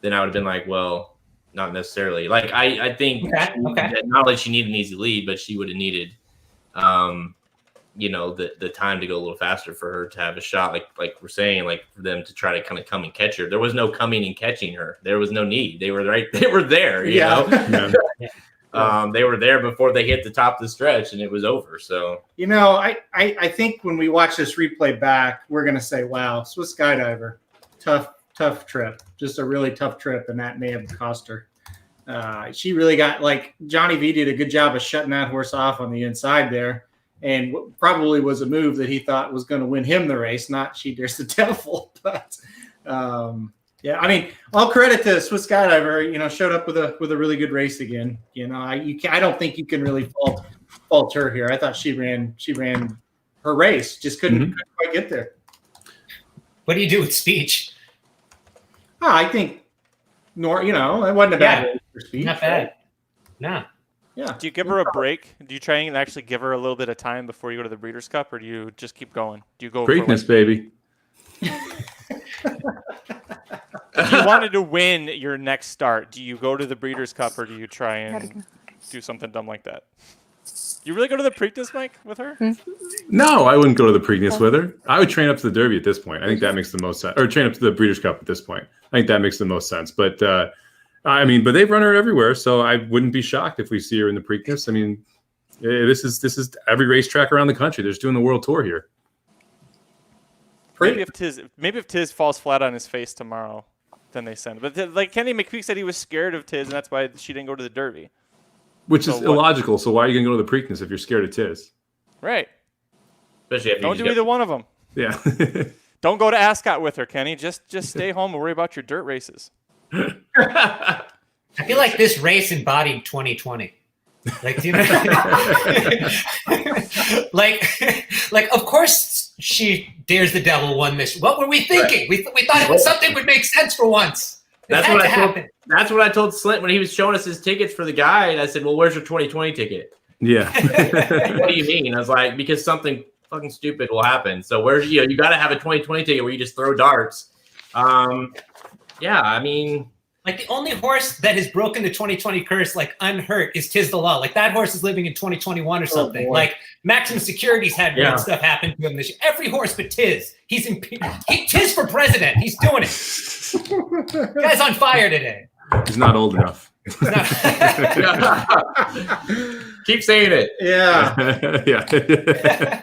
then I would have been like, well, not necessarily. Like I think Okay. not only she needed an easy lead, but she would have needed the time to go a little faster for her to have a shot, like we're saying, like for them to try to kind of come and catch her. There was no coming and catching her. There was no need. They were there, you know. Yeah. They were there before they hit the top of the stretch, and it was over. So I think when we watch this replay back, we're gonna say, wow, Swiss Skydiver, tough trip. Just a really tough trip, and that may have cost her. She really got, like, Johnny V did a good job of shutting that horse off on the inside there. And probably was a move that he thought was going to win him the race, not She Dares the Devil. But yeah, I mean, all credit to Swiss Skydiver. Showed up with a really good race again. I don't think you can really fault her here. I thought she ran her race, just couldn't quite get there. What do you do with speech? I think, it wasn't a bad race for speech. Not bad. No. Yeah. Do you give her a break? Do you try and actually give her a little bit of time before you go to the Breeders' Cup, or do you just keep going? Do you go Greatness, baby. If you wanted to win your next start, do you go to the Breeders' Cup, or do you try and do something dumb like that? You really go to the Preakness, Mike, with her? No, I wouldn't go to the Preakness with her. I would train up to the Derby at this point. I think that makes the most sense. Or train up to the Breeders' Cup at this point. I think that makes the most sense. But but they've run her everywhere, so I wouldn't be shocked if we see her in the Preakness. I mean, this is every racetrack around the country. They're just doing the world tour here. Maybe if Tiz falls flat on his face tomorrow, then they send it. But like Kenny McPeak said, he was scared of Tiz, and that's why she didn't go to the Derby. Which is illogical. So why are you going to go to the Preakness if you're scared of Tiz? Right. especially after Don't do either one of them. Yeah. Don't go to Ascot with her, Kenny. Just stay home and worry about your dirt races. I feel like this race embodied 2020. Like, you know, like of course She Dares the Devil won this. What were we thinking? Right. We thought something would make sense for once. That's what I told Slint when he was showing us his tickets for the guide. I said, "Well, where's your 2020 ticket?" Yeah. What do you mean? I was like, because something fucking stupid will happen. So where's you got to have a 2020 ticket where you just throw darts. Yeah, I mean, Like the only horse that has broken the 2020 curse, like unhurt, is Tiz the Law. Like that horse is living in 2021 or something. Like Maximum Security's had weird stuff happen to him this year. Every horse but Tiz. Tiz for president. He's doing it. Guy's on fire today. He's not old enough. Keep saying it. Yeah. Yeah.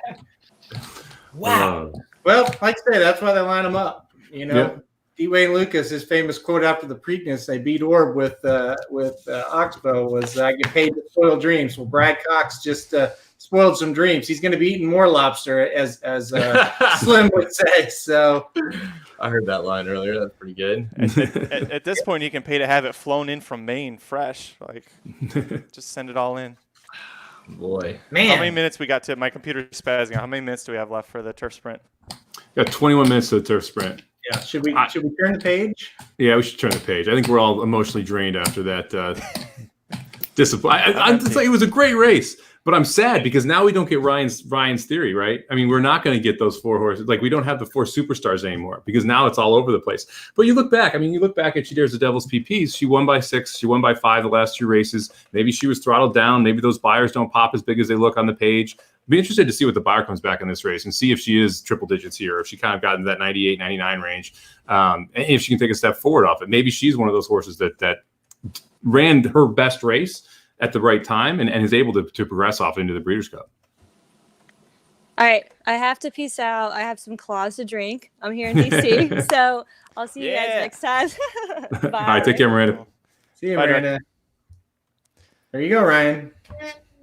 Wow. Well, like I say, that's why they line them up. You know, D. Wayne Lucas, his famous quote after the Preakness, they beat Orb with Oxbow was, "I get paid to spoil dreams." Well, Brad Cox just spoiled some dreams. He's going to be eating more lobster, as Slim would say. So I heard that line earlier. That's pretty good. At this point, you can pay to have it flown in from Maine fresh. Like, just send it all in. Boy, man, how many minutes we got to? My computer's spazzing. How many minutes do we have left for the turf sprint? Got 21 minutes to the turf sprint. Yeah, should we turn the page? Yeah, we should turn the page. I think we're all emotionally drained after that discipline. I'm just saying it was a great race, but I'm sad because now we don't get Ryan's theory, right? I mean, we're not going to get those 4 horses. Like, we don't have the 4 superstars anymore because now it's all over the place. But you look back. I mean, you look back at She Dares the Devil's PPs. She won by 6. She won by 5 the last 2 races. Maybe she was throttled down. Maybe those buyers don't pop as big as they look on the page. Be interested to see what the buyer comes back in this race and see if she is triple digits here, or if she kind of got into that 98, 99 range, and if she can take a step forward off it. Maybe she's one of those horses that ran her best race at the right time and is able to progress off into the Breeders' Cup. All right, I have to peace out. I have some claws to drink. I'm here in DC, so I'll see you guys next time. Bye. All right, take care, Miranda. See you, Miranda. There you go, Ryan.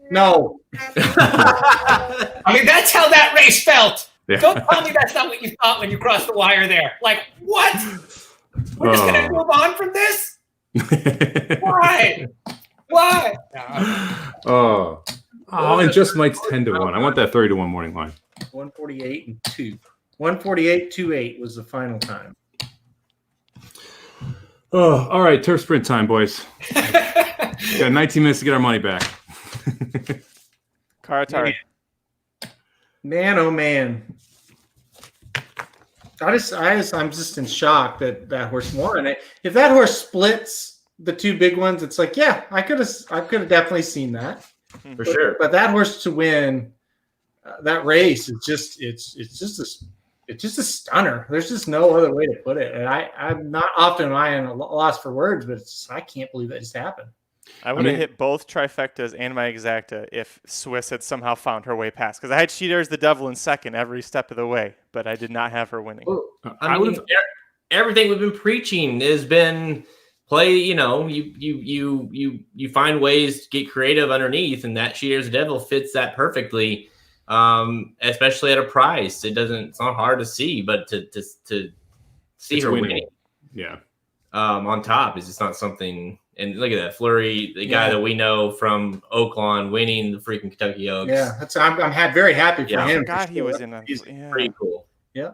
No. I mean, that's how that race felt. Yeah. Don't tell me that's not what you thought when you crossed the wire there. Like, what? We're just going to move on from this? Why? Why? And just Mike's 10-1. I want that 30-1 morning line. 148 and 2. 148.28 was the final time. Oh, all right. Turf sprint time, boys. Got 19 minutes to get our money back. Karatari. Man, oh man. I'm just in shock that horse won. If that horse splits the 2 big ones, it's like, yeah, I could have definitely seen that for sure. But that horse to win that race is just a stunner. There's just no other way to put it. And I'm not often a loss for words, but I can't believe that just happened. I would have hit both trifectas and my exacta if Swiss had somehow found her way past. Because I had She Dares the Devil in second every step of the way, but I did not have her winning. Well, I mean, everything we've been preaching has been play. You know, you find ways to get creative underneath, and that She Dares the Devil fits that perfectly. Especially at a price, it's not hard to see, but to see her winning, on top is just not something. And look at that, Fleury, the guy that we know from Oaklawn, winning the freaking Kentucky Oaks. Yeah, I'm very happy for him. I forgot he was in a. He's pretty cool. Yeah.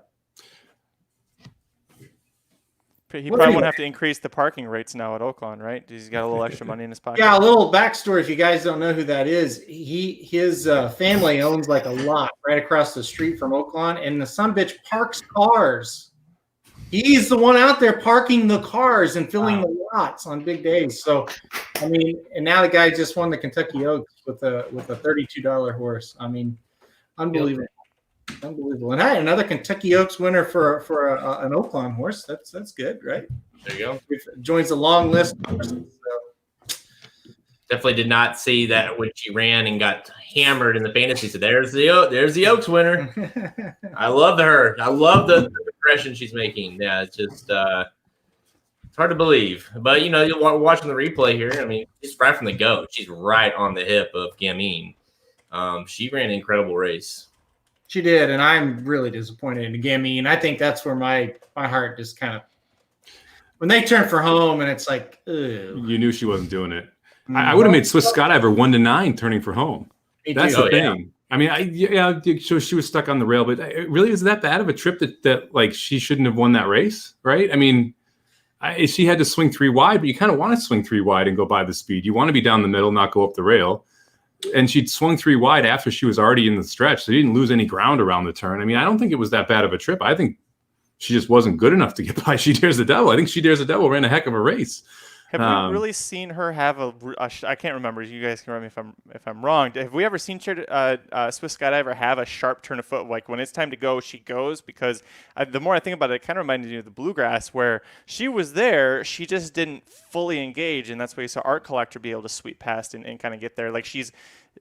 He probably won't have to increase the parking rates now at Oaklawn, right? He's got a little extra money in his pocket. Yeah, a little backstory if you guys don't know who that is. His family owns like a lot right across the street from Oaklawn, and the sumbitch parks cars. He's the one out there parking the cars and filling the lots on big days. So, I mean, and now the guy just won the Kentucky Oaks with a $32 horse. I mean, unbelievable. Unbelievable. And hey, another Kentucky Oaks winner for an Oaklawn horse. That's good, right? There you go. Joins a long list of horses. So. Definitely did not see that when she ran and got hammered in the fantasy. So there's the Oaks winner. I love her. I love the progression she's making. Yeah, it's just it's hard to believe. But you're watching the replay here. I mean, it's right from the go. She's right on the hip of Gamine. She ran an incredible race. She did, and I'm really disappointed in Gamine. I think that's where my heart just kind of when they turn for home, and it's like, ugh. You knew she wasn't doing it. I would have made Swiss Skydiver 1-9 turning for home. That's the thing. I mean, so she was stuck on the rail, but it really is that bad of a trip that like she shouldn't have won that race, right? I mean, she had to swing 3 wide, but you kind of want to swing 3 wide and go by the speed. You want to be down the middle, not go up the rail. And she'd swung 3 wide after she was already in the stretch, so she didn't lose any ground around the turn. I mean, I don't think it was that bad of a trip. I think she just wasn't good enough to get by She Dares the Devil. I think She Dares the Devil ran a heck of a race. Have we really seen her have I can't remember. You guys can correct me if I'm wrong. Have we ever seen Swiss Skydiver have a sharp turn of foot? Like when it's time to go, she goes? Because the more I think about it, it kind of reminded me of the Bluegrass, where she was there, she just didn't fully engage, and that's why you saw Art Collector be able to sweep past and kind of get there. Like she's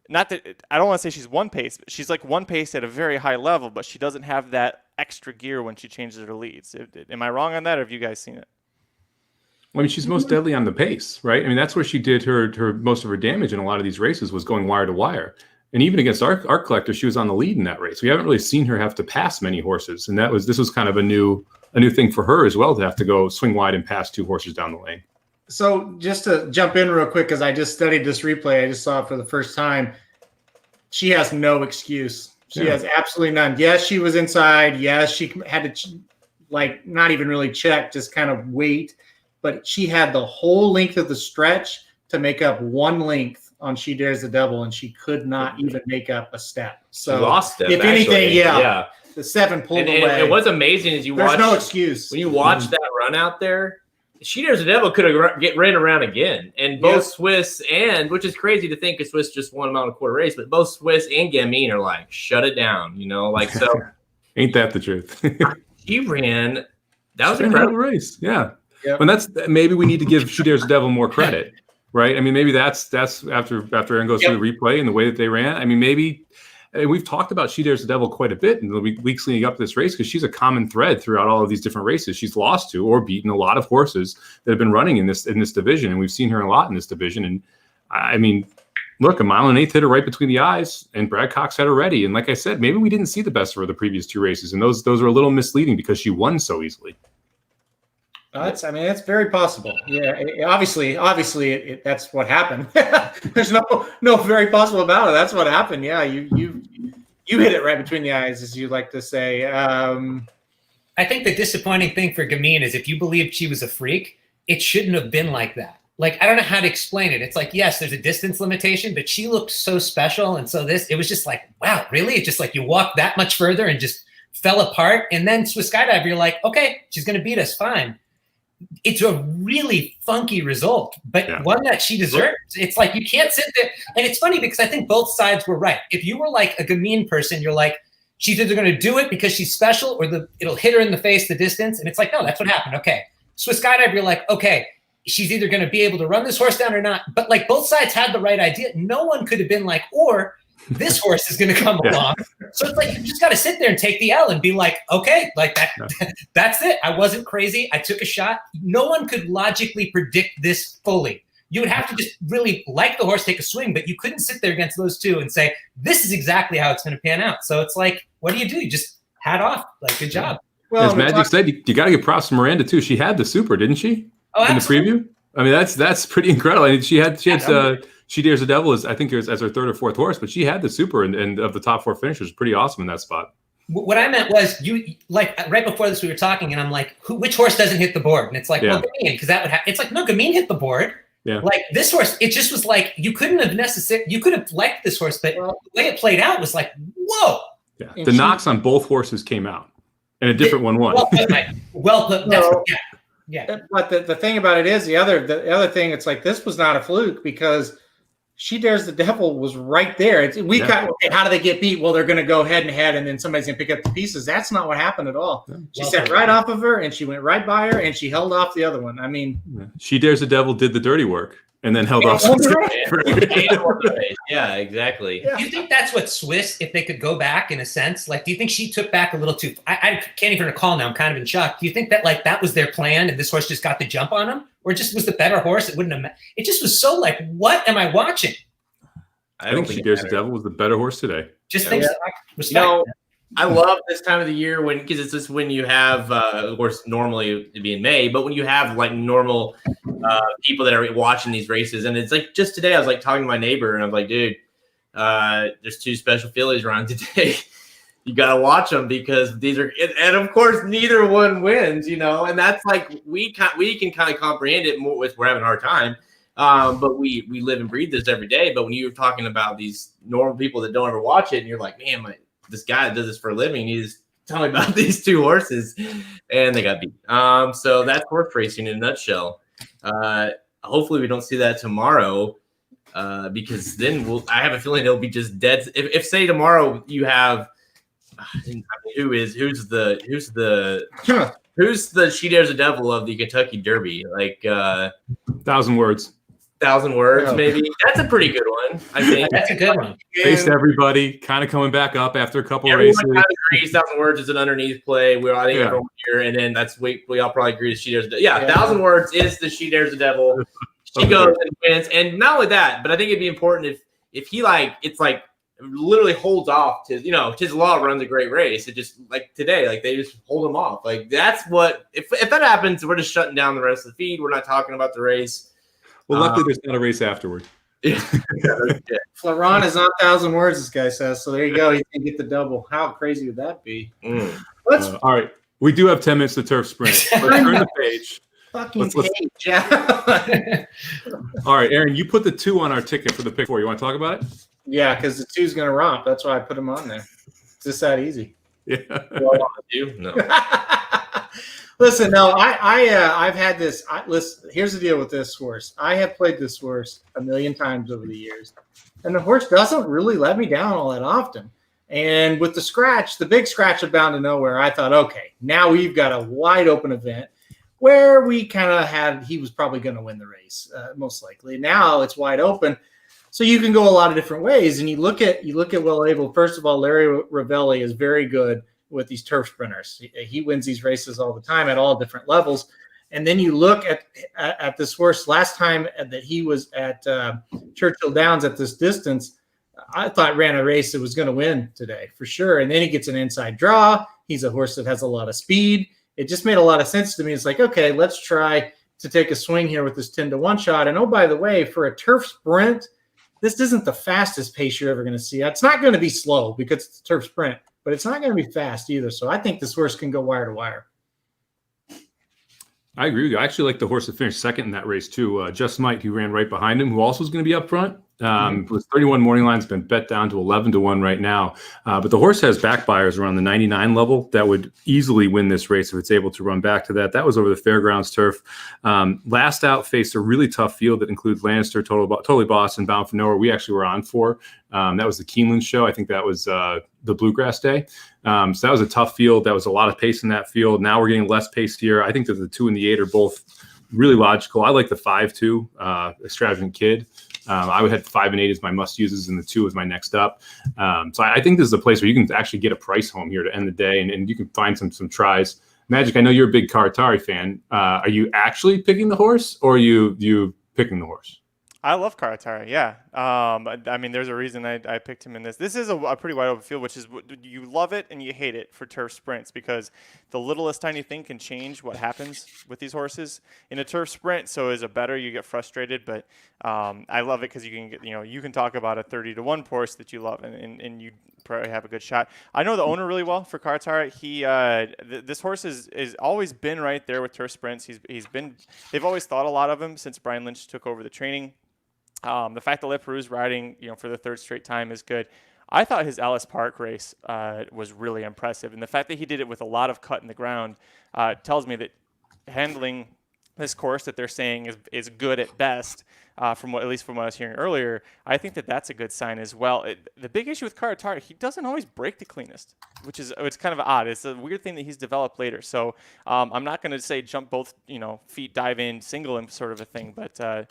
not that I don't want to say she's one pace, but she's like one pace at a very high level, but she doesn't have that extra gear when she changes her leads. Am I wrong on that, or have you guys seen it? I mean, she's most deadly on the pace, right? I mean, that's where she did her most of her damage in a lot of these races, was going wire to wire. And even against Art Collector, she was on the lead in that race. We haven't really seen her have to pass many horses, and this was kind of a new thing for her as well, to have to go swing wide and pass 2 horses down the lane. So just to jump in real quick, because I just studied this replay, I just saw it for the first time. She has no excuse. She has absolutely none. Yes, she was inside. Yes, she had to not even really check, just kind of wait. But she had the whole length of the stretch to make up one length on She Dares the Devil, and she could not even make up a step. So she lost step, if anything, the 7 pulled away. And what's amazing is there's no excuse. When you watch that run out there, She Dares the Devil could have ran around again. And both Swiss which is crazy to think, because Swiss just won a quarter race, but both Swiss and Gamine are like, shut it down, so. Ain't that the truth? She ran. That was an incredible race. Yeah. Yep. And that's maybe we need to give She Dares the Devil more credit, right? I mean, maybe that's after Aaron goes through the replay and the way that they ran. I mean, maybe we've talked about She Dares the Devil quite a bit in the weeks leading up to this race, because she's a common thread throughout all of these different races. She's lost to or beaten a lot of horses that have been running in this division, and we've seen her a lot in this division. And I mean, look, a 1 1/8 hit her right between the eyes, and Brad Cox had her ready. And like I said, maybe we didn't see the best of her the previous 2 races, and those were a little misleading because she won so easily. It's very possible. Yeah, obviously, that's what happened. There's no very possible about it. That's what happened. Yeah, you hit it right between the eyes, as you like to say. I think the disappointing thing for Gamine is, if you believed she was a freak, it shouldn't have been like that. Like, I don't know how to explain it. It's like, yes, there's a distance limitation, but she looked so special, and so it was just like, wow, really? It's just like you walked that much further and just fell apart, and then Swiss Skydiver, you're like, okay, she's going to beat us, fine. It's a really funky result, but one that she deserves. It's like, you can't sit there. And it's funny because I think both sides were right. If you were like a Gamine person, you're like, she's either going to do it because she's special, or it'll hit her in the face, the distance. And it's like, no, that's what happened. Okay. Swiss Skydiver, you're like, okay, she's either going to be able to run this horse down or not. But like, both sides had the right idea. No one could have been like, or this horse is going to come along. So it's like, you just got to sit there and take the L and be like, okay, like that's it. I wasn't crazy. I took a shot. No one could logically predict this fully. You would have to just really like the horse, take a swing, but you couldn't sit there against those 2 and say, this is exactly how it's going to pan out. So it's like, what do? You just hat off. Like, good job. Well, as Magic said, you got to give props to Miranda too. She had the super, didn't she? Oh, in the preview. I mean, that's pretty incredible. I mean, she had She Dares the Devil as her 3rd or 4th horse, but she had the super, and of the top 4 finishers, pretty awesome in that spot. What I meant was, you like right before this we were talking, and I'm like, which horse doesn't hit the board? And it's like, well, Gamine, because that would happen. It's like, no, Gamine hit the board. Yeah. Like this horse, it just was like, you could have liked this horse, but the way it played out was like, whoa. Yeah. The knocks on both horses came out, and a different one won. Well put. Yeah. But the thing about it is, the other thing, it's like, this was not a fluke, because She Dares the Devil was right there. How do they get beat? Well, they're going to go head and head, and then somebody's going to pick up the pieces. That's not what happened at all. She sat right off of her, and she went right by her, and she held off the other one. I mean, She Dares the Devil did the dirty work, and then held off. Yeah, exactly. Do you think that's what Swiss, if they could go back in a sense, like, do you think she took back a little too? I can't even recall now. I'm kind of in shock. Do you think that that was their plan, and this horse just got the jump on him? Or just was the better horse? It wouldn't have. It just was so like, what am I watching? I think She Dares the Devil was the better horse today. Just think. Respect. I love this time of the year because it's just when you have, of course, normally it'd be in May, but when you have like normal people that are watching these races, and it's like just today I was like talking to my neighbor, and I was like, dude, there's 2 special fillies running today. You got to watch them because these are, and of course, neither one wins, and that's like, we can kind of comprehend it more with, we're having a hard time. But we live and breathe this every day. But when you're talking about these normal people that don't ever watch it, and you're like, man, this guy that does this for a living, he's tell me about these two horses, and they got beat. So that's horse racing in a nutshell. Hopefully we don't see that tomorrow, because then I have a feeling it'll be just dead. If say tomorrow you have who's the She Dares the Devil of the Kentucky Derby, like 1,000 words. 1,000 words, maybe. That's a pretty good one, I think. That's a good one. Faced everybody, kind of coming back up after a couple Everyone races. kind of agrees 1,000 words is an underneath play. I think everyone here, and then we all probably agree She Dares the Devil. Yeah, 1,000 words is the She Dares the Devil. She goes and wins. And not only that, but I think it'd be important if he literally holds off to, Tiz Law runs a great race. It just like today, like they just hold him off. Like that's what if that happens, we're just shutting down the rest of the feed. We're not talking about the race. Well, luckily there's not a race afterward. Florent is on 1,000 words, this guy says. So there you go. He can get the double. How crazy would that be? All right. We do have 10 minutes to turf sprint. Let's turn the page. Fucking page. Yeah. All right, Aaron, you put the 2 on our ticket for the pick 4. You want to talk about it? Yeah, because the 2's going to romp. That's why I put him on there. It's just that easy. Yeah. No. Listen, no, I've had this. Listen, here's the deal with this horse. I have played this horse a million times over the years, and the horse doesn't really let me down all that often. And with the big scratch of Bound to Nowhere, I thought, okay, now we've got a wide open event where we kind of he was probably going to win the race, most likely. Now it's wide open. So you can go a lot of different ways. And you look at Will Able. First of all, Larry Ravelli is very good with these turf sprinters. He wins these races all the time at all different levels. And then you look at this horse last time that he was at Churchill Downs at this distance, I thought ran a race that was going to win today for sure. And then he gets an inside draw. He's a horse that has a lot of speed. It just made a lot of sense to me. It's like, okay, let's try to take a swing here with this 10-1 shot. And oh, by the way, for a turf sprint, this isn't the fastest pace you're ever going to see. It's not going to be slow because it's a turf sprint, but it's not going to be fast either. So I think this horse can go wire to wire. I agree with you. I actually like the horse that finished second in that race too. Just Might, who ran right behind him, who also was going to be up front. Was 31 morning line. It's been bet down to 11-1 right now. But the horse has back buyers around the 99 level that would easily win this race if it's able to run back to that. That was over the Fairgrounds turf. Last out faced a really tough field that includes Lannister, Totally Boss, and Bound for Nowhere. We actually were on for. That was the Keeneland show. I think that was the Bluegrass Day. So that was a tough field. That was a lot of pace in that field. Now we're getting less pace here. I think that the 2 and the 8 are both really logical. I like the 5-2, Extravagant Kid. I would have 5 and 8 as my must uses, and the 2 is my next up. So I think this is a place where you can actually get a price home here to end the day, and you can find some tries. Magic, I know you're a big Karatari fan. Are you actually picking the horse, or are you picking the horse? I love Karatari, yeah. I mean, there's a reason I picked him in this. This is a pretty wide open field, which is you love it and you hate it for turf sprints because the littlest tiny thing can change what happens with these horses. In a turf sprint, so as a bettor, you get frustrated, but I love it because you can get, you can talk about a 30-1 horse that you love and you probably have a good shot. I know the owner really well for Karatari. This horse is always been right there with turf sprints. They've always thought a lot of him since Brian Lynch took over the training. The fact that Le Perou's riding, for the 3rd straight time is good. I thought his Ellis Park race was really impressive, and the fact that he did it with a lot of cut in the ground tells me that handling this course that they're saying is good at best, at least from what I was hearing earlier. I think that's a good sign as well. The big issue with Karatari, he doesn't always break the cleanest, it's kind of odd. It's a weird thing that he's developed later. So I'm not going to say jump both feet, dive in, single him sort of a thing, but.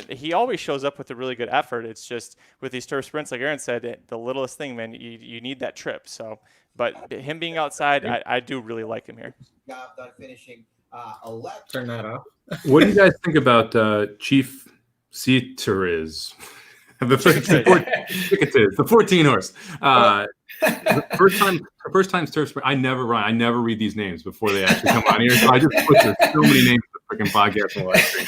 He always shows up with a really good effort. It's just with these turf sprints, like Aaron said, the littlest thing, man, you need that trip. So, but him being outside, I do really like him here. Finishing 11. Turn that off. What do you guys think about Chief Ceteriz? The 14 horse. The first time turf sprint. I never read these names before they actually come on here. So I just butchered so many names of the freaking podcast on the live stream.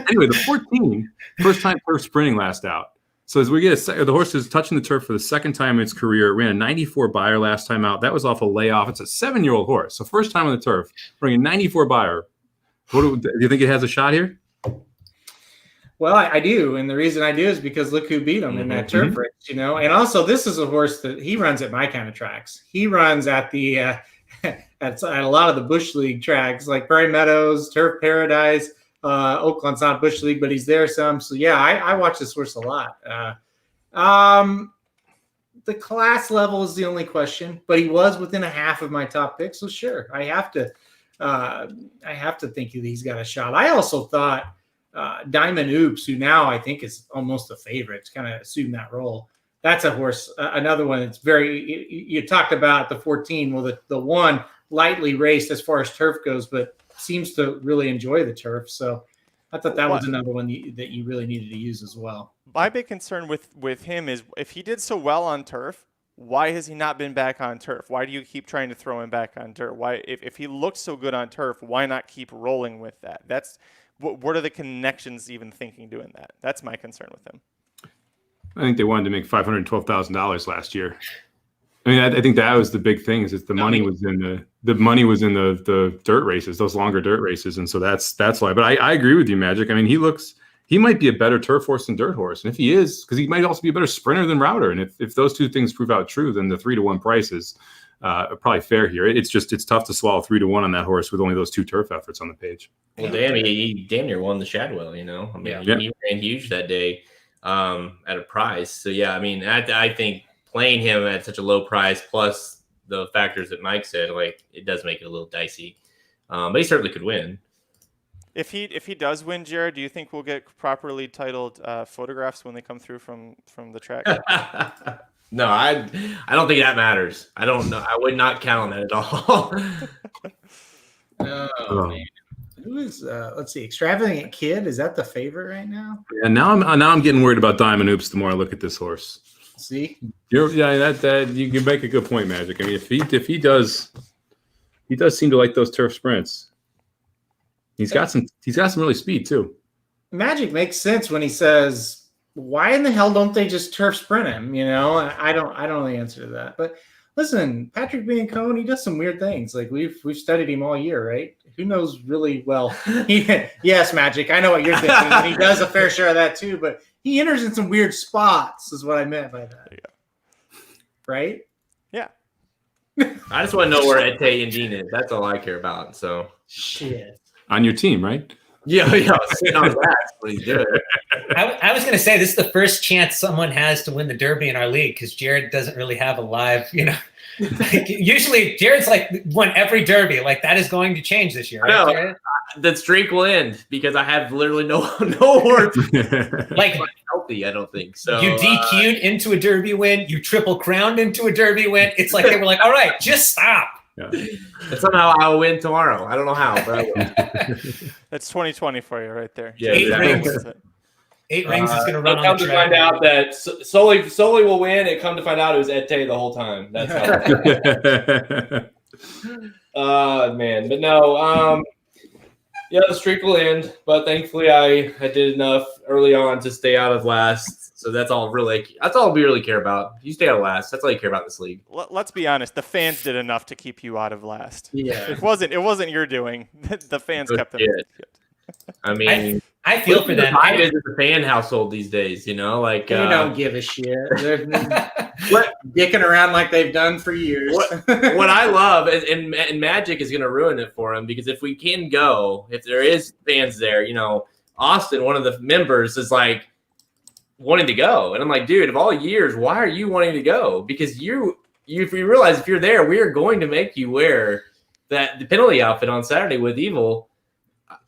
Anyway, the 14 first time turf sprinting last out. So as we get the horse is touching the turf for the second time in its career. It ran a 94 buyer last time out. That was off a layoff. It's a 7-year-old horse. So first time on the turf, bringing 94 buyer. Do you think it has a shot here? Well, I do, and the reason I do is because look who beat him in that turf race, you know. And also, this is a horse that he runs at my kind of tracks. He runs at the at a lot of the Bush League tracks, like Prairie Meadows, Turf Paradise. Oakland's not Bush League, but he's there some. So yeah, I watch this horse a lot. The class level is the only question, but he was within a half of my top pick, so sure, I have to think that he's got a shot. I also thought Diamond Oops, who now I think is almost a favorite, kind of assume that role. That's a horse, another one that's very. You talked about the 14. Well, the one lightly raced as far as turf goes, but seems to really enjoy the turf. So I thought that was another one that you really needed to use as well. My big concern with him is if he did so well on turf, why has he not been back on turf? Why do you keep trying to throw him back on turf? Why, if he looks so good on turf, why not keep rolling with that? That's what are the connections even thinking doing that? That's my concern with him. I think they wanted to make $512,000 last year. I mean, I think that was the big thing is that the money was in the dirt races, those longer dirt races, and so that's why. But I agree with you, Magic. I mean, he might be a better turf horse than dirt horse, and if he is, because he might also be a better sprinter than router, and if those two things prove out true, then the 3-to-1 price is probably fair here. It's tough to swallow 3-to-1 on that horse with only those two turf efforts on the page. Well, damn, he damn near won the Shadwell. You know, I mean, he ran huge that day at a price. So yeah, I mean, I think playing him at such a low price, plus the factors that Mike said, like it does make it a little dicey. But he certainly could win. If he does win, Jared, do you think we'll get properly titled photographs when they come through from the track? No, I don't think that matters. I don't know. I would not count on that at all. Oh, man. Who is let's see, Extravagant Kid? Is that the favorite right now? Yeah, now I'm getting worried about Diamond Oops the more I look at this horse. See, that you can make a good point, Magic. I mean, if he does seem to like those turf sprints. He's got some really speed too. Magic makes sense when he says, "Why in the hell don't they just turf sprint him?" You know, I don't know the answer to that. But listen, Patrick Biancone, he does some weird things. Like we've studied him all year, right? Who knows really well? Yes, Magic. I know what you're thinking. And he does a fair share of that too, but he enters in some weird spots. Is what I meant by that. Yeah. Right? Yeah. I just want to know where Ete and Dean is. That's all I care about. So shit. On your team, right? Yeah, sitting on that. What he's doing. I was going to say this is the first chance someone has to win the Derby in our league because Jared doesn't really have a live, usually Jared's like won every Derby. Like that is going to change this year. Right, Jared? The streak will end because I have literally no horse like healthy. I don't think so. You DQ'd into a Derby win. You triple crowned into a Derby win. It's like they were like, all right, just stop. Yeah. And somehow I'll win tomorrow. I don't know how, but I will. That's 2020 for you right there. Yeah, Eight rings is going to run on come the to track. find out that Sully will win, and come to find out it was Ete the whole time. That's how. Man, but no. Yeah, the streak will end, but thankfully I did enough early on to stay out of last. So that's all we really care about. You stay out of last. That's all you care about in this league. Let's be honest. The fans did enough to keep you out of last. Yeah, it wasn't your doing. The fans kept them. I mean, I feel for them. I visit the fan household these days. Like they don't give a shit. They're dicking around like they've done for years. What I love and Magic is going to ruin it for him because if we can go, if there is fans there, Austin, one of the members, is like wanting to go, and I'm like, dude, of all years, why are you wanting to go? Because if you realize if you're there, we are going to make you wear the penalty outfit on Saturday with Evil.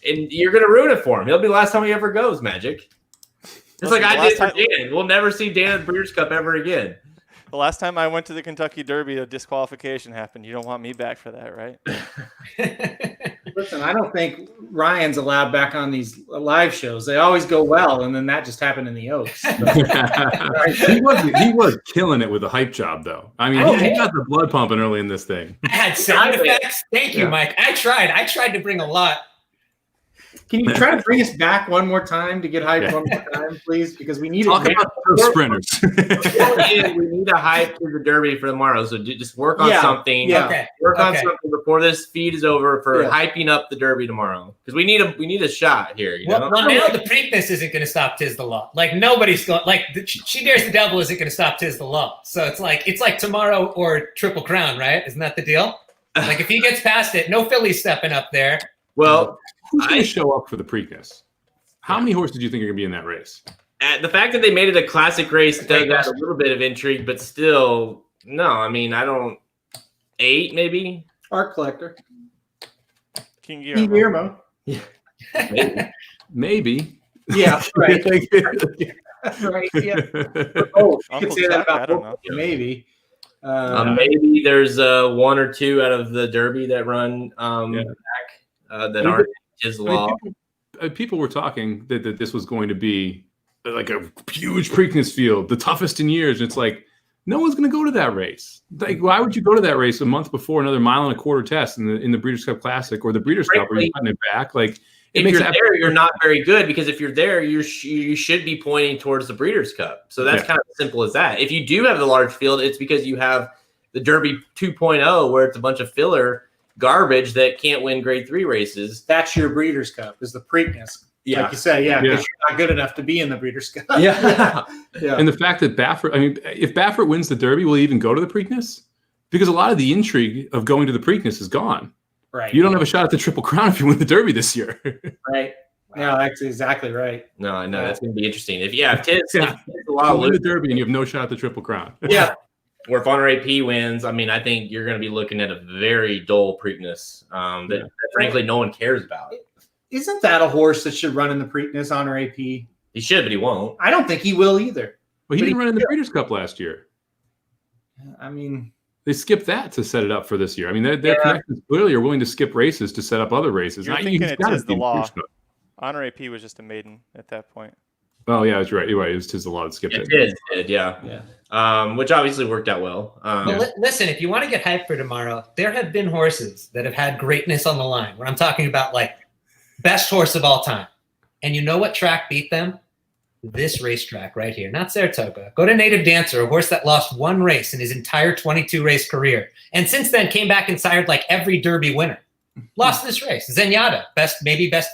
And you're going to ruin it for him. It'll be the last time he ever goes, Magic. Just like I did for Dan. We'll never see Dan at Breeders' Cup ever again. The last time I went to the Kentucky Derby, a disqualification happened. You don't want me back for that, right? Listen, I don't think Ryan's allowed back on these live shows. They always go well, and then that just happened in the Oaks. So. he was killing it with a hype job, though. I mean, he got the blood pumping early in this thing. I had sound effects. Thank you, Mike. I tried to bring a lot. Can you try to bring us back one more time to get hyped one more time, please? Because we need Talk it. about those sprinters. We need a hype to the Derby for tomorrow. So just work on something. Yeah. Okay. Work on something before this feed is over for hyping up the Derby tomorrow, because we need a shot here. You know? Well, now the Preakness isn't going to stop Tiz the Law. Like nobody's going. Like She Dares the Devil isn't going to stop Tiz the Law. So it's like tomorrow or Triple Crown, right? Isn't that the deal? Like if he gets past it, no filly's stepping up there. Well, who's going to show up for the Preakness? How many horses do you think are going to be in that race? The fact that they made it a classic race does add a little bit of intrigue, but still, no. I mean, I don't. 8 maybe. Art Collector. King Guillermo. Yeah. Maybe. Yeah. Right. Right. Yeah. Oh, you could say that about both. Maybe. Maybe there's 1 or 2 out of the Derby that run back that aren't his law. People were talking that this was going to be like a huge Preakness field, the toughest in years. And it's like, no one's going to go to that race. Like, why would you go to that race a month before another 1.25 mile test in the Breeders' Cup Classic or the Breeders' Cup where you're cutting it back? Like, if you're there, you're not very good, because if you're there, you should be pointing towards the Breeders' Cup. So that's kind of simple as that. If you do have the large field, it's because you have the Derby 2.0, where it's a bunch of filler garbage that can't win Grade 3 races. That's your Breeders' Cup, is the Preakness. Like you say, because you're not good enough to be in the Breeders' Cup. Yeah. And the fact that Baffert, I mean, if Baffert wins the Derby, will he even go to the Preakness? Because a lot of the intrigue of going to the Preakness is gone. Right. You don't have a shot at the Triple Crown if you win the Derby this year. Right. Yeah, that's exactly right. No, I know. That's going to be interesting. If Tiz win the Derby and you have no shot at the Triple Crown. Yeah. Or if Honor AP wins, I mean, I think you're going to be looking at a very dull Preakness that frankly no one cares about. Isn't that a horse that should run in the Preakness, Honor AP? He should, but he won't. I don't think he will either. Well, he didn't run in the Breeders' Cup last year. I mean, they skipped that to set it up for this year. I mean, their connections clearly are willing to skip races to set up other races. You're thinking it is the law. Honor AP was just a maiden at that point. Oh yeah, that's right. You're right. It was Tiz the Law that skipped it. It did, yeah. Which obviously worked out well. Listen, if you want to get hyped for tomorrow, there have been horses that have had greatness on the line. Where I'm talking about like best horse of all time, and you know what track beat them? This racetrack right here, not Saratoga. Go to Native Dancer, a horse that lost 1 race in his entire 22 race career, and since then came back and sired like every Derby winner. Lost this race. Zenyatta, best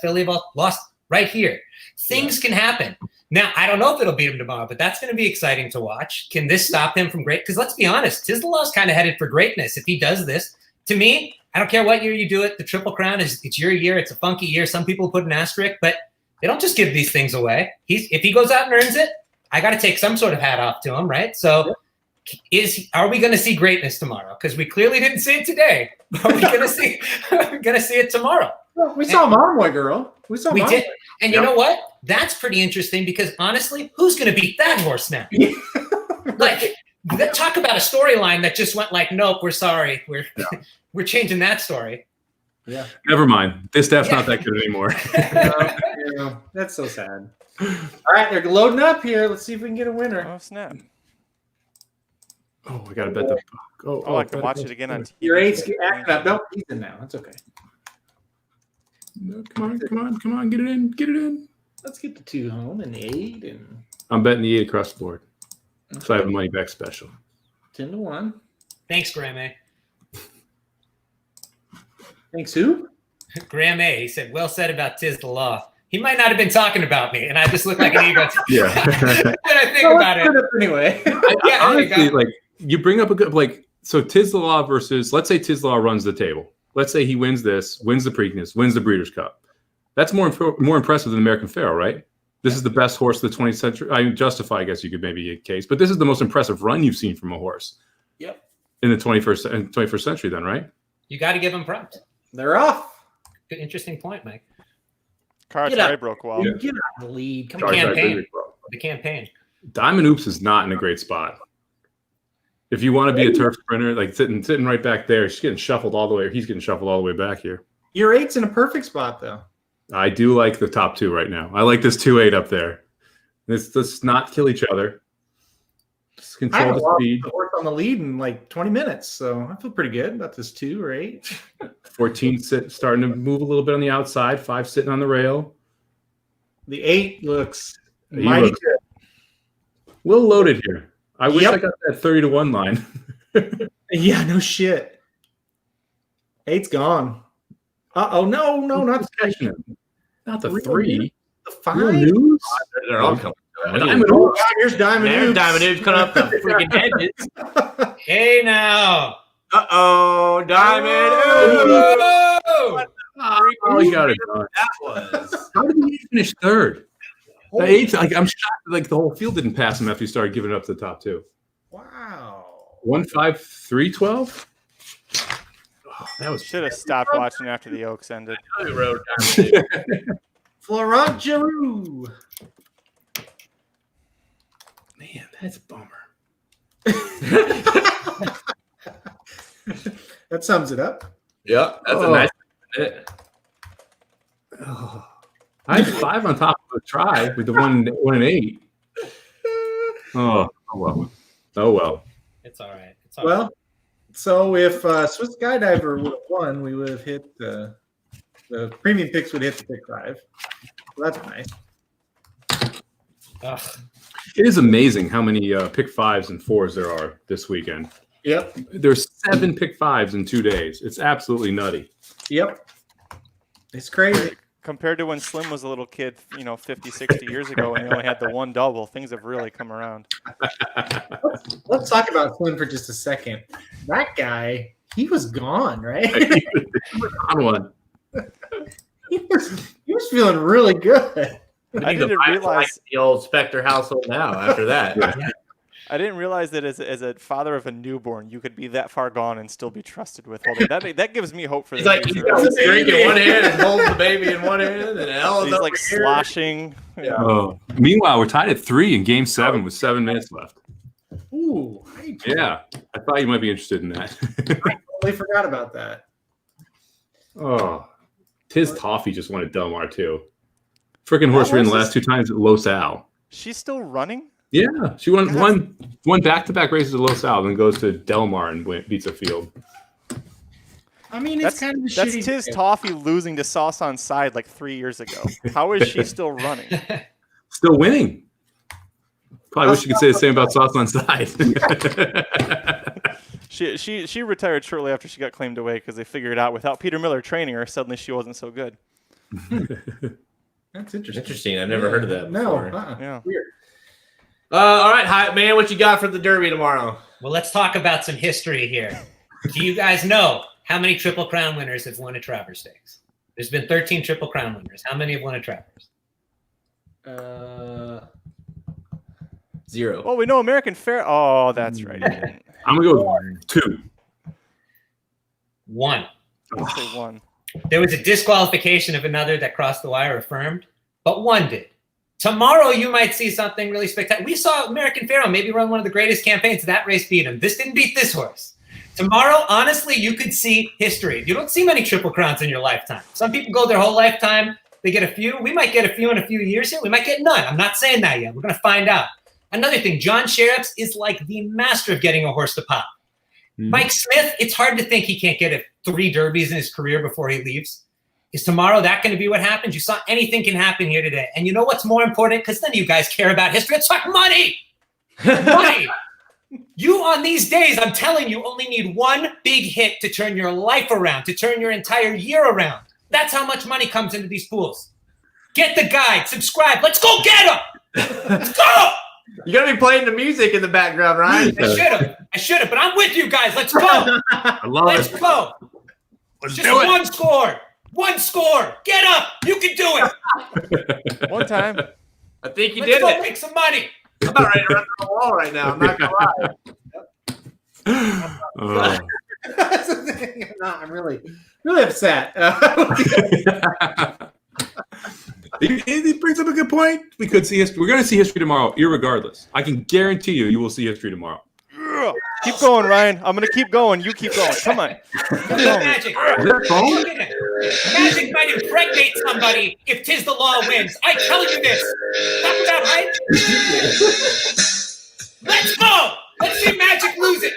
filly of all, lost right here. Things can happen. Now, I don't know if it'll beat him tomorrow, but that's going to be exciting to watch. Can this stop him from great? Because let's be honest, Tiz the Law's kind of headed for greatness if he does this. To me, I don't care what year you do it. The Triple Crown it's your year. It's a funky year. Some people put an asterisk, but they don't just give these things away. If he goes out and earns it, I got to take some sort of hat off to him, right? So are we going to see greatness tomorrow? Because we clearly didn't see it today. Are we going to see it tomorroh? Well, we saw Monomoy Girl. We did. And you know what? That's pretty interesting because honestly, who's going to beat that horse now? Like, talk about a storyline that just went like, nope, we're sorry. We're changing that story. Yeah. Never mind. This staff's not that good anymore. That's so sad. All right, they're loading up here. Let's see if we can get a winner. Oh, snap. Oh, I got to bet the buck. I can watch it again on TV. Your 8's acting up. Nope, he's in now. That's okay. No, come on, get it in. Let's get the 2 home and the 8 and I'm betting the 8 across the board. Okay. So I have a money back special. 10-1. Thanks, Graham A. Thanks, who? Graham A. He said, well said about Tiz the Law. He might not have been talking about me, and I just look like an ego. Yeah. When I think about it. Anyway. Honestly, like, you bring up a good, like, so Tiz the Law versus, let's say Tiz the Law runs the table. Let's say he wins this, wins the Preakness, wins the Breeders' Cup. That's more impressive than American Pharoah, right? This is the best horse of the 20th century. I mean, Justify, I guess you could maybe get a case, but this is the most impressive run you've seen from a horse. Yep. In the 21st century, then, right? You got to give him props. They're off. Good, interesting point, Mike. Car tie broke well. Get out of the lead. Come on. The campaign. Diamond Oops is not in a great spot. If you want to be a turf sprinter, like sitting right back there, she's getting shuffled all the way. He's getting shuffled all the way back here. Your 8's in a perfect spot, though. I do like the top 2 right now. I like this 2-8 up there. Let's not kill each other. Just control the speed. The horse on the lead in like 20 minutes, so I feel pretty good about this 2 or 8. 14 starting to move a little bit on the outside. 5 sitting on the rail. The 8 looks He mighty looks good. well loaded here. I wish Yep. I got that 30-1 line. Yeah, no shit. 8's gone. Uh-oh, no, not the Catching it. Not the Real 3. news. The 5. Real news. They're all coming. Diamond Oh, Hoops. here's Diamond There's Hoops. Diamond Hoops coming up the freaking edges. Hey now. Uh-oh, Diamond Hoops. Oh, you got it done. That was. How did he finish 3rd? The 8th, like, I'm shocked. Like the whole field didn't pass him after he started giving it up to the top 2. Wow. 1-5-3-12. Oh, that was Should have stopped watching after the Oaks ended. We rode Diamond Hoops. Florent Giroux. man, that's a bummer. That sums it up. Yeah, that's a Oh. nice minute. Oh. I had 5 on top of a try with the 1 and 8. Oh well. Oh well. It's all right. It's all right. Well, so if Swiss Skydiver would have won, we would have hit the premium picks would hit the pick 5. So that's nice. Ugh. It is amazing how many pick 5s and 4s there are this weekend. Yep. There's 7 pick 5s in 2 days. It's absolutely nutty. Yep. It's crazy. Compared to when Slim was a little kid, 50, 60 years ago, and he only had the 1 double, things have really come around. Let's talk about Flynn for just a second. That guy, he was gone, right? On one. he was feeling really good. I didn't realize the old Spectre household now after that. I didn't realize that as a father of a newborn, you could be that far gone and still be trusted with holding. That gives me hope for He's the like, he's future. got the drink in one hand and holds the baby in one hand, and Ellen's He's over like here. sloshing. Yeah. Oh. Meanwhile, we're tied at 3 in Game 7 with 7 minutes left. Ooh, Yeah, I thought you might be interested in that. I totally forgot about that. Oh, Tiz Toffee just won at Del Mar too. Freaking horse ran the last 2 times at Los Al. She's still running? Yeah, she won one back-to-back races at Los Al, then goes to Del Mar and beats a field. I mean, it's kind of a That's shitty Tiz day. Toffee losing to Sauce on Side like 3 years ago. How is she still running? Still winning. Probably wish you could say the same about Sauce on Side. She retired shortly after she got claimed away because they figured out without Peter Miller training her, suddenly she wasn't so good. That's interesting. Interesting. I've never heard of that No, before. Yeah. weird. All right, Hype Man, what you got for the Derby tomorrow? Well, let's talk about some history here. Do you guys know how many Triple Crown winners have won a Travers Stakes? There's been 13 Triple Crown winners. How many have won a Travers? 0. Well, we know American Fair. Oh, that's right. he didn't. I'm gonna go with 2. 1. Let's say 1. There was a disqualification of another that crossed the wire affirmed, but 1 did. Tomorrow, you might see something really spectacular. We saw American Pharaoh maybe run one of the greatest campaigns. That race beat him. This didn't beat this horse. Tomorrow, honestly, you could see history. You don't see many Triple Crowns in your lifetime. Some people go their whole lifetime. They get a few. We might get a few in a few years here. We might get none. I'm not saying that yet. We're going to find out. Another thing, John Sheriffs is like the master of getting a horse to pop. Mike Smith, it's hard to think he can't get 3 derbies in his career before he leaves. Is tomorrow that going to be what happens? You saw anything can happen here today. And you know what's more important? Because none of you guys care about history. It's like money. Money. You on these days, I'm telling you, only need 1 big hit to turn your life around, to turn your entire year around. That's how much money comes into these pools. Get the guide, subscribe. Let's go get them. Let's go. You're gonna be playing the music in the background, Ryan. I should have, but I'm with you guys. Let's go. I love Let's it. go. Let's Just do it. 1 score. 1 score. Get up. You can do it. One time. I think you Let's did go it. make some money. I'm about ready to run through the wall right now. I'm not gonna lie. Oh. That's the thing. No, I'm really upset. He brings up a good point. We could see history. We're going to see history tomorrow, irregardless. I can guarantee you will see history tomorrow. Keep going, Ryan. I'm going to keep going. You keep going. Come on. Magic. Is that phone? Look at it. Magic might impregnate somebody if 'tis the law wins. I tell you this. Talk about hype. Let's go. Let's see Magic lose it.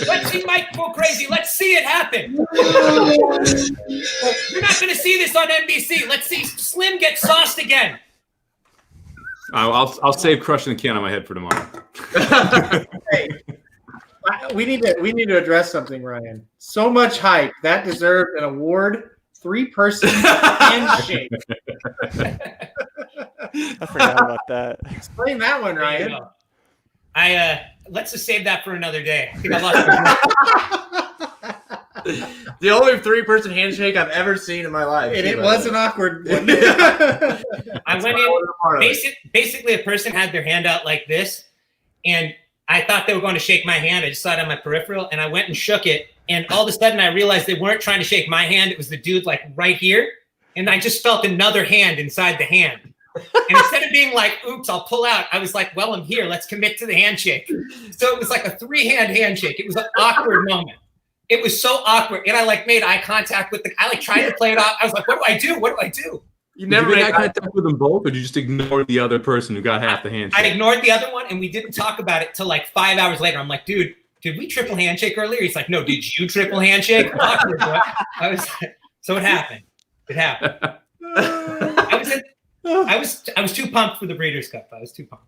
Let's see Mike go crazy. Let's see it happen. You're not going to see this on NBC. Let's see Slim get sauced again. I'll save crushing the can on my head for tomorrow. Hey, we need to address something, Ryan. So much hype that deserved an award. 3-person handshake. I forgot about that. Explain that one, Ryan. Let's just save that for another day. I think I lost The only 3-person handshake I've ever seen in my life. And it was an awkward one. I went in. Basically, a person had their hand out like this, and I thought they were going to shake my hand. I just saw it on my peripheral, and I went and shook it. And all of a sudden, I realized they weren't trying to shake my hand. It was the dude like right here, and I just felt another hand inside the hand. And instead of being like, "Oops, I'll pull out," I was like, "Well, I'm here. Let's commit to the handshake." So it was like a 3-hand handshake. It was an awkward moment. It was so awkward, and I like made eye contact with I like tried to play it off. I was like, "What do I do? What do I do?" You never made eye contact with them both, or did you just ignore the other person who got half the I handshake? ignored the other one, and we didn't talk about it till like 5 hours later. I'm like, "Dude, did we triple handshake earlier?" He's like, "No, did you triple handshake?" Awkward, bro. So it happened. It happened. I was too pumped for the Breeders' Cup. I was too pumped.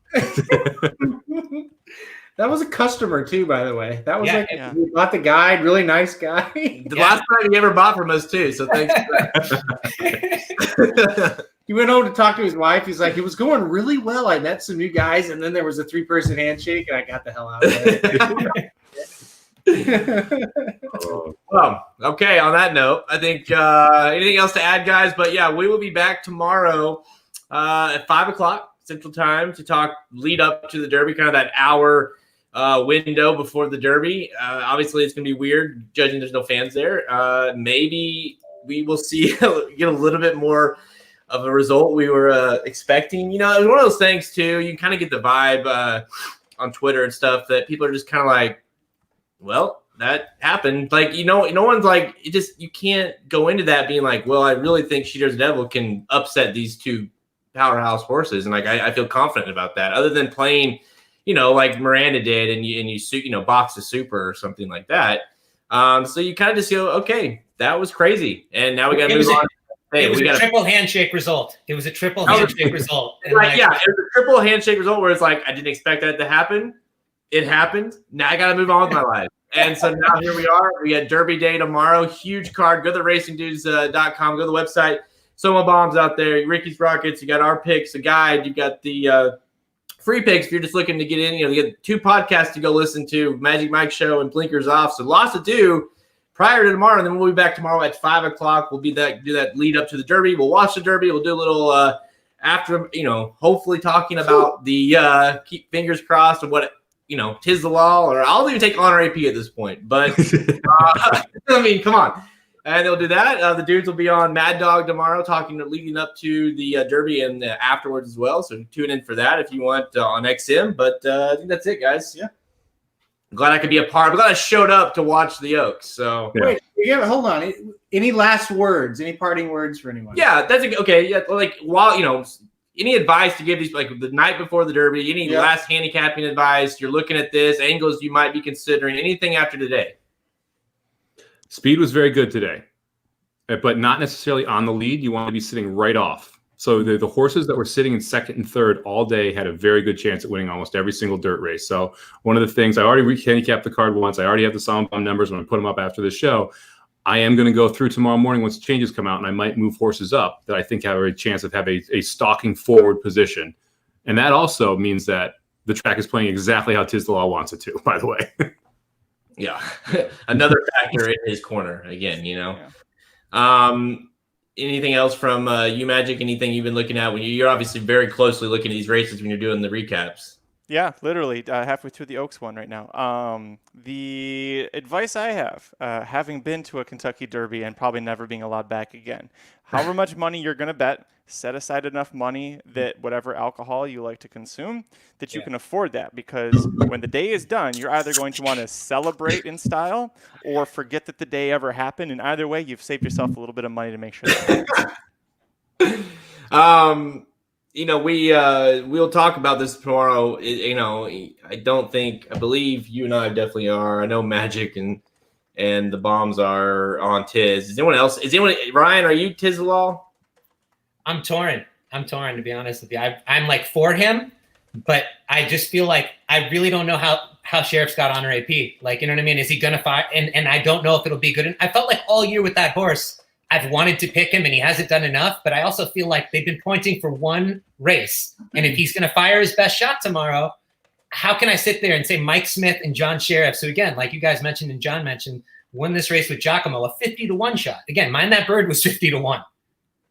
That was a customer too, by the way. That was we bought the guide, really nice guy. The last time he ever bought from us too, so thanks for that. He went home to talk to his wife. He's like, it was going really well. I met some new guys, and then there was a 3-person handshake, and I got the hell out of there. Well, okay, on that note, I think anything else to add, guys? But yeah, we will be back tomorrow at 5 o'clock Central Time to talk lead up to the Derby, kind of that hour window before the Derby. Obviously, it's going to be weird judging there's no fans there. Maybe we will see get a little bit more of a result we were expecting. You know, it was one of those things too. You kind of get the vibe on Twitter and stuff that people are just kind of like, well, that happened. Like, no one's like, you can't go into that being like, well, I really think She Dares Devil can upset these 2 powerhouse horses. And like, I feel confident about that, other than playing, like Miranda did, and you box a super or something like that. So you kind of just go, okay, that was crazy. And now we got to move on. It was a triple handshake result. It was a triple handshake result. And it was a triple handshake result where it's like, I didn't expect that to happen. It happened. Now I got to move on with my life. And so now here we are. We got Derby Day tomorrow. Huge card. Go to racingdudes.com. Go to the website. Soma Bombs out there. Ricky's Rockets. You got our picks, a guide. You got the free picks if you're just looking to get in. You get 2 podcasts to go listen to, Magic Mike Show and Blinkers Off. So lots to do prior to tomorrow. And then we'll be back tomorrow at 5 o'clock. We'll do that lead up to the Derby. We'll watch the Derby. We'll do a little after, hopefully talking about the keep fingers crossed of what tis the law, or I'll even take honor AP at this point. But I mean, come on. And they'll do that. The dudes will be on Mad Dog tomorrow, leading up to the Derby and afterwards as well. So tune in for that if you want on XM. But I think that's it, guys. Yeah. I'm glad I could be a part. I'm glad I showed up to watch the Oaks. So wait, hold on. Any last words? Any parting words for anyone? Yeah, that's okay. Yeah, like any advice to give these, like the night before the Derby, any last handicapping advice, you're looking at this, angles you might be considering, anything after today? Speed was very good today, but not necessarily on the lead. You want to be sitting right off. So the horses that were sitting in second and third all day had a very good chance at winning almost every single dirt race. So one of the things, I already handicapped the card once. I already have the Sound Bomb numbers. I'm going to put them up after the show. I am going to go through tomorrow morning once the changes come out, and I might move horses up that I think have a chance of having a stalking forward position. And that also means that the track is playing exactly how Tis the Law wants it to, by the way. Yeah. Another factor in his corner again, Yeah. Anything else from you, Magic? Anything you've been looking at? You're obviously very closely looking at these races when you're doing the recaps. Yeah, literally halfway through the Oaks one right now. The advice I have, having been to a Kentucky Derby and probably never being allowed back again, however much money you're going to bet, set aside enough money that whatever alcohol you like to consume, that you can afford that. Because when the day is done, you're either going to want to celebrate in style or forget that the day ever happened. And either way, you've saved yourself a little bit of money to make sure that happens. we'll talk about this tomorrow. I believe you and I definitely are. I know Magic and the Bombs are on Tiz. Ryan, are you Tiz Law? I'm torn to be honest with you. I'm like for him, but I just feel like I really don't know how Sheriff's got honor AP. Like, you know what I mean? Is he gonna fire? And I don't know if it'll be good. And I felt like all year with that horse, I've wanted to pick him and he hasn't done enough, but I also feel like they've been pointing for one race. And if he's gonna fire his best shot tomorrow, how can I sit there and say Mike Smith and John Sheriff? So again, like you guys mentioned and John mentioned, won this race with Giacomo, a 50-1 shot. Again, Mind That Bird was 50-1.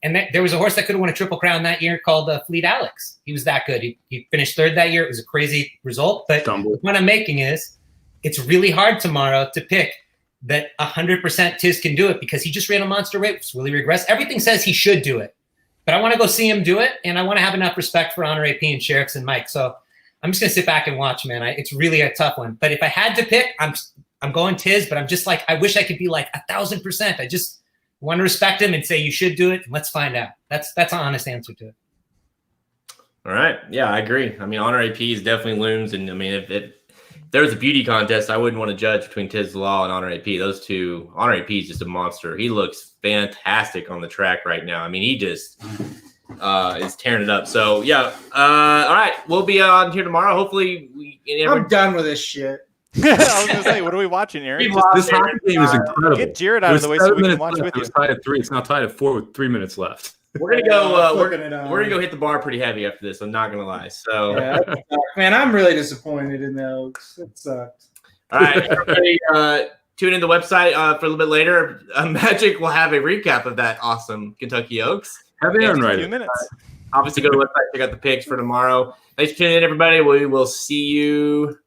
And there was a horse that could have won a Triple Crown that year called Fleet Alex. He was that good. He finished third that year. It was a crazy result. But the point I'm making is it's really hard tomorrow to pick that 100% Tiz can do it because he just ran a monster race. Will he regress? Everything says he should do it. But I want to go see him do it, and I want to have enough respect for Honor AP and Sheriffs and Mike. So I'm just going to sit back and watch, man. It's really a tough one. But if I had to pick, I'm going Tiz, but I'm just like, I wish I could be like 1,000%. I just want to respect him and say you should do it. And let's find out. That's an honest answer to it. All right. Yeah, I agree. I mean, Honor AP is definitely looms. And I mean, if there was a beauty contest, I wouldn't want to judge between Tiz Law and Honor AP. Those two, Honor AP is just a monster. He looks fantastic on the track right now. I mean, he just is tearing it up. So, yeah. All right. We'll be on here tomorrow. Hopefully, I'm done with this shit. I was gonna say, what are we watching, Aaron? This hockey game is incredible. Get Jared out of the way so we can watch with you. It was tied at 3. It's now tied at 4 with 3 minutes left. We're gonna go. We're gonna go hit the bar pretty heavy after this. I'm not gonna lie. So, yeah, man, I'm really disappointed in the Oaks. It sucked. All right, everybody, tune in the website for a little bit later. Magic will have a recap of that awesome Kentucky Oaks. Have Aaron a right. few minutes. Obviously, go to the website, check out the picks for tomorrow. Thanks for tuning in, everybody. We will see you